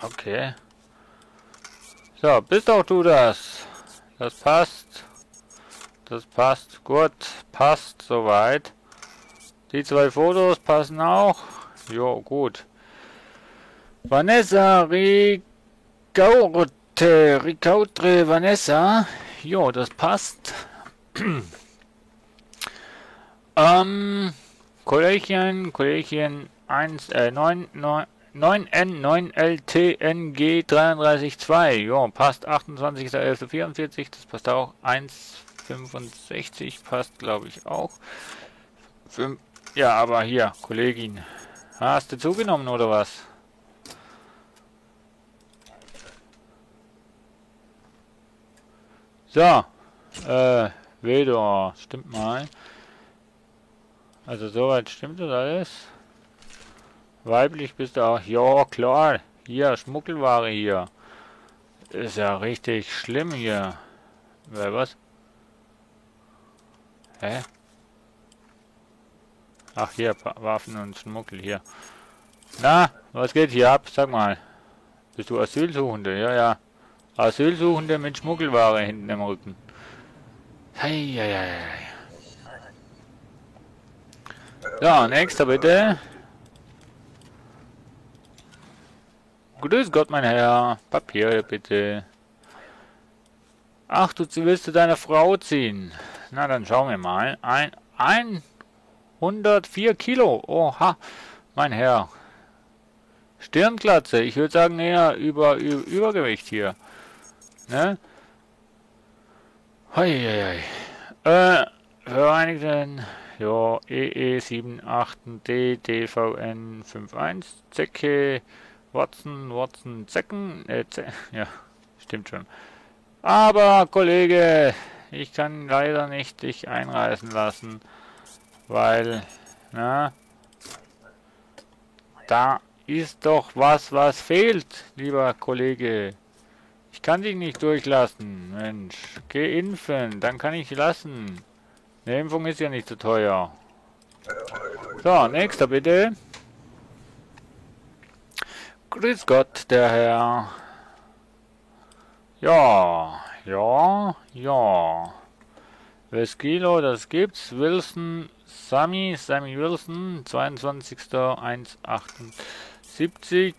Okay. So, bist auch du das? Das passt. Das passt. Gut. Passt soweit. Die 2 Fotos passen auch. Jo, gut. Vanessa Ricautre Vanessa. Jo, das passt. Kollegen 1, 9N9LTNG332. Jo, passt 28.11.44. Das passt auch. 1,65 passt, glaube ich, auch. Ja, aber hier, Kollegin. Hast du zugenommen oder was? So. Vedor. Stimmt mal. Also soweit stimmt das alles. Weiblich bist du auch. Ja, klar. Hier, Schmuggelware hier. Ist ja richtig schlimm hier. Was? Hä? Ach, hier, Waffen und Schmuggel hier. Na, was geht hier ab? Sag mal. Bist du Asylsuchende? Ja, ja. Asylsuchende mit Schmuggelware hinten im Rücken. Heieiei. So, nächster bitte. Grüß Gott, mein Herr. Papier bitte. Ach, du willst zu deiner Frau ziehen. Na, dann schauen wir mal. 104 Kilo. Oha, mein Herr. Stirnglatze. Ich würde sagen eher Übergewicht hier. Ne? Heieiei. Vereinigten. Ja, EE78D DVN 51 Zecke. Watson, Zecken. Ja, stimmt schon. Aber, Kollege, ich kann leider nicht dich einreisen lassen, weil, na, da ist doch was fehlt, lieber Kollege. Ich kann dich nicht durchlassen, Mensch. Geh impfen, dann kann ich lassen. Eine Impfung ist ja nicht so teuer. So, nächster bitte. Grüß Gott, der Herr. Ja. Welches Kilo, das gibt's. Wilson, Sammy Wilson, 22.178.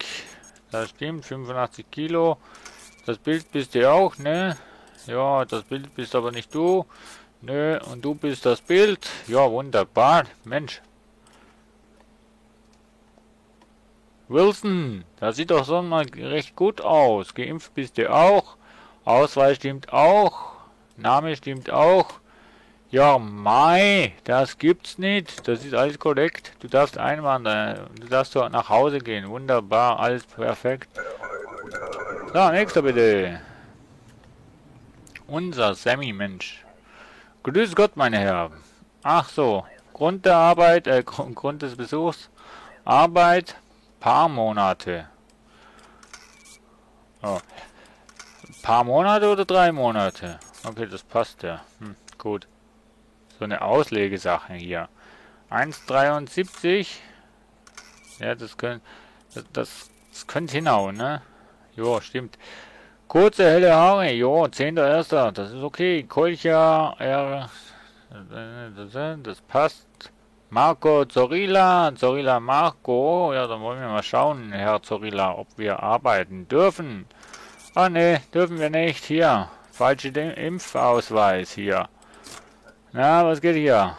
Das stimmt, 85 Kilo. Das Bild bist du auch, ne? Ja, das Bild bist aber nicht du. Nö, und du bist das Bild. Ja, wunderbar. Mensch. Wilson, das sieht doch so mal recht gut aus. Geimpft bist du auch. Ausweis stimmt auch. Name stimmt auch. Ja, Mai, das gibt's nicht. Das ist alles korrekt. Du darfst einwandern. Du darfst so nach Hause gehen. Wunderbar, alles perfekt. So, nächster bitte. Unser Sammy, Mensch. Grüß Gott, meine Herren. Ach so, Grund der Arbeit, Grund des Besuchs. Arbeit, paar Monate. Oh. Paar Monate oder 3 Monate? Okay, das passt ja. Gut. So eine Auslegesache hier. 1,73. Ja, das könnte hinhauen, ne? Jo, stimmt. Kurze, helle Haare. Jo, 10.1. Das ist okay. Kolcha, das passt. Marco Zorilla. Marco. Ja, dann wollen wir mal schauen, Herr Zorilla, ob wir arbeiten dürfen. Ah, ne, dürfen wir nicht. Hier. Falsche Impfausweis hier. Na, was geht hier?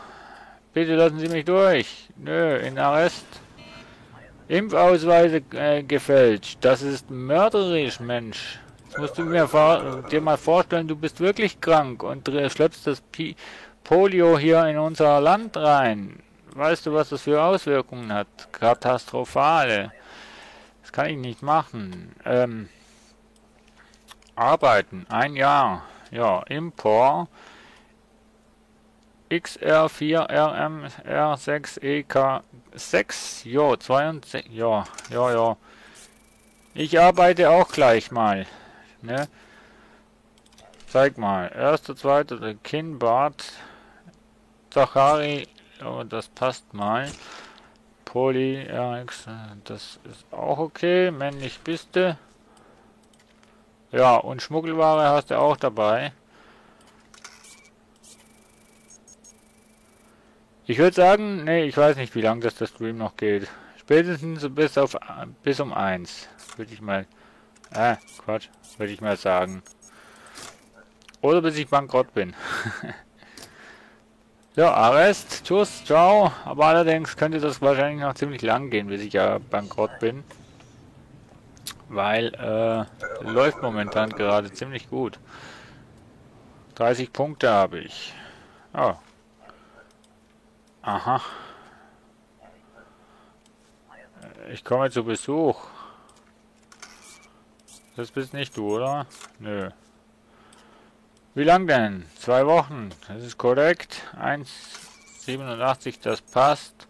Bitte lassen Sie mich durch. Nö, in Arrest. Impfausweise gefälscht. Das ist mörderisch, Mensch. Das musst du dir mal vorstellen, du bist wirklich krank und schleppst das Polio hier in unser Land rein. Weißt du, was das für Auswirkungen hat? Katastrophale. Das kann ich nicht machen. Arbeiten. 1 Jahr. Ja, Import. XR4RMR6EK6. Jo, 62. Ja. Ich arbeite auch gleich mal. Ne? Zeig mal. Erster, zweiter, Kinnbart. Zachari. Oh, das passt mal. Poly RX. Das ist auch okay. Männlich bist du. Ja, und Schmuggelware hast du auch dabei. Ich würde sagen, nee, ich weiß nicht, wie lange das der Stream noch geht. Spätestens bis um 1. Würde ich mal. Quatsch. Würde ich mal sagen. Oder bis ich bankrott bin. Ja, Arrest. Tschüss, ciao. Aber allerdings könnte das wahrscheinlich noch ziemlich lang gehen, bis ich ja bankrott bin. Weil, läuft momentan gerade ziemlich gut. 30 Punkte habe ich. Oh. Aha. Ich komme zu Besuch. Das bist nicht du, oder? Nö. Wie lang denn? 2 Wochen. Das ist korrekt. 1,87, das passt.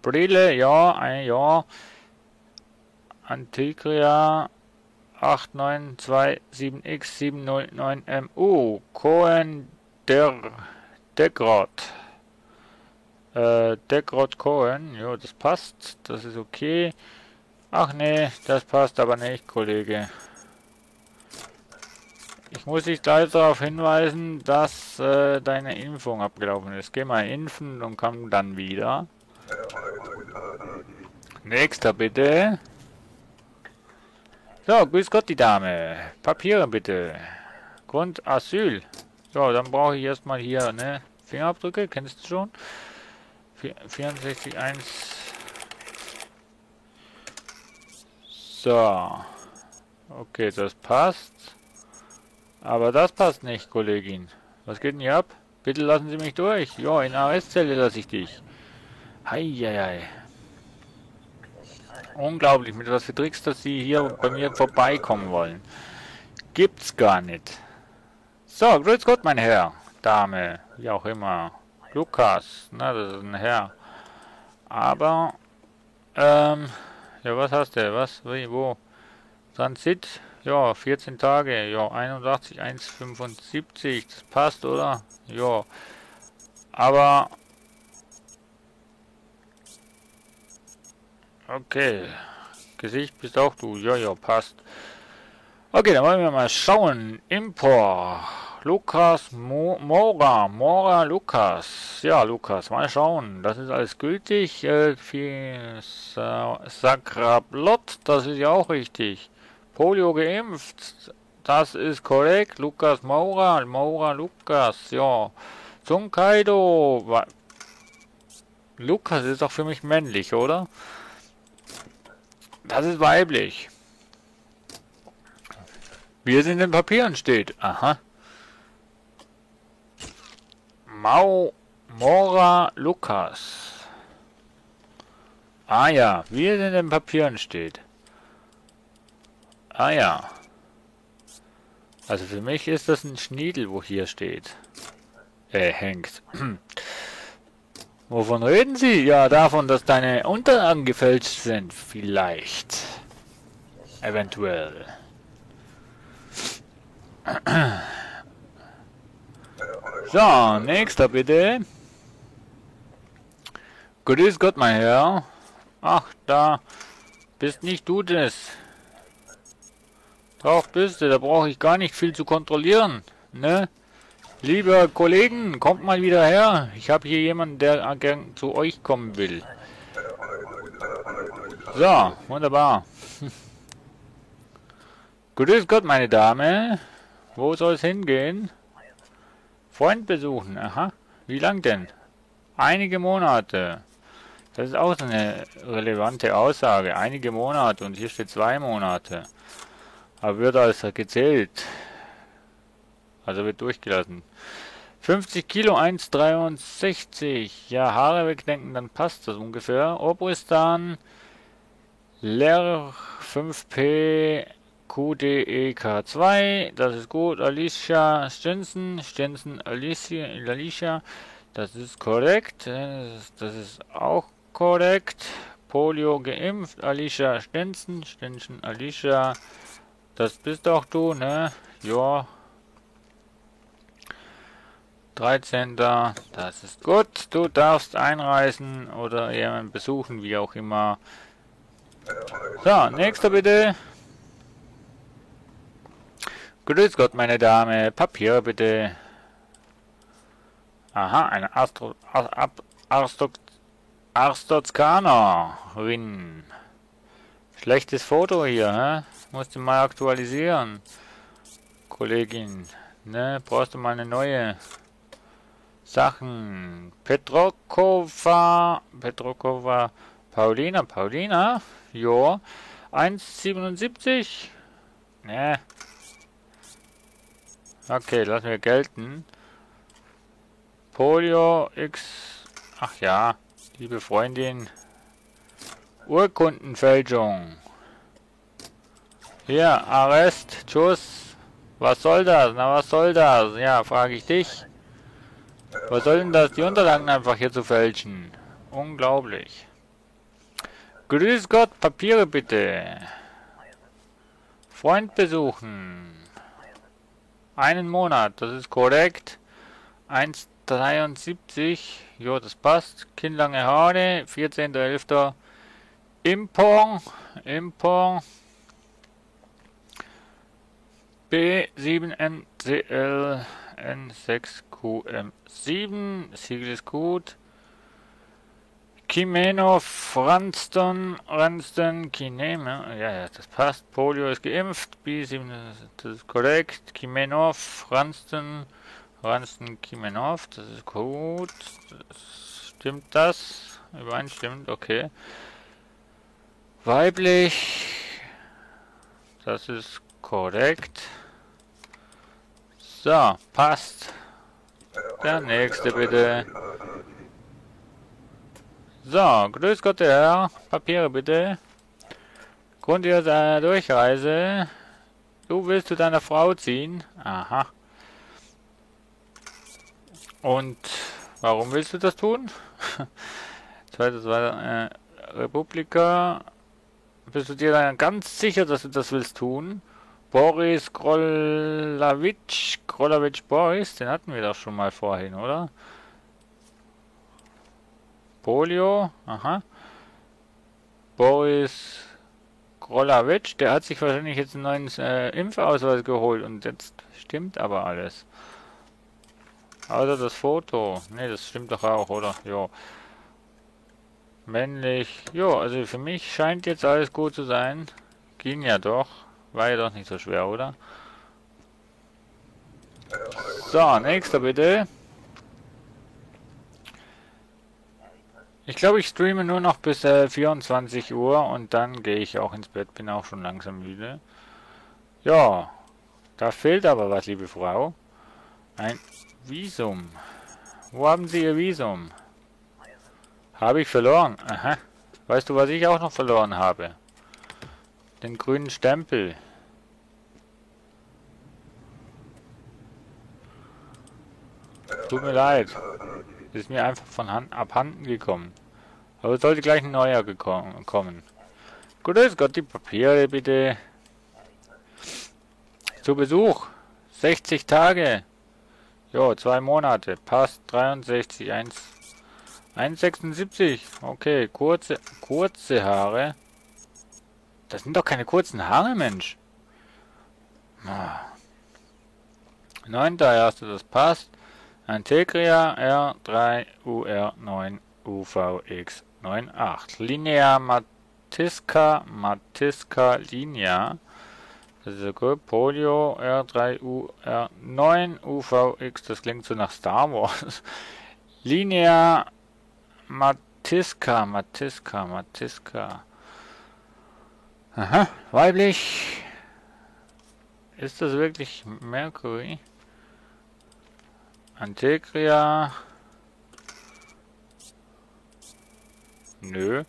Brille, ja, ein Jahr. Antiquia 8927X709MU. Cohen Degrot. Degrot Cohen. Ja, das passt. Das ist okay. Ach nee, das passt aber nicht, Kollege. Ich muss dich gleich darauf hinweisen, dass deine Impfung abgelaufen ist. Geh mal impfen und komm dann wieder. Nächster bitte. So, grüß Gott, die Dame. Papiere bitte. Grund Asyl. So, dann brauche ich erstmal hier, ne? Fingerabdrücke, kennst du schon? 64,1. So. Okay, das passt. Aber das passt nicht, Kollegin. Was geht denn hier ab? Bitte lassen Sie mich durch. Jo, in Arrestzelle lasse ich dich. Heieiei. Unglaublich, mit was für Tricks, dass Sie hier bei mir vorbeikommen wollen. Gibt's gar nicht. So, grüß Gott, mein Herr. Dame, wie auch immer. Lukas, na, das ist ein Herr. Aber, ja, was hast du? Was, wie, wo? Transit, ja, 14 Tage, ja, 81, 1,75, das passt, oder? Ja, aber, okay, Gesicht bist auch du, ja, ja, passt. Okay, dann wollen wir mal schauen. Import. Lukas Mora Lukas. Ja, Lukas, mal schauen. Das ist alles gültig. Sakrablot, das ist ja auch richtig. Polio geimpft, das ist korrekt. Lukas Mora Lukas, ja. Zunkaido. Lukas ist doch für mich männlich, oder? Das ist weiblich. Wie es in den Papieren steht. Aha. Mora Lukas. Ah ja, wie es in den Papieren steht. Ah ja. Also für mich ist das ein Schniedel, wo hier steht. Hängt. Wovon reden Sie? Ja, davon, dass deine Unterlagen gefälscht sind. Vielleicht. Eventuell. So, nächster bitte. Grüß Gott, mein Herr. Ach, da bist nicht du das. Doch, bist du, da brauche ich gar nicht viel zu kontrollieren. Ne? Liebe Kollegen, kommt mal wieder her. Ich habe hier jemanden, der gern zu euch kommen will. So, wunderbar. Grüß Gott, meine Dame. Wo soll es hingehen? Freund besuchen, aha. Wie lang denn? Einige Monate. Das ist auch so eine relevante Aussage. Einige Monate und hier steht 2 Monate. Aber wird als gezählt. Also wird durchgelassen. 50 Kilo, 1,63. Ja, Haare wegdenken, dann passt das ungefähr. Obristan, Leer 5P, QDEK2, das ist gut. Alicia Stensen, Alicia, das ist korrekt. Das ist auch korrekt. Polio geimpft, Alicia Stensen, Alicia, das bist auch du, ne? Ja. 13. Das ist gut. Du darfst einreisen oder jemanden besuchen, wie auch immer. So, nächster bitte. Grüß Gott, meine Dame. Papier bitte. Aha, eine Arstotzkanerin. Schlechtes Foto hier, hä? Musst du mal aktualisieren. Kollegin, ne? Brauchst du mal eine neue Sachen. Petrokova, Paulina, jo. 1,77. Ne. Okay, lassen wir gelten. Polio X. Ach ja, liebe Freundin. Urkundenfälschung. Hier, Arrest, Tschüss. Was soll das? Na, was soll das? Ja, frage ich dich. Was soll denn das? Die Unterlagen einfach hier zu fälschen. Unglaublich. Grüß Gott, Papiere bitte. Freund besuchen. 1 Monat, das ist korrekt. 1,73. Jo, das passt. Kinnlange Haare. 14.11. Import. B7NCL N6QM7. Siegel ist gut. Kimenov, Ranston, Kineme, ja, das passt. Polio ist geimpft, B7, das ist korrekt. Kimenov, Ranston, Kimenov, das ist gut. Stimmt das? Übereinstimmt, okay. Weiblich, das ist korrekt. So, passt. Der nächste bitte. So, grüß Gott, der Herr. Papiere bitte. Grund Ihrer Durchreise. Du willst zu deiner Frau ziehen. Aha. Und warum willst du das tun? Zweites war Republika. Bist du dir dann ganz sicher, dass du das willst tun? Boris Grolawitsch Boris, den hatten wir doch schon mal vorhin, oder? Polio, aha. Boris Grolawitsch, der hat sich wahrscheinlich jetzt einen neuen Impfausweis geholt und jetzt stimmt aber alles. Außer das Foto. Ne, das stimmt doch auch, oder? Jo. Männlich. Jo, also für mich scheint jetzt alles gut zu sein. Ging ja doch. War ja doch nicht so schwer, oder? So, nächster bitte. Ich glaube, ich streame nur noch bis 24 Uhr und dann gehe ich auch ins Bett. Bin auch schon langsam müde. Ja, da fehlt aber was, liebe Frau. Ein Visum. Wo haben Sie Ihr Visum? Habe ich verloren. Aha. Weißt du, was ich auch noch verloren habe? Den grünen Stempel. Tut mir leid. Ist mir einfach von abhanden gekommen. Aber es sollte gleich ein neuer kommen. Grüß Gott, die Papiere bitte. Zu Besuch. 60 Tage. Jo, 2 Monate. Passt. 63, 1,76. Okay, kurze Haare. Das sind doch keine kurzen Haare, Mensch. Ah. 9.1. Das passt. Antegria R3UR9 UVX98. Linea Matiska Linea. Das ist gut. Polio R3UR9 UVX. Das klingt so nach Star Wars. Linea Matiska. Aha, weiblich. Ist das wirklich Mercury? Antegria. Nö.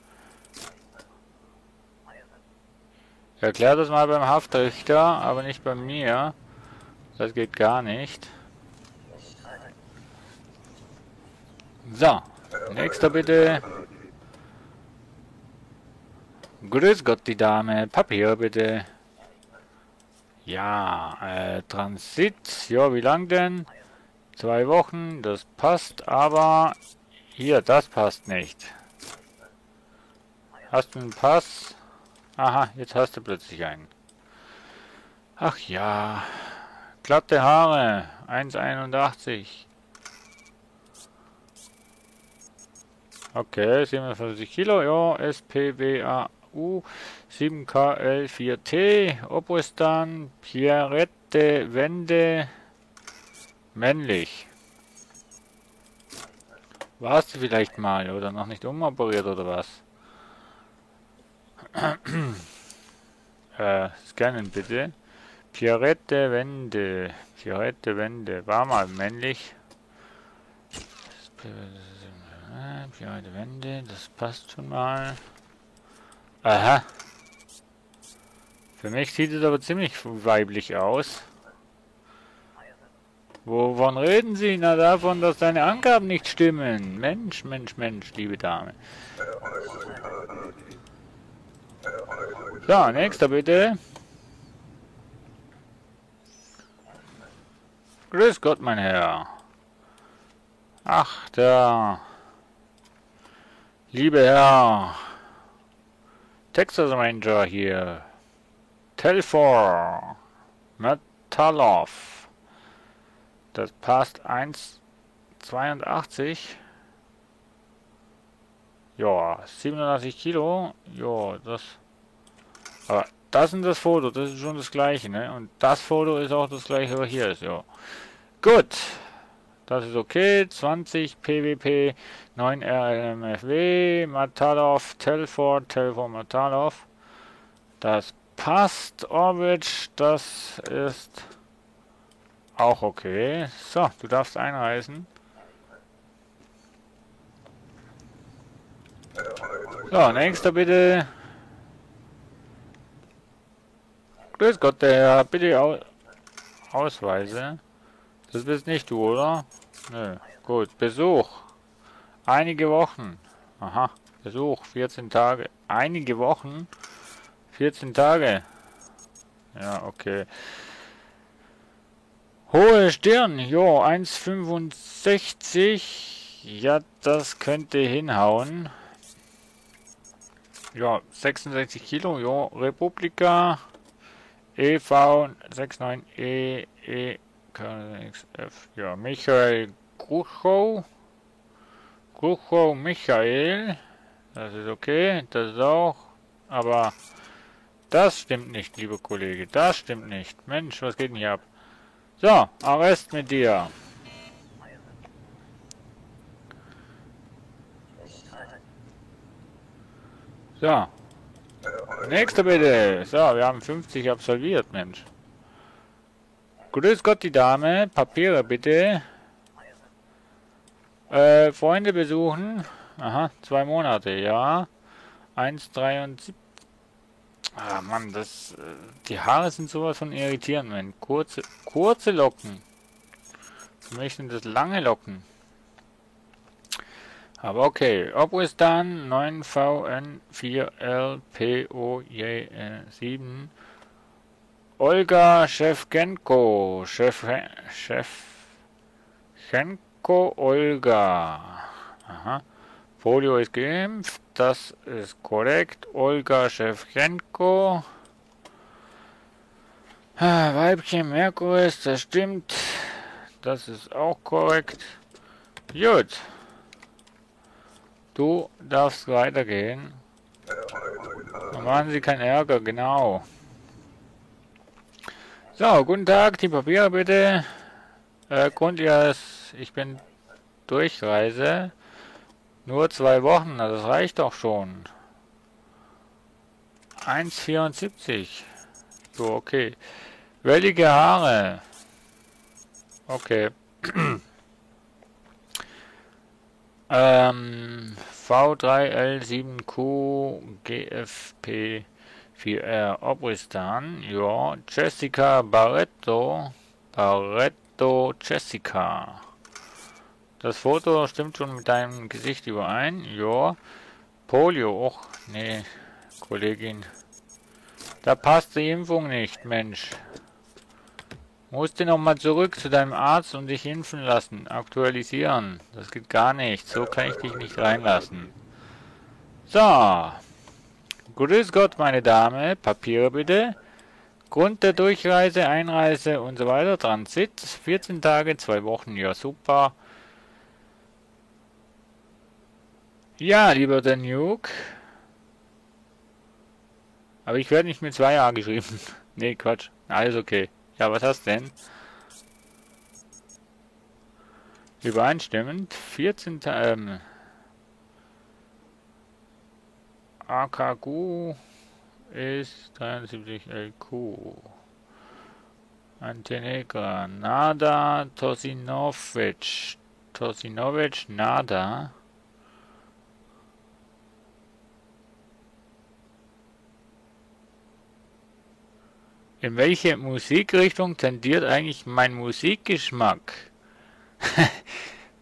Erklär das mal beim Haftrichter, aber nicht bei mir. Das geht gar nicht. So, nächster bitte. Grüß Gott, die Dame. Papier bitte. Ja, Transit. Ja, wie lang denn? 2 Wochen, das passt, aber hier, das passt nicht. Hast du einen Pass? Aha, jetzt hast du plötzlich einen. Ach ja, glatte Haare, 1,81. Okay, 57 Kilo, ja, SPWAU 7KL4T, Obristan, Pierrette, Wende, männlich. Warst du vielleicht mal oder noch nicht umoperiert oder was? Scannen bitte. Pierrette Wende. War mal männlich. Pierrette Wende, das passt schon mal. Aha. Für mich sieht es aber ziemlich weiblich aus. Wovon reden Sie? Na, davon, dass deine Angaben nicht stimmen. Mensch, liebe Dame. So, nächster bitte. Grüß Gott, mein Herr. Ach, der liebe Herr Texas Ranger hier. Telfor Metalov. Das passt 1,82. Ja, 87 Kilo. Ja, das... Aber das und das Foto, das ist schon das gleiche, ne? Und das Foto ist auch das gleiche, was hier ist, ja. Gut. Das ist okay. 20 PWP, 9 RLMFW, Matalov, Telfor, Matalov. Das passt. Orbit, das ist auch okay. So, du darfst einreisen. So, nächster bitte. Grüß Gott, der Herr, bitte Ausweise. Das bist nicht du, oder? Nö. Gut, Besuch. Einige Wochen. Aha, Besuch, 14 Tage. Einige Wochen? 14 Tage. Ja, okay. Hohe Stirn, jo, 1,65. Ja, das könnte hinhauen. Ja, 66 Kilo, jo, Republika. EV 69 KXF. Ja, Michael Gruchow. Michael. Das ist okay, das ist auch. Aber das stimmt nicht, lieber Kollege. Das stimmt nicht. Mensch, was geht denn hier ab? So, Arrest mit dir. So. Nächster bitte. So, wir haben 50 absolviert, Mensch. Grüß Gott, die Dame. Papiere bitte. Freunde besuchen. Aha, 2 Monate, ja. 1,73. Ah, Mann, das... die Haare sind sowas von irritierend, Mensch. Kurze Locken. Für mich sind das lange Locken. Aber okay. Obristan 9VN4LPOJ7. Olga Schewtschenko. Schewtschenko Olga. Aha. Polio ist geimpft. Das ist korrekt. Olga Schewtschenko. Weibchen Merkuris, das stimmt. Das ist auch korrekt. Gut. Du darfst weitergehen. Dann machen Sie keinen Ärger, genau. So, guten Tag, die Papiere bitte. Grund Ihres, ich bin Durchreise. Nur 2 Wochen, das reicht doch schon. 1,74. So, okay. Wellige Haare. Okay. V3L7Q GFP4R Obristan. Ja. Jessica Barretto. Jessica. Das Foto stimmt schon mit deinem Gesicht überein. Ja. Polio. Och, nee, Kollegin. Da passt die Impfung nicht, Mensch. Musst du nochmal zurück zu deinem Arzt und dich impfen lassen. Aktualisieren. Das geht gar nicht. So kann ich dich nicht reinlassen. So. Grüß Gott, meine Dame. Papiere bitte. Grund der Durchreise, Einreise und so weiter. Transit. 14 Tage, 2 Wochen. Ja, super. Ja, lieber Danuke. Aber ich werde nicht mit 2A geschrieben. Nee, Quatsch. Alles okay. Ja, was hast du denn? Übereinstimmend. 14. AKQ ist 73 LQ. Antenegra. Nada Tosinovic. Nada. In welche Musikrichtung tendiert eigentlich mein Musikgeschmack?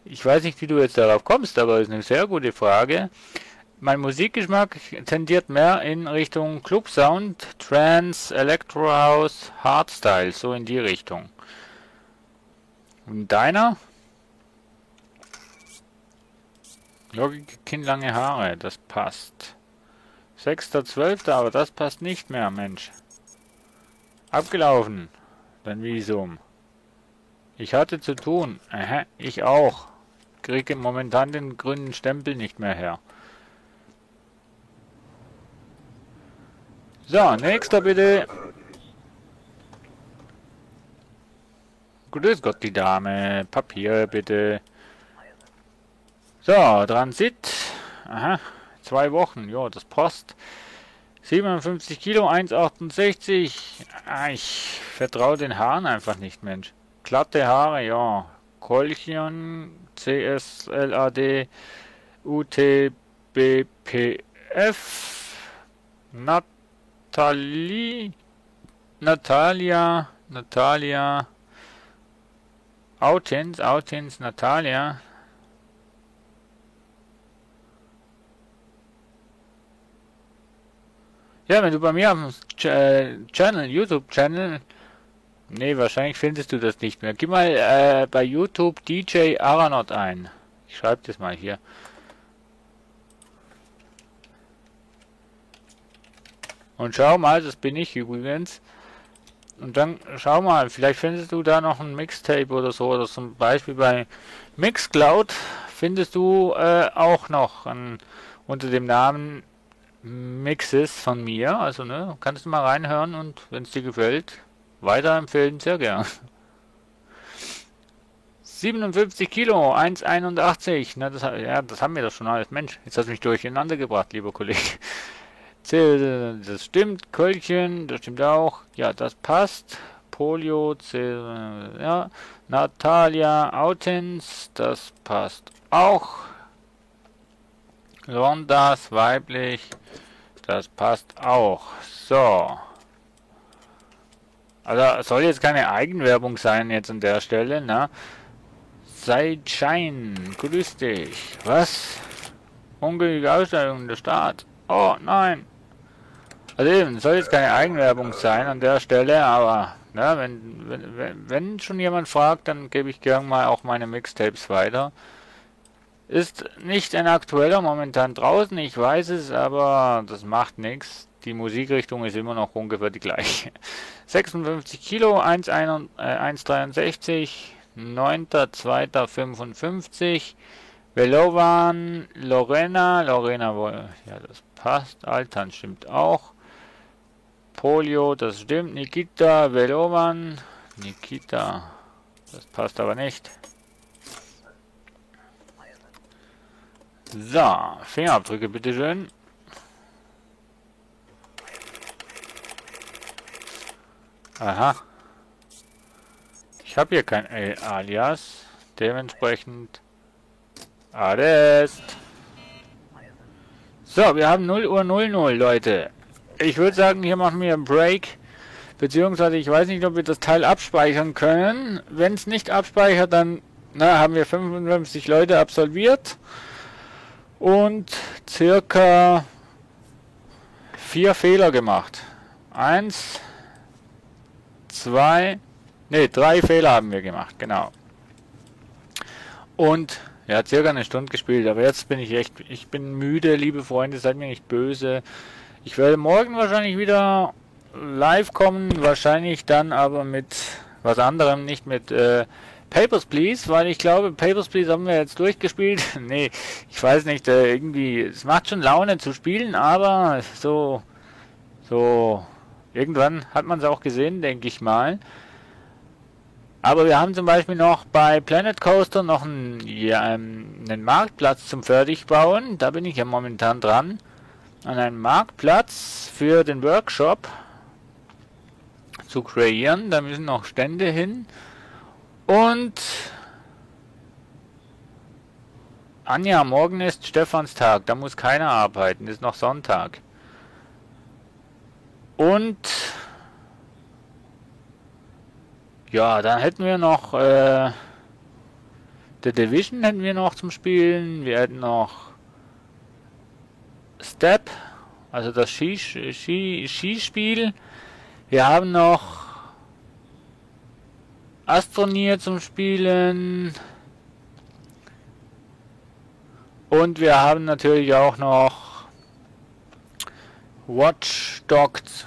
Ich weiß nicht, wie du jetzt darauf kommst, aber das ist eine sehr gute Frage. Mein Musikgeschmack tendiert mehr in Richtung Club-Sound, Trance, Electro House, Hardstyle, so in die Richtung. Und deiner? Lockige, kinnlange Haare, das passt. 6.12., aber das passt nicht mehr, Mensch. Abgelaufen. Dein Visum. Ich hatte zu tun. Ich auch. Kriege momentan den grünen Stempel nicht mehr her. So, nächster bitte. Grüß Gott, die Dame. Papier bitte. So, Transit. Aha, 2 Wochen. Jo, das passt. 57 Kilo, 1,68. Ah, ich vertraue den Haaren einfach nicht, Mensch. Glatte Haare, ja. Kolchion, CSLAD, UTBPF, Natalia, Autens, Natalia. Ja, wenn du bei mir auf dem YouTube-Channel, nee, wahrscheinlich findest du das nicht mehr. Gib mal bei YouTube DJ Aranot ein. Ich schreibe das mal hier. Und schau mal, das bin ich übrigens. Und dann schau mal, vielleicht findest du da noch ein Mixtape oder so. Oder zum Beispiel bei Mixcloud findest du auch noch unter dem Namen Mixes von mir. Also ne, kannst du mal reinhören und wenn es dir gefällt, weiterempfehlen, sehr gern. 57 Kilo, 1,81. Na, das haben wir doch schon alles. Mensch, jetzt hast du mich durcheinander gebracht, lieber Kollege. Das stimmt, Kölchen, das stimmt auch. Ja, das passt. Polio, ja. Natalia Autens, das passt auch. Londas, weiblich, das passt auch. So. Also soll jetzt keine Eigenwerbung sein jetzt an der Stelle, ne? Seidschein, grüß dich. Was? Ungültige Ausstellung der Staat. Oh nein. Also eben, soll jetzt keine Eigenwerbung sein an der Stelle, aber ne, wenn schon jemand fragt, dann gebe ich gern mal auch meine Mixtapes weiter. Ist nicht ein aktueller momentan draußen, ich weiß es, aber das macht nichts. Die Musikrichtung ist immer noch ungefähr die gleiche. 56 Kilo, 1,63, 9.2.55. Velovan, Lorena, ja das passt, Altan stimmt auch. Polio, das stimmt, Nikita, Velovan, Nikita, das passt aber nicht. So, Fingerabdrücke bitteschön. Aha. Ich habe hier kein Alias. Dementsprechend Arrest. So, wir haben 0:00, Leute. Ich würde sagen, hier machen wir einen Break. Beziehungsweise, ich weiß nicht, ob wir das Teil abspeichern können. Wenn es nicht abspeichert, dann haben wir 55 Leute absolviert. Und circa 4 Fehler gemacht. 3 Fehler haben wir gemacht, genau. Und ja, circa eine Stunde gespielt, aber jetzt bin ich bin müde, liebe Freunde, seid mir nicht böse. Ich werde morgen wahrscheinlich wieder live kommen, wahrscheinlich dann aber mit was anderem, nicht mit Papers, Please, weil ich glaube, Papers, Please haben wir jetzt durchgespielt. Nee, ich weiß nicht, irgendwie, es macht schon Laune zu spielen, aber so, irgendwann hat man es auch gesehen, denke ich mal. Aber wir haben zum Beispiel noch bei Planet Coaster noch einen Marktplatz zum Fertigbauen. Da bin ich ja momentan dran. An einem Marktplatz für den Workshop zu kreieren. Da müssen noch Stände hin. Und Anja, morgen ist Stephanstag. Da muss keiner arbeiten. Ist noch Sonntag. Und ja, dann hätten wir noch The Division hätten wir noch zum Spielen. Wir hätten noch Step, also das Skispiel. Wir haben noch Astroneer zum Spielen. Und wir haben natürlich auch noch Watch Dogs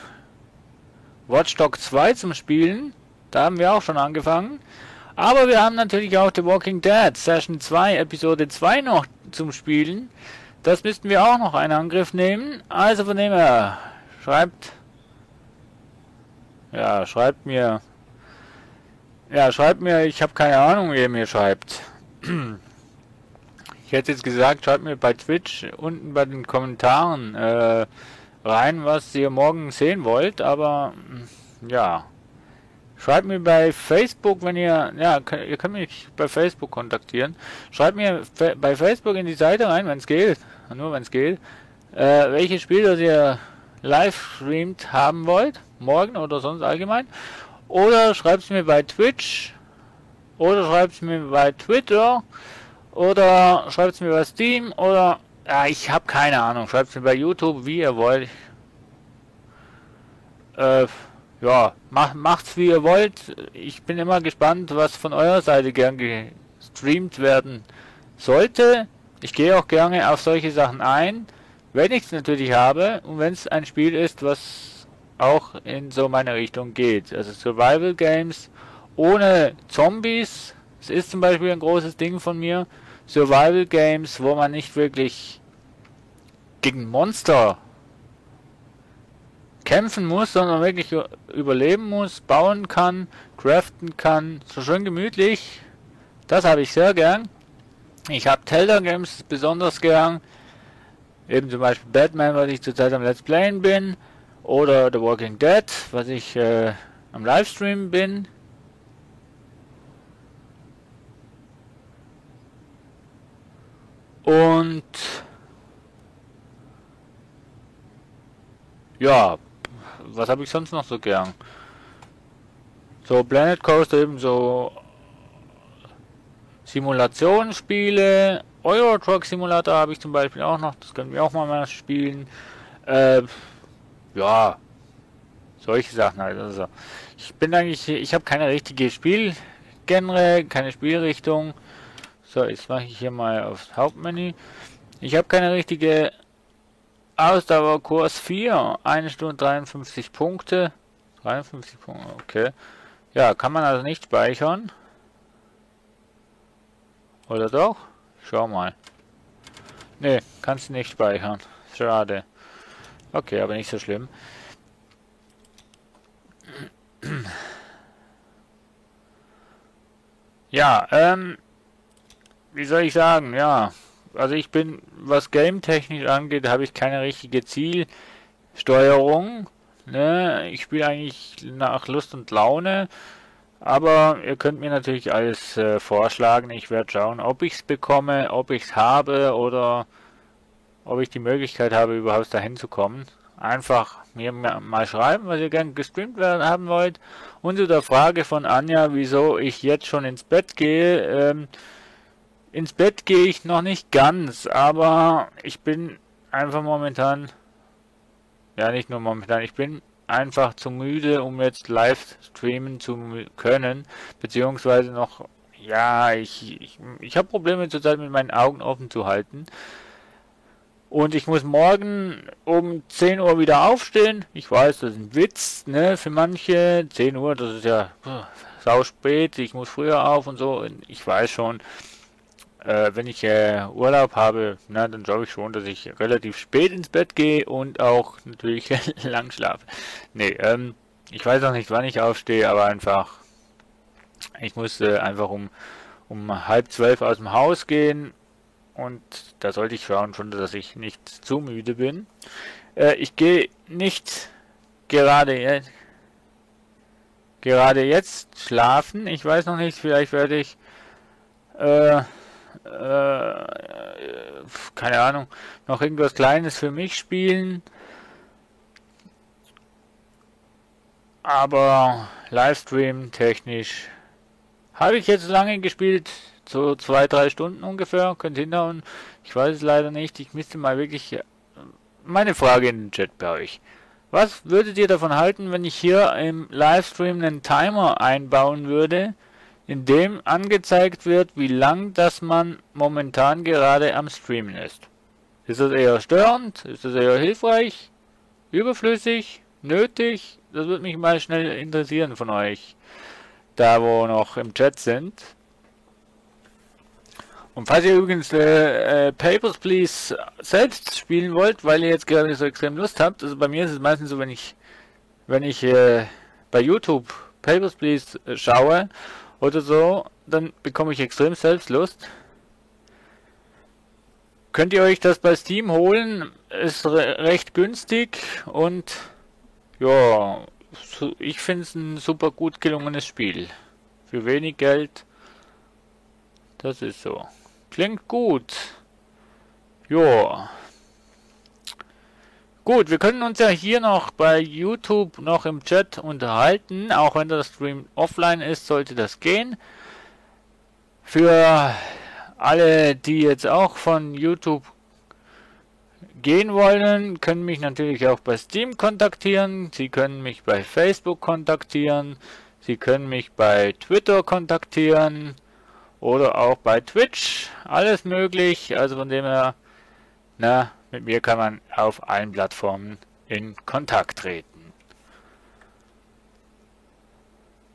2 zum Spielen. Da haben wir auch schon angefangen. Aber wir haben natürlich auch The Walking Dead Session 2, Episode 2 noch zum Spielen. Das müssten wir auch noch in Angriff nehmen. Also von dem her, schreibt Ja, schreibt mir. Ja, schreibt mir, ich habe keine Ahnung, wie ihr mir schreibt. Ich hätte jetzt gesagt, schreibt mir bei Twitch unten bei den Kommentaren rein, was ihr morgen sehen wollt, aber ja. Schreibt mir bei Facebook, wenn ihr, ja, ihr könnt mich bei Facebook kontaktieren. Schreibt mir bei Facebook in die Seite rein, wenn es geht, nur wenn es geht, welches Spiel das ihr live streamt haben wollt, morgen oder sonst allgemein. Oder schreibt es mir bei Twitch, oder schreibt es mir bei Twitter, oder schreibt es mir bei Steam, oder, ja, ich habe keine Ahnung, schreibt es mir bei YouTube, wie ihr wollt. Ja, macht's wie ihr wollt. Ich bin immer gespannt, was von eurer Seite gern gestreamt werden sollte. Ich gehe auch gerne auf solche Sachen ein, wenn ich es natürlich habe und wenn es ein Spiel ist, was auch in so meine Richtung geht. Also Survival Games ohne Zombies. Es ist zum Beispiel ein großes Ding von mir. Survival Games, wo man nicht wirklich gegen Monster kämpfen muss, sondern wirklich überleben muss, bauen kann, craften kann, so schön gemütlich. Das habe ich sehr gern. Ich habe Telltale Games besonders gern. Eben zum Beispiel Batman, was ich zurzeit am Let's Playen bin. Oder The Walking Dead, was ich am Livestream bin. Und ja, was habe ich sonst noch so gern? So Planet Coaster, eben so Simulationsspiele. Euro Truck Simulator habe ich zum Beispiel auch noch, das können wir auch mal spielen. Ja, solche Sachen halt. Also ich bin eigentlich, ich habe keine richtige Spielgenre, keine Spielrichtung. So, jetzt mache ich hier mal aufs Hauptmenü. Ich habe keine richtige Ausdauerkurs 4, 1 Stunde 53 Punkte. 53 Punkte, okay. Ja, kann man also nicht speichern. Oder doch? Schau mal. Ne, kannst du nicht speichern. Schade. Okay, aber nicht so schlimm. Ja, wie soll ich sagen? Ja, also ich bin, was game-technisch angeht, habe ich keine richtige Zielsteuerung. Ne? Ich spiele eigentlich nach Lust und Laune. Aber ihr könnt mir natürlich alles vorschlagen. Ich werde schauen, ob ich es bekomme, ob ich es habe oder ob ich die Möglichkeit habe, überhaupt dahin zu kommen. Einfach mir mal schreiben, was ihr gerne gestreamt haben wollt. Und zu der Frage von Anja, wieso ich jetzt schon ins Bett gehe. Ins Bett gehe ich noch nicht ganz, aber ich bin einfach momentan, ja nicht nur momentan, ich bin einfach zu müde, um jetzt live streamen zu können, beziehungsweise noch, ja, ich habe Probleme zurzeit mit meinen Augen offen zu halten. Und ich muss morgen um 10 Uhr wieder aufstehen. Ich weiß, das ist ein Witz, ne, für manche. 10 Uhr, das ist ja sau spät, ich muss früher auf und so. Ich weiß schon, wenn ich Urlaub habe, na, dann glaube ich schon, dass ich relativ spät ins Bett gehe und auch natürlich lang schlafe. Nee, ich weiß auch nicht, wann ich aufstehe, aber einfach, ich muss einfach um 11:30 aus dem Haus gehen und da sollte ich schauen schon, dass ich nicht zu müde bin. Ich gehe nicht gerade jetzt schlafen. Ich weiß noch nicht, vielleicht werde ich keine Ahnung, noch irgendwas Kleines für mich spielen. Aber Livestream technisch habe ich jetzt lange gespielt, so 2-3 Stunden ungefähr, könnt hinhauen. Ich weiß es leider nicht, ich müsste mal wirklich meine Frage in den Chat bei euch. Was würdet ihr davon halten, wenn ich hier im Livestream einen Timer einbauen würde, in dem angezeigt wird, wie lang das man momentan gerade am Streamen ist? Ist das eher störend? Ist das eher hilfreich? Überflüssig? Nötig? Das würde mich mal schnell interessieren von euch, da wo noch im Chat sind. Und falls ihr übrigens Papers, Please selbst spielen wollt, weil ihr jetzt gerade so extrem Lust habt, also bei mir ist es meistens so, wenn ich bei YouTube Papers, Please schaue oder so, dann bekomme ich extrem Selbstlust. Könnt ihr euch das bei Steam holen, ist recht günstig und ja, ich finde es ein super gut gelungenes Spiel. Für wenig Geld, das ist so. Klingt gut. Ja. Gut, wir können uns ja hier noch bei YouTube noch im Chat unterhalten. Auch wenn der Stream offline ist, sollte das gehen. Für alle, die jetzt auch von YouTube gehen wollen, können mich natürlich auch bei Steam kontaktieren. Sie können mich bei Facebook kontaktieren. Sie können mich bei Twitter kontaktieren. Oder auch bei Twitch. Alles möglich. Also von dem her, na, mit mir kann man auf allen Plattformen in Kontakt treten.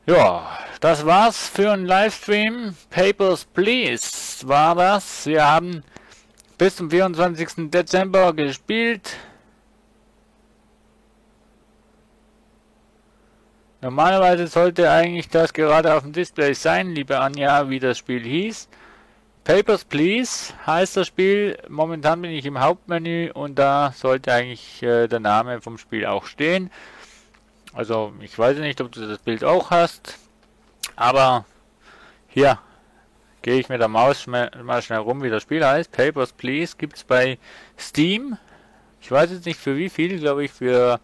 Ja, das war's für einen Livestream. Papers, Please war das. Wir haben bis zum 24. Dezember gespielt. Normalerweise sollte eigentlich das gerade auf dem Display sein, liebe Anja, wie das Spiel hieß. Papers, Please heißt das Spiel. Momentan bin ich im Hauptmenü und da sollte eigentlich der Name vom Spiel auch stehen. Also ich weiß nicht, ob du das Bild auch hast, aber hier gehe ich mit der Maus mal schnell rum, wie das Spiel heißt. Papers, Please gibt es bei Steam. Ich weiß jetzt nicht für wie viel, glaube ich für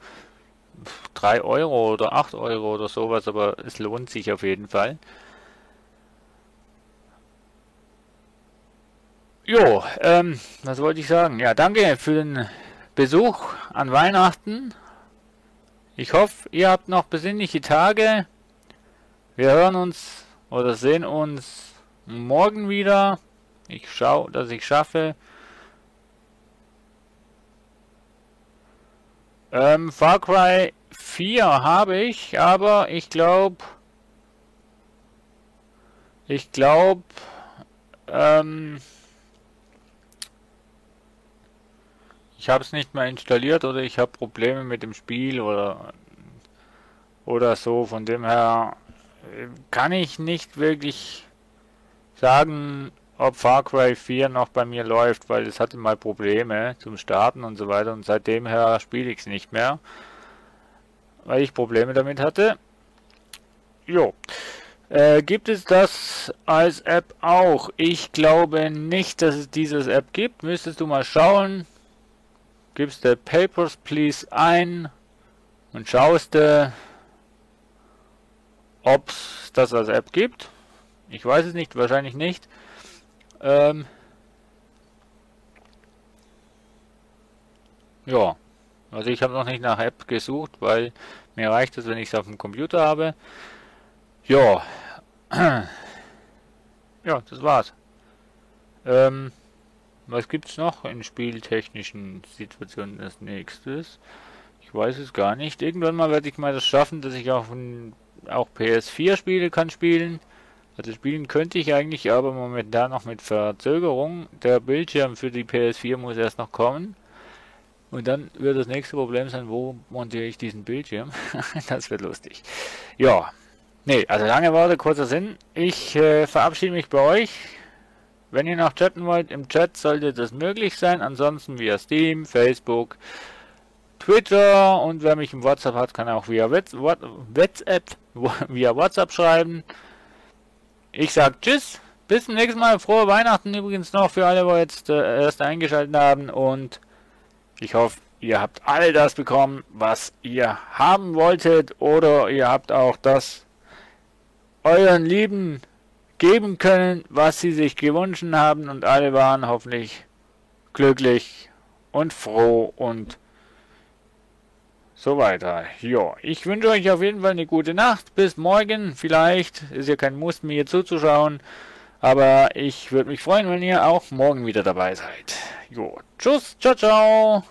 3 Euro oder 8 Euro oder sowas, aber es lohnt sich auf jeden Fall. Jo, was wollte ich sagen? Ja, danke für den Besuch an Weihnachten. Ich hoffe, ihr habt noch besinnliche Tage. Wir hören uns oder sehen uns morgen wieder. Ich schaue, dass ich schaffe. Far Cry 4 habe ich, aber ich glaube, ich habe es nicht mehr installiert oder ich habe Probleme mit dem Spiel oder so. Von dem her kann ich nicht wirklich sagen, ob Far Cry 4 noch bei mir läuft, weil es hatte mal Probleme zum Starten und so weiter und seitdem her spiele ich es nicht mehr, weil ich Probleme damit hatte. Jo. Gibt es das als App auch? Ich glaube nicht, dass es dieses App gibt. Müsstest du mal schauen. Gibst du Papers, Please ein und schaust ob es das als App gibt. Ich weiß es nicht, wahrscheinlich nicht. Ja, also ich habe noch nicht nach App gesucht, weil mir reicht es, wenn ich es auf dem Computer habe. Ja, ja, das war's. Was gibt's noch in spieltechnischen Situationen als nächstes? Ich weiß es gar nicht. Irgendwann mal werde ich mal das schaffen, dass ich auch PS4 Spiele kann spielen. Also spielen könnte ich eigentlich, aber momentan noch mit Verzögerung. Der Bildschirm für die PS4 muss erst noch kommen. Und dann wird das nächste Problem sein, wo montiere ich diesen Bildschirm? Das wird lustig. Ja, nee, also lange Worte, kurzer Sinn. Ich verabschiede mich bei euch. Wenn ihr noch chatten wollt, im Chat sollte das möglich sein. Ansonsten via Steam, Facebook, Twitter und wer mich im WhatsApp hat, kann auch via WhatsApp schreiben. Ich sag Tschüss, bis zum nächsten Mal. Frohe Weihnachten übrigens noch für alle, die jetzt erst eingeschaltet haben. Und ich hoffe, ihr habt all das bekommen, was ihr haben wolltet. Oder ihr habt auch das euren Lieben geben können, was sie sich gewünscht haben. Und alle waren hoffentlich glücklich und froh und so weiter. Ja, ich wünsche euch auf jeden Fall eine gute Nacht. Bis morgen. Vielleicht ist ja kein Muss, mir zuzuschauen. Aber ich würde mich freuen, wenn ihr auch morgen wieder dabei seid. Jo, tschüss, ciao, ciao.